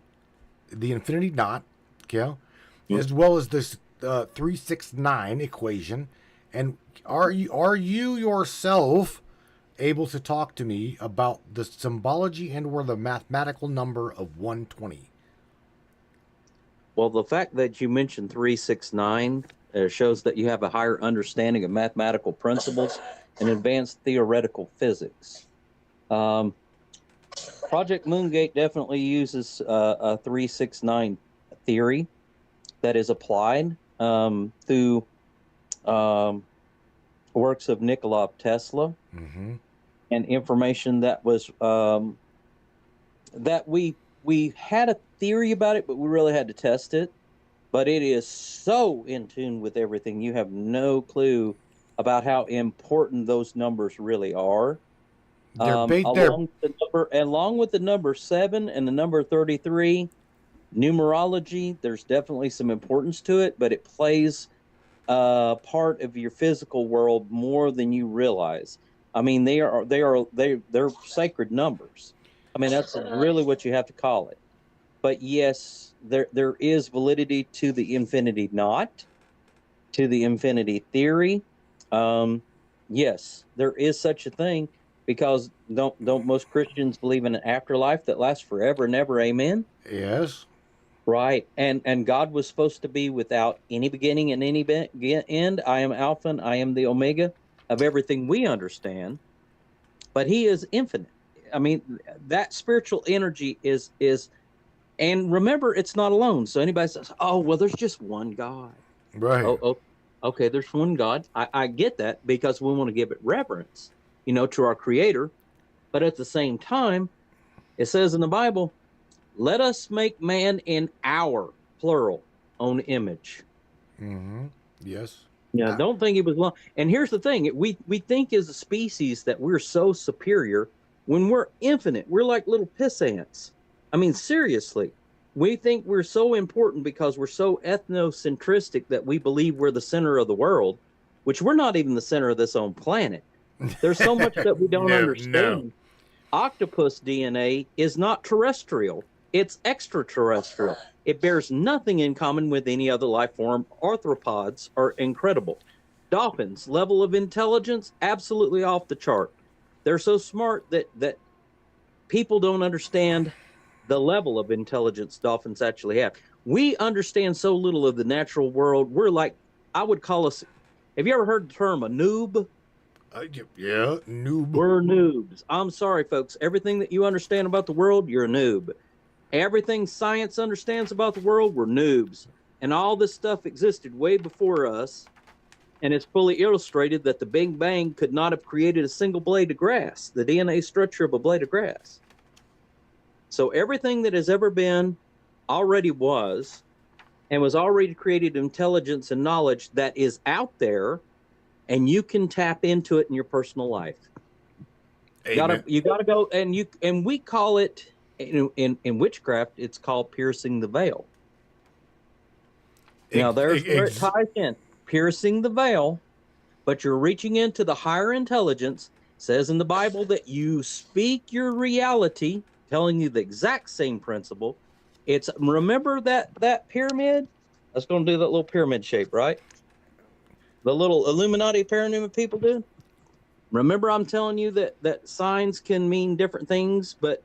the infinity knot. Okay, as well as this 369 equation. And are you yourself able to talk to me about the symbology and or the mathematical number of 120? Well, the fact that you mentioned 369 shows that you have a higher understanding of mathematical principles and advanced theoretical physics. Project Moongate definitely uses a 369 theory that is applied through works of Nikola Tesla, and information that was that we had a theory about it, but we really had to test it. But it is so in tune with everything. You have no clue about how important those numbers really are. Along with the number 7 and the number 33, numerology, there's definitely some importance to it, but it plays part of your physical world more than you realize. I mean, they're sacred numbers. I mean, that's really what you have to call it. But yes, there is validity to the infinity knot, to the infinity theory. Yes, there is such a thing, because don't most Christians believe in an afterlife that lasts forever and ever? Amen. Yes. Right. And God was supposed to be without any beginning and any end. I am Alpha and I am the Omega of everything we understand. But he is infinite. I mean, that spiritual energy is, and remember, it's not alone. So anybody says, oh, well, there's just one God. Right. Oh, okay, there's one God. I get that, because we want to give it reverence, to our Creator. But at the same time, it says in the Bible, let us make man in our, plural, own image. Yes. Yeah, don't think it was long. And here's the thing. We think as a species that we're so superior when we're infinite. We're like little piss ants. I mean, seriously. We think we're so important because we're so ethnocentristic that we believe we're the center of the world, which we're not even the center of this own planet. There's so much that we don't understand. No. Octopus DNA is not terrestrial. It's extraterrestrial. It bears nothing in common with any other life form. Arthropods are incredible. Dolphins, level of intelligence, absolutely off the chart. They're so smart that people don't understand the level of intelligence dolphins actually have. We understand so little of the natural world. We're like, I would call us, have you ever heard the term a noob? Yeah, noob. We're noobs. I'm sorry, folks. Everything that you understand about the world, you're a noob. Everything science understands about the world, we're noobs. And all this stuff existed way before us. And it's fully illustrated that the Big Bang could not have created a single blade of grass, the DNA structure of a blade of grass. So everything that has ever been already was, and was already created intelligence and knowledge that is out there, and you can tap into it in your personal life. You gotta go, and we call it in witchcraft, it's called piercing the veil. Now there's where it ties in, piercing the veil, but you're reaching into the higher intelligence. It says in the Bible that you speak your reality, telling you the exact same principle. It's, remember that pyramid? Let's go and do that little pyramid shape, right? the little Illuminati paranormal people do? Remember, I'm telling you that signs can mean different things, but,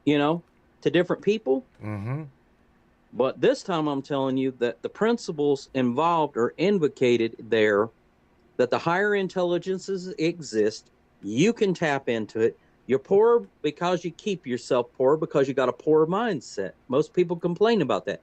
to different people? Mm-hmm. But this time I'm telling you that the principles involved are invocated there, that the higher intelligences exist. You can tap into it. You're poor because you keep yourself poor because you got a poor mindset. Most people complain about that.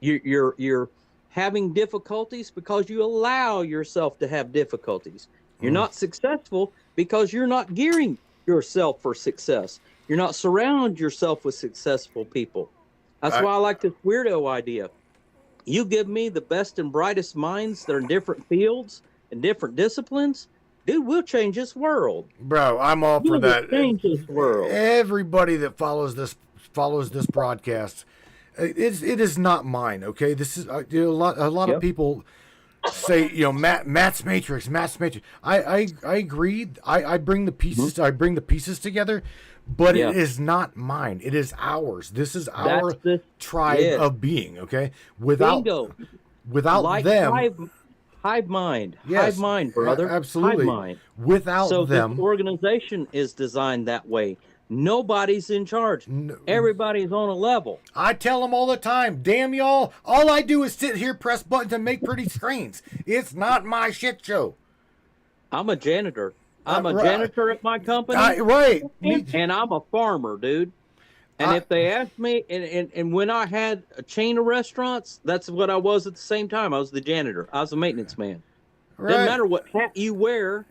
You're having difficulties because you allow yourself to have difficulties. You're not successful because you're not gearing yourself for success. You're not surrounding yourself with successful people. That's why I like this weirdo idea. You give me the best and brightest minds that are in different fields and different disciplines, dude, we'll change this world. Bro, I'm all for that. Change this world. Everybody that follows this broadcast, it is not mine. Okay, this is a lot of people say, Matt's Matrix. I agree. I bring the pieces. I bring the pieces together, but it is not mine. It is ours. This is our tribe of being. Okay, without like them. Hive mind. Yes, hive mind, brother. Absolutely. Hive mind. Without them. This organization is designed that way. Nobody's in charge. Everybody's on a level. I tell them all the time, damn y'all, all I do is sit here, press buttons, and make pretty screens. It's not my shit show. I'm a janitor. I'm a janitor at my company. Right. And I'm a farmer, dude. And if they ask me, and when I had a chain of restaurants, that's what I was at the same time. I was the janitor. I was a maintenance man. Right. Doesn't matter what hat you wear.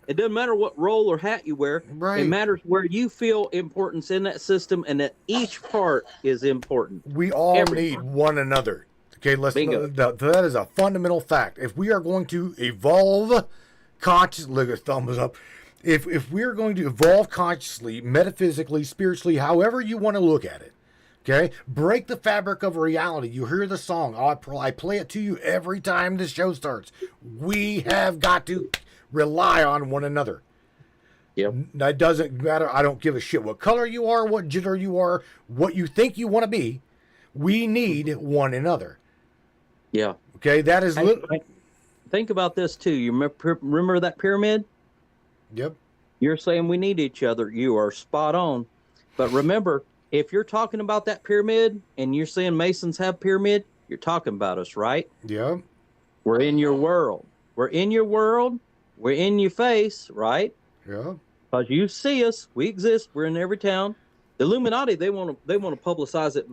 It doesn't matter what role or hat you wear. Right. It matters where you feel importance in that system, and that each part is important. We all need one another. Okay, that is a fundamental fact. If we are going to evolve consciously, look at thumbs up. If we're going to evolve consciously, metaphysically, spiritually, however you want to look at it, okay, break the fabric of reality. You hear the song. I play it to you every time the show starts. We have got to rely on one another. Yep. That doesn't matter. I don't give a shit what color you are, what gender you are, what you think you want to be. We need one another. Yeah. Okay, that is... Think about this, too. You remember that pyramid? Yep. You're saying we need each other. You are spot on. But remember, if you're talking about that pyramid and you're saying Masons have pyramid, you're talking about us, right? Yep. We're in your world. We're in your world. We're in your face, right? Yeah. Because you see us. We exist. We're in every town. The Illuminati, they want to publicize it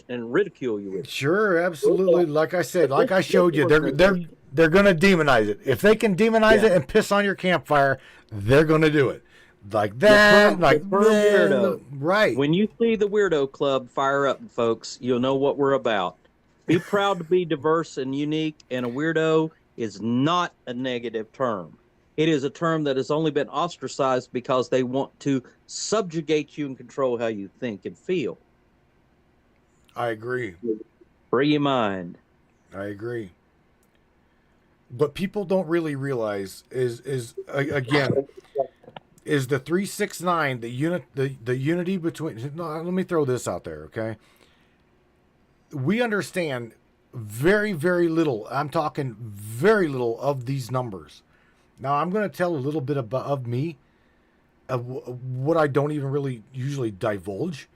and ridicule you with it. Sure, absolutely. Like I said, like I showed you, they're going to demonize it. If they can demonize it and piss on your campfire, they're going to do it. Like that, weirdo. Right. When you see the Weirdo Club fire up, folks, you'll know what we're about. Be proud to be diverse and unique, and a weirdo is not a negative term. It is a term that has only been ostracized because they want to subjugate you and control how you think and feel. I agree. Free your mind. I agree. What people don't really realize is again, is the 369, the unity between... No, let me throw this out there, okay? We understand very, very little. I'm talking very little of these numbers. Now, I'm going to tell a little bit of me, of what I don't even really usually divulge.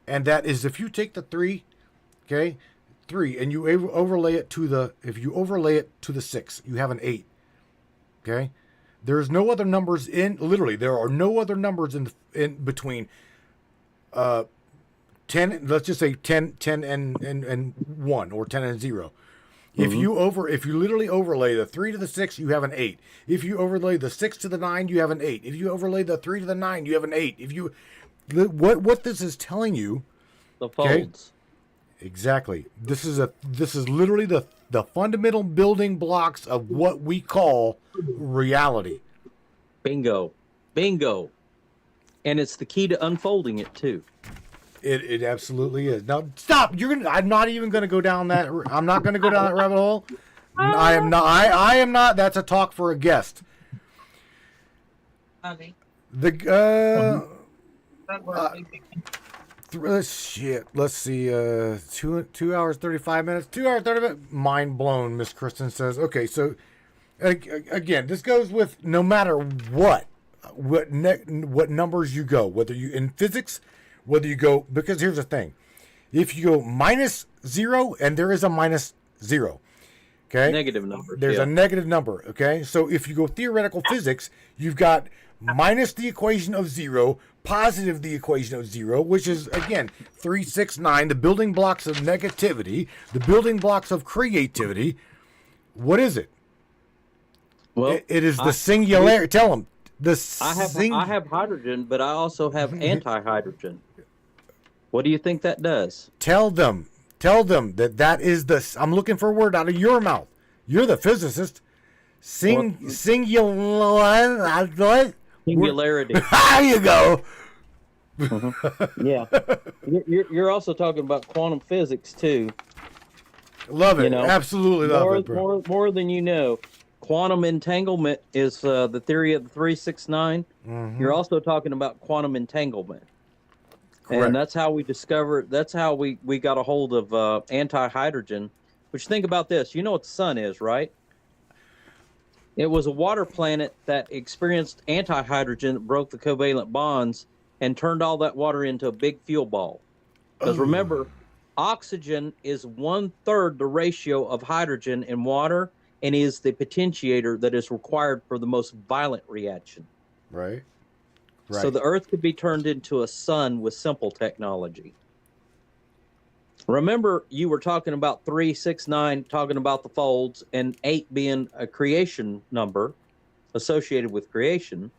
And that is, if you take the 3, okay, 3, and you overlay it to the... If you overlay it to the 6, you have an 8, okay? There's no other numbers in... Literally, there are no other numbers in between 10... Let's just say 10 and 1, or 10 and 0. Mm-hmm. If you literally overlay the 3 to the 6, you have an 8. If you overlay the 6 to the 9, you have an 8. If you overlay the 3 to the 9, you have an 8. If you... What this is telling you... The folds. Okay, exactly. This is literally the fundamental building blocks of what we call reality. Bingo. Bingo. And it's the key to unfolding it, too. It absolutely is. Now, stop. I'm not even going to go down that... I'm not going to go down that rabbit hole. I am not. I am not. That's a talk for a guest. Honey. Shit. Let's see. 2 hours 35 minutes. 2 hours 30 minutes. Mind blown. Miss Kristen says. Okay, so Again, this goes with no matter what numbers you go, whether you in physics, whether you go, because here's the thing, if you go -0 and there is a -0, okay, Negative number. there's a negative number, okay. So if you go theoretical physics, you've got minus the equation of 0, positive the equation of 0, which is again 3, 6, 9, the building blocks of negativity, the building blocks of creativity. What is it? Well, it is the singularity. Tell them. I have hydrogen, but I also have anti-hydrogen. What do you think that does? Tell them that is the. I'm looking for a word out of your mouth. You're the physicist. Singularity. There you go. Yeah. You're also talking about quantum physics too. Love it. Absolutely love it, bro. More than you know. Quantum entanglement is the theory of the 369. You're also talking about quantum entanglement. Correct. And that's how we discovered, that's how we got a hold of anti-hydrogen. Which, think about this. You know what the sun is, right? It was a water planet that experienced anti-hydrogen that broke the covalent bonds and turned all that water into a big fuel ball. Because remember, oxygen is 1/3 the ratio of hydrogen in water, and is the potentiator that is required for the most violent reaction. Right. So the Earth could be turned into a sun with simple technology. Remember, you were talking about 3, 6, 9, talking about the folds, and 8 being a creation number associated with creation.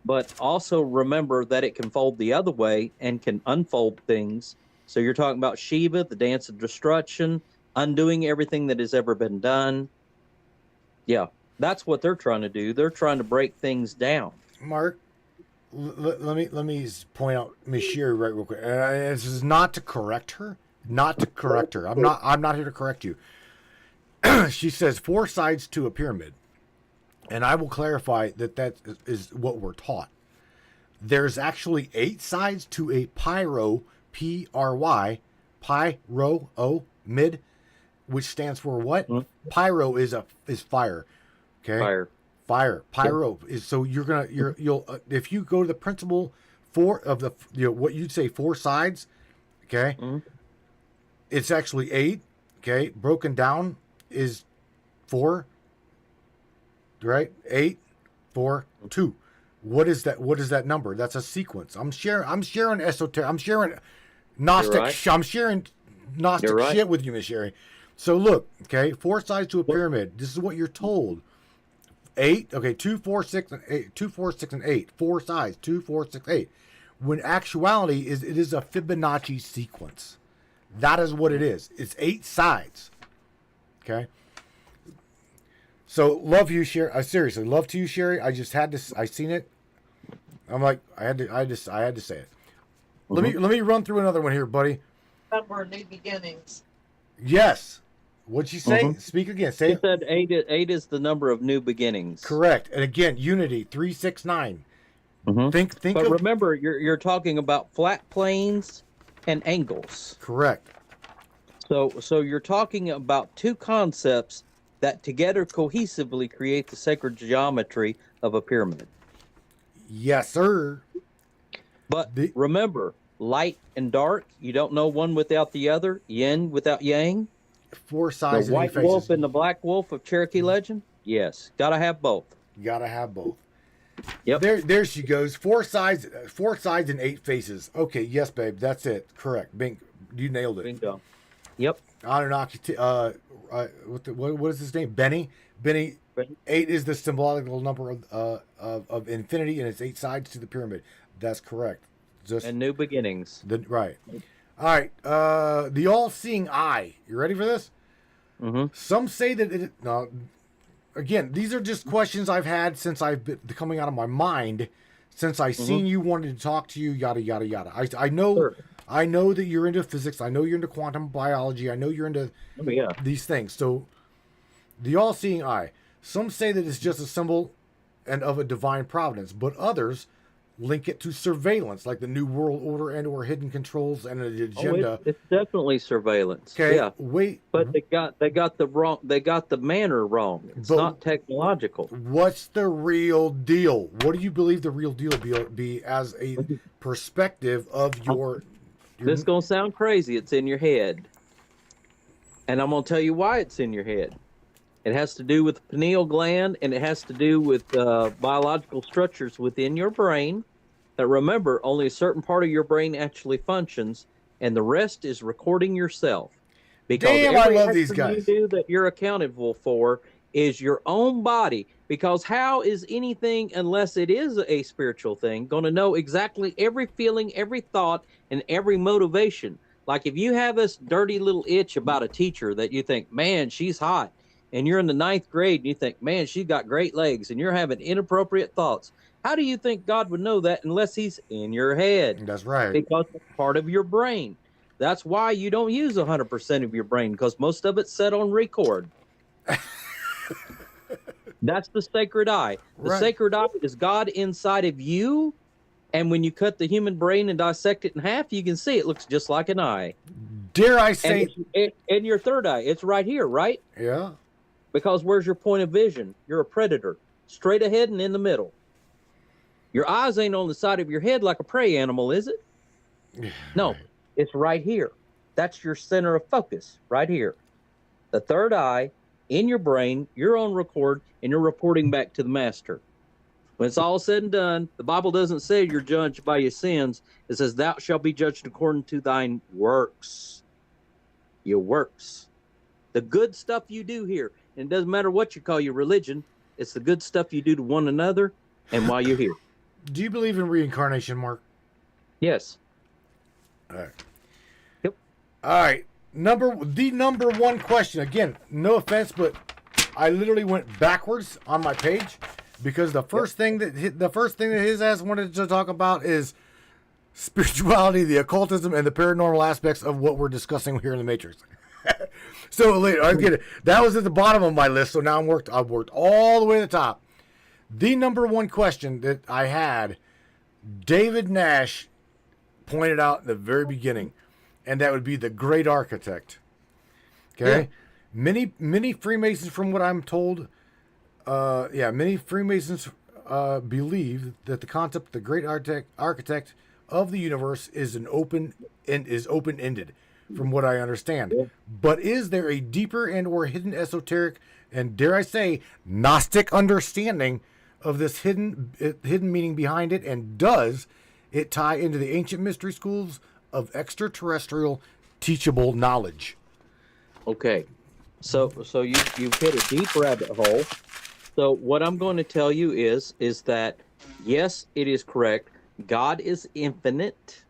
But also remember that it can fold the other way and can unfold things. So you're talking about Shiva, the dance of destruction, undoing everything that has ever been done. Yeah, that's what they're trying to do. They're trying to break things down. Mark, let me point out Miss Sherry right real quick. This is not to correct her. I'm not here to correct you. She says 4 sides to a pyramid, and I will clarify that is what we're taught. There's actually 8 sides to a pyro, pyro, which stands for what? Pyro is fire. Okay. Fire. Pyro is, so you'll if you go to the principle what you'd say 4 sides, okay? It's actually 8, okay? Broken down is 4, right? 8, 4, 2. What is that? What is that number? That's a sequence. I'm sharing esoteric. I'm sharing Gnostic. Right. I'm sharing Gnostic shit with you, Miss Sherry. So look, okay, 4 sides to a pyramid. This is what you're told. 8, okay, 2, 4, 6, and 8. 2, 4, 6, and 8. 4 sides. 2, 4, 6, 8. When actuality it is a Fibonacci sequence. That is what it is. It's 8 sides. Okay. So love you, Sherry. Seriously, love to you, Sherry. I just had to. I seen it. I'm like, I had to say it. Let me run through another one here, buddy. Number of new beginnings. Yes. What'd you say? Speak again. Say it. Said 8 is the number of new beginnings. Correct. And again, unity 3, 6, 9. Think. But remember, you're talking about flat planes and angles. Correct. So you're talking about 2 concepts that together cohesively create the sacred geometry of a pyramid. Yes, sir. But remember, light and dark, you don't know one without the other, yin without yang. 4 sides. The white wolf and the black wolf of Cherokee legend? Yes. Gotta have both. Gotta have both. Yep. There she goes. 4 sides and 8 faces. Okay, yes, babe. That's it. Correct. Bing. You nailed it. Bingo. Yep. Anunnaki. What is his name? Benny. 8 is the symbolical number of infinity, and it's 8 sides to the pyramid. That's correct. And new beginnings. Right. All right. The all-seeing eye. You ready for this? Some say that again, these are just questions I've had since I've been coming out of my mind, since I seen you, wanted to talk to you, yada yada yada. I know. Sure. I know that you're into physics. I know you're into quantum biology. I know you're into these things. So, the all-seeing eye. Some say that it's just a symbol and of a divine providence, but others link it to surveillance, like the New World Order and or hidden controls and an agenda. It's definitely surveillance. Okay, Yeah. wait. But they got the manner wrong. It's not technological. What's the real deal? What do you believe the real deal be as a perspective of your This is gonna sound crazy. It's in your head. And I'm gonna tell you why it's in your head. It has to do with the pineal gland, and it has to do with biological structures within your brain. That, remember, only a certain part of your brain actually functions, and the rest is recording yourself. Because Damn, I love these guys. You do that you're accountable for is your own body. Because how is anything, unless it is a spiritual thing, going to know exactly every feeling, every thought, and every motivation? Like if you have this dirty little itch about a teacher that you think, man, she's hot, and you're in the 9th grade and you think, man, she's got great legs, and you're having inappropriate thoughts. How do you think God would know that unless he's in your head? That's right. Because it's part of your brain. That's why you don't use 100% of your brain, because most of it's set on record. That's the sacred eye. The sacred eye is God inside of you. And when you cut the human brain and dissect it in half, you can see it looks just like an eye. Dare I say... And your third eye, it's right here, right? Yeah. Because where's your point of vision? You're a predator. Straight ahead and in the middle. Your eyes ain't on the side of your head like a prey animal, is it? No, it's right here. That's your center of focus, right here. The third eye, in your brain, you're on record, and you're reporting back to the master. When it's all said and done, the Bible doesn't say you're judged by your sins. It says, thou shalt be judged according to thine works. Your works. The good stuff you do here. And it doesn't matter what you call your religion. It's the good stuff you do to one another and while you're here. Do you believe in reincarnation, Mark? Yes. All right. Yep. All right. The number one question. Again, no offense, but I literally went backwards on my page because the first thing that his ass wanted to talk about is spirituality, the occultism, and the paranormal aspects of what we're discussing here in the Matrix. So I get it. That was at the bottom of my list. So now I've worked all the way to the top. The number one question that I had, David Nash pointed out in the very beginning, and that would be the great architect. Okay? Yeah. Many Freemasons, from what I'm told, many Freemasons believe that the concept of the great architect of the universe is open-ended, from what I understand. Yeah. But is there a deeper and or hidden esoteric and, dare I say, Gnostic understanding of this hidden meaning behind it, and does it tie into the ancient mystery schools of extraterrestrial teachable knowledge? Okay, so you've hit a deep rabbit hole. So what I'm going to tell you is that yes, it is correct. God is infinite.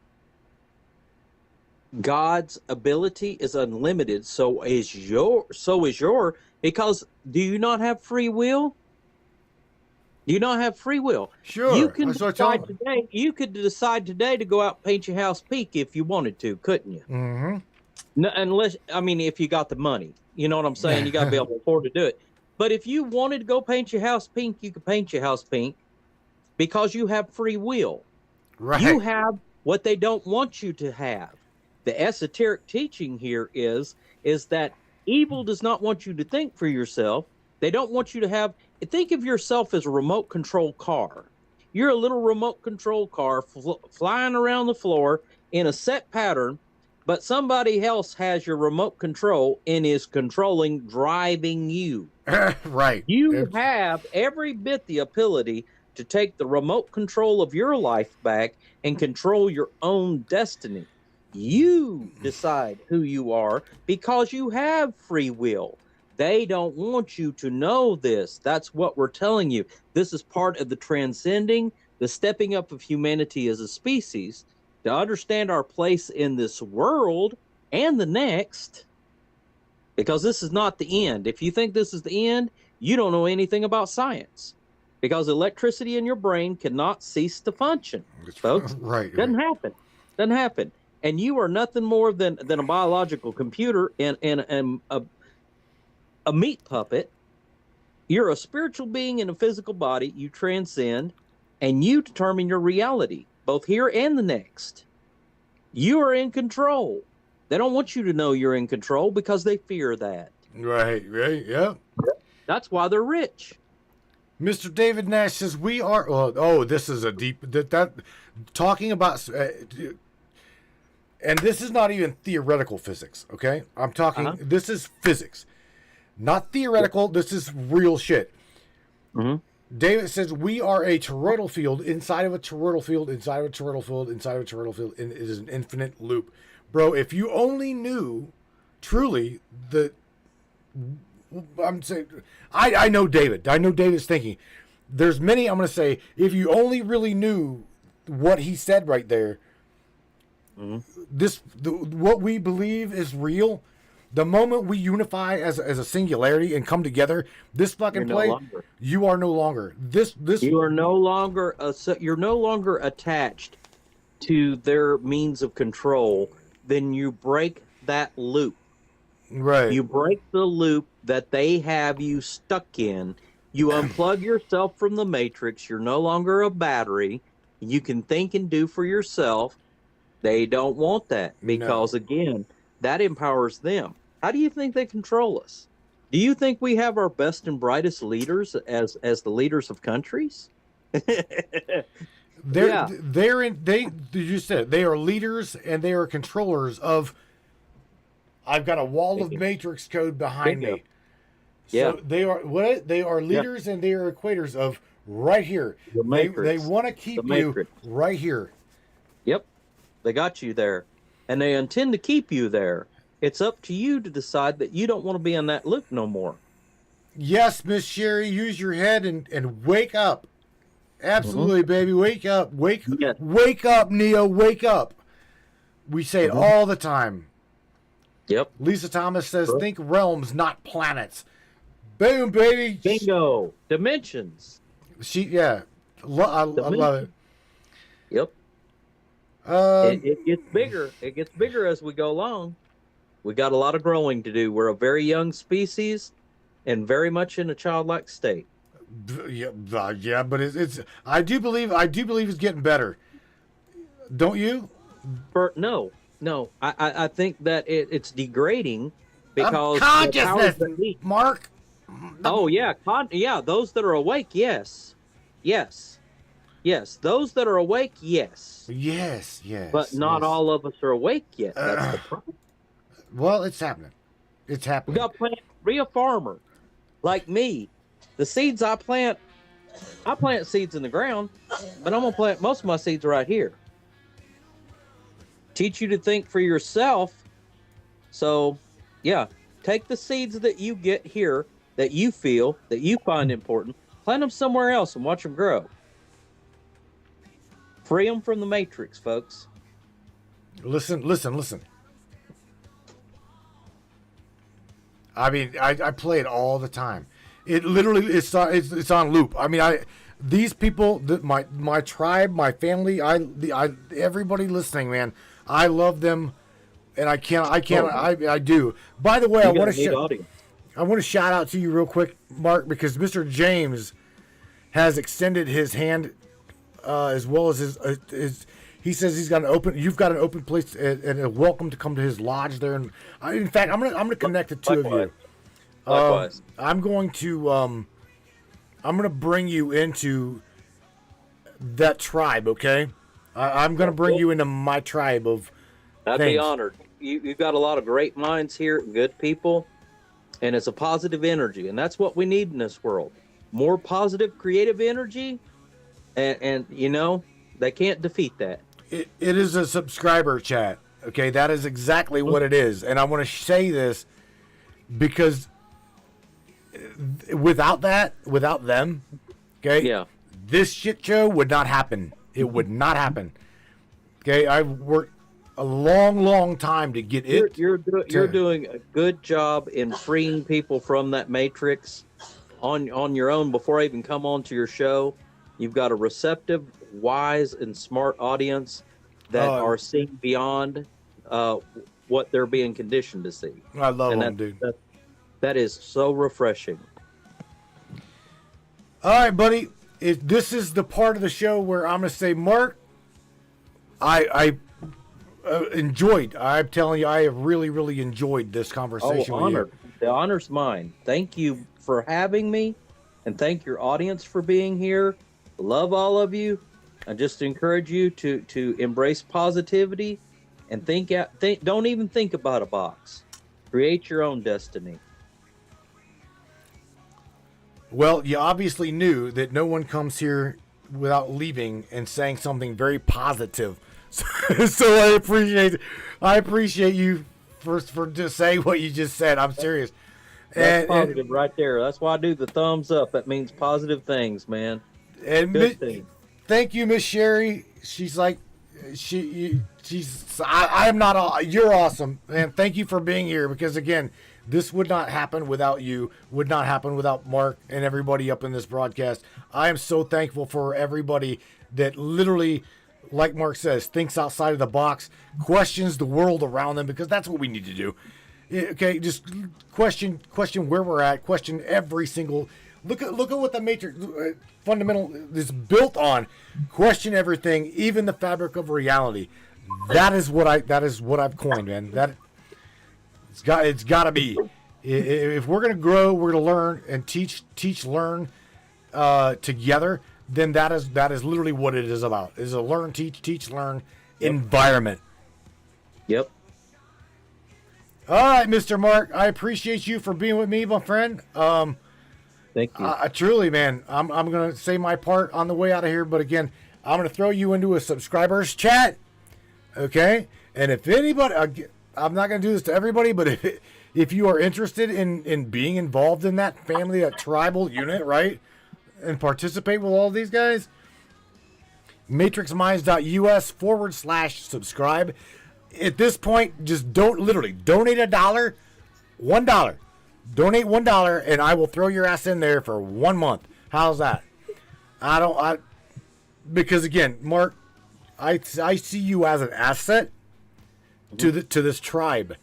God's ability is unlimited. So is your. Because do you not have free will? Do you not have free will? Sure. You can decide today. You could decide today to go out and paint your house pink if you wanted to, couldn't you? Mm-hmm. No, if you got the money, you know what I'm saying. You got to be able to afford to do it. But if you wanted to go paint your house pink, you could paint your house pink because you have free will. Right. You have what they don't want you to have. The esoteric teaching here is that evil does not want you to think for yourself. They don't want you to have. Think of yourself as a remote control car. You're a little remote control car flying around the floor in a set pattern, but somebody else has your remote control and is driving you. Right. You have every bit the ability to take the remote control of your life back and control your own destiny. You decide who you are because you have free will. They don't want you to know this. That's what we're telling you. This is part of the transcending, the stepping up of humanity as a species to understand our place in this world and the next, because this is not the end. If you think this is the end, you don't know anything about science, because electricity in your brain cannot cease to function, folks. Right. Doesn't happen. And you are nothing more than a biological computer and a meat puppet. You're a spiritual being in a physical body. You transcend. and you determine your reality, both here and the next. You are in control. They don't want you to know you're in control because they fear that. Right, yeah. That's why they're rich. Mr. David Nash says we are. Oh, this is a deep that talking about, and this is not even theoretical physics. Okay, I'm talking. This is physics, not theoretical. This is real shit. David says we are a toroidal field inside of a toroidal field inside of a toroidal field inside of a toroidal field, and it is an infinite loop, bro. If you only knew, truly the. I'm saying, I know David. I know David's thinking. There's many. I'm going to say, if you only really knew what he said right there, what we believe is real. The moment we unify as a singularity and come together, this fucking play, you are no longer this. You are no longer you're no longer attached to their means of control. Then you break that loop. Right. You break the loop that they have you stuck in. You unplug yourself from the matrix. You're no longer a battery. You can think and do for yourself. They don't want that because, again, that empowers them. How do you think they control us? Do you think we have our best and brightest leaders as the leaders of countries? You said they are leaders and they are controllers of. I've got a wall of matrix code behind me. So they are what? They are leaders and they are equators of right here. They want to keep you right here. Yep. They got you there. And they intend to keep you there. It's up to you to decide that you don't want to be in that loop no more. Yes, Miss Sherry, use your head and wake up. Absolutely, baby. Wake up. Wake up, Neo. Wake up. We say it all the time. Yep. Lisa Thomas says, think realms, not planets. Boom, baby. Bingo. Dimensions. I love it. Yep. It gets bigger. It gets bigger as we go along. We got a lot of growing to do. We're a very young species and very much in a childlike state. Yeah, but it's I do believe it's getting better. Don't you? No. I think that it's degrading because consciousness, Mark. Oh yeah, those that are awake, yes. Those that are awake, yes. Yes. But not all of us are awake yet. That's the problem. Well, it's happening. It's happening. We got to be a farmer, like me. The seeds I plant seeds in the ground, but I'm gonna plant most of my seeds right here. Teach you to think for yourself. So, yeah, take the seeds that you get here, that you feel, that you find important, plant them somewhere else and watch them grow. Free them from the matrix, folks. Listen. I mean, I play it all the time. It literally it's on loop. I mean, these people, my tribe, my family, everybody listening, man, I love them, and I do. By the way, I want to shout out to you real quick, Mark, because Mr. James has extended his hand, as well as his. He says you've got an open place and a welcome to come to his lodge there. And in fact, I'm gonna connect the two of you. Likewise. I'm going to bring you into that tribe. Okay, I'm gonna bring you into my tribe of. I'd be honored. You've got a lot of great minds here, good people, and it's a positive energy, and that's what we need in this world. More positive, creative energy, and you know they can't defeat that. It is a subscriber chat. Okay, that is exactly what it is, and I want to say this because without them, okay, this shit show would not happen. It would not happen. Okay, I've worked a long time to get it. You're doing a good job in freeing people from that matrix on your own before I even come on to your show. You've got a receptive, wise, and smart audience that are seeing beyond what they're being conditioned to see. I love them, dude. That is so refreshing. All right, buddy. this is the part of the show where I'm going to say, Mark, I enjoyed. I'm telling you, I have really, really enjoyed this conversation with you. The honor's mine. Thank you for having me, and thank your audience for being here. Love all of you. I just encourage you to embrace positivity and think. Don't even think about a box. Create your own destiny. Well, you obviously knew that no one comes here without leaving and saying something very positive. So I appreciate you for just saying what you just said. I'm serious. That's positive right there. That's why I do the thumbs up. That means positive things, man. And Good thing. Thank you, Miss Sherry. She's like, I am not all. You're awesome, and thank you for being here. Because again, this would not happen without you. Would not happen without Mark and everybody up in this broadcast. I am so thankful for everybody that literally, like Mark says, thinks outside of the box, questions the world around them, because that's what we need to do. Okay, just question where we're at, question every single. Look at what the Matrix fundamental is built on. Question everything, even the fabric of reality. That is what I've coined, man. That it's got to be. If we're gonna grow, we're gonna learn and teach, learn together. Then that is literally what it is about. Is a learn, teach, learn environment. Yep. All right, Mr. Mark, I appreciate you for being with me, my friend. Thank you. Truly, man, I'm going to say my part on the way out of here. But again, I'm going to throw you into a subscribers chat. Okay? And if anybody, I'm not going to do this to everybody, but if you are interested in being involved in that family, that tribal unit, right? And participate with all these guys, matrixminds.us/subscribe. At this point, just donate $1. Donate $1, and I will throw your ass in there for 1 month. How's that? Because again, Mark, I see you as an asset to this tribe.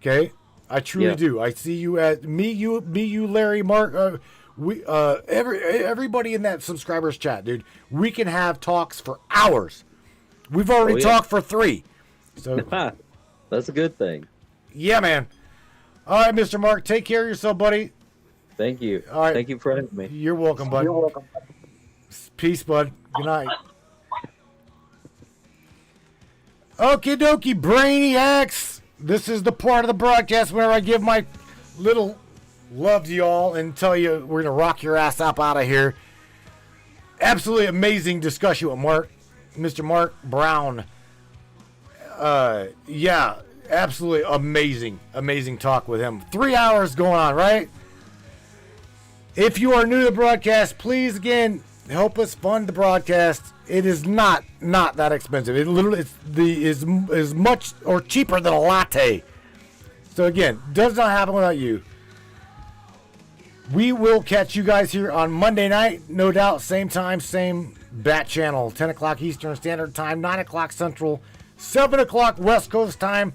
Okay, I truly do. I see you as me, you, Larry, Mark. Everybody in that subscribers chat, dude. We can have talks for hours. We've already talked for 3. So that's a good thing. Yeah, man. All right, Mr. Mark, take care of yourself, buddy. Thank you. All right. Thank you for having me. You're welcome, bud. You're welcome. Peace, bud. Good night. Okie dokie, Brainiacs. This is the part of the broadcast where I give my little love to y'all and tell you we're going to rock your ass up out of here. Absolutely amazing discussion with Mark. Mr. Mark Brown. Yeah, absolutely amazing talk with him. 3 hours going on, right? If you are new to the broadcast, please again help us fund the broadcast. It is not that expensive. It literally is much or cheaper than a latte. So again, does not happen without you. We will catch you guys here on Monday night, no doubt. Same time, same bat channel. 10 o'clock Eastern Standard Time, 9 o'clock Central, 7 o'clock West Coast time.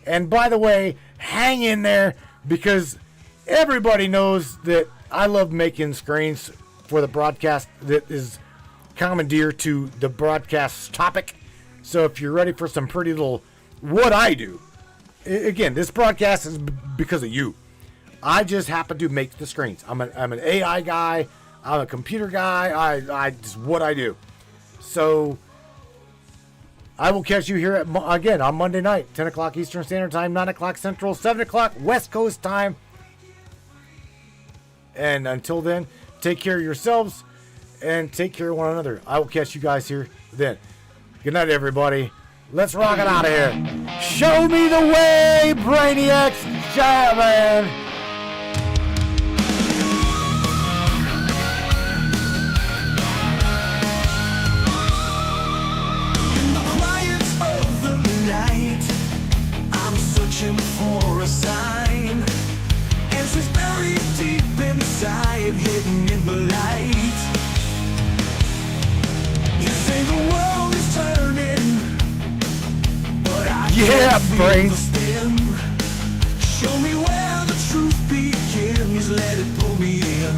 And by the way, hang in there, because everybody knows that I love making screens for the broadcast that is commandeered to the broadcast topic. So if you're ready for some pretty little what I do, again, this broadcast is because of you. I just happen to make the screens. I'm an AI guy. I'm a computer guy. I just what I do. So I will catch you here again on Monday night, 10 o'clock Eastern Standard Time, 9 o'clock Central, 7 o'clock West Coast time. And until then, take care of yourselves and take care of one another. I will catch you guys here then. Good night, everybody. Let's rock it out of here. Show me the way, Brainiacs. Yeah, man. For a sign, answers buried deep inside, hidden in the light. You say the world is turning, but I can't feel brains. the spin. Show me where the truth begins, let it pull me in.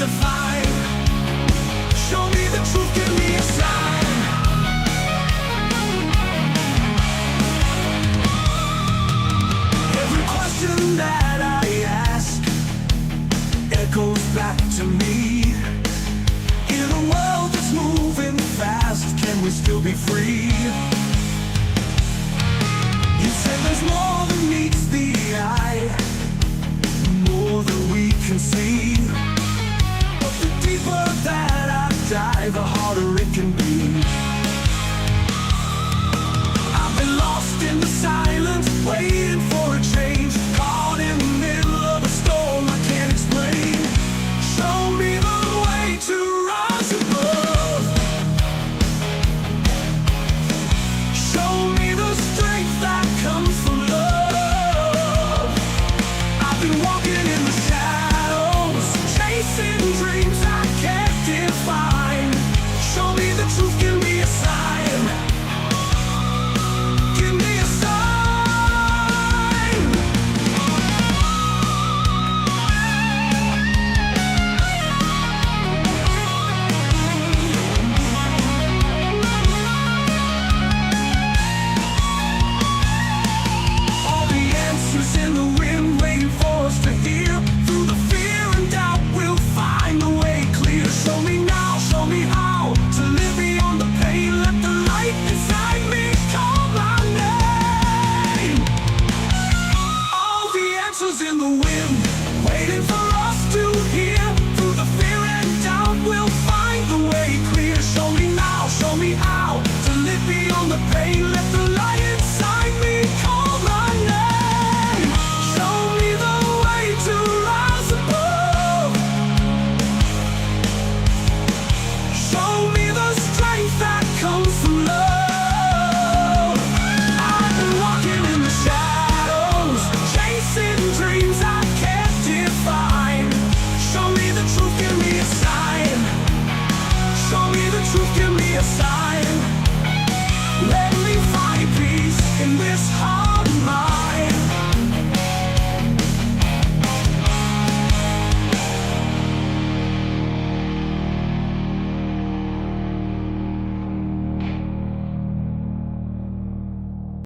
define. Show me the truth, give me a sign. Every question that I ask echoes back to me. In a world that's moving fast, can we still be free? You said there's more than meets the eye, more than we can see.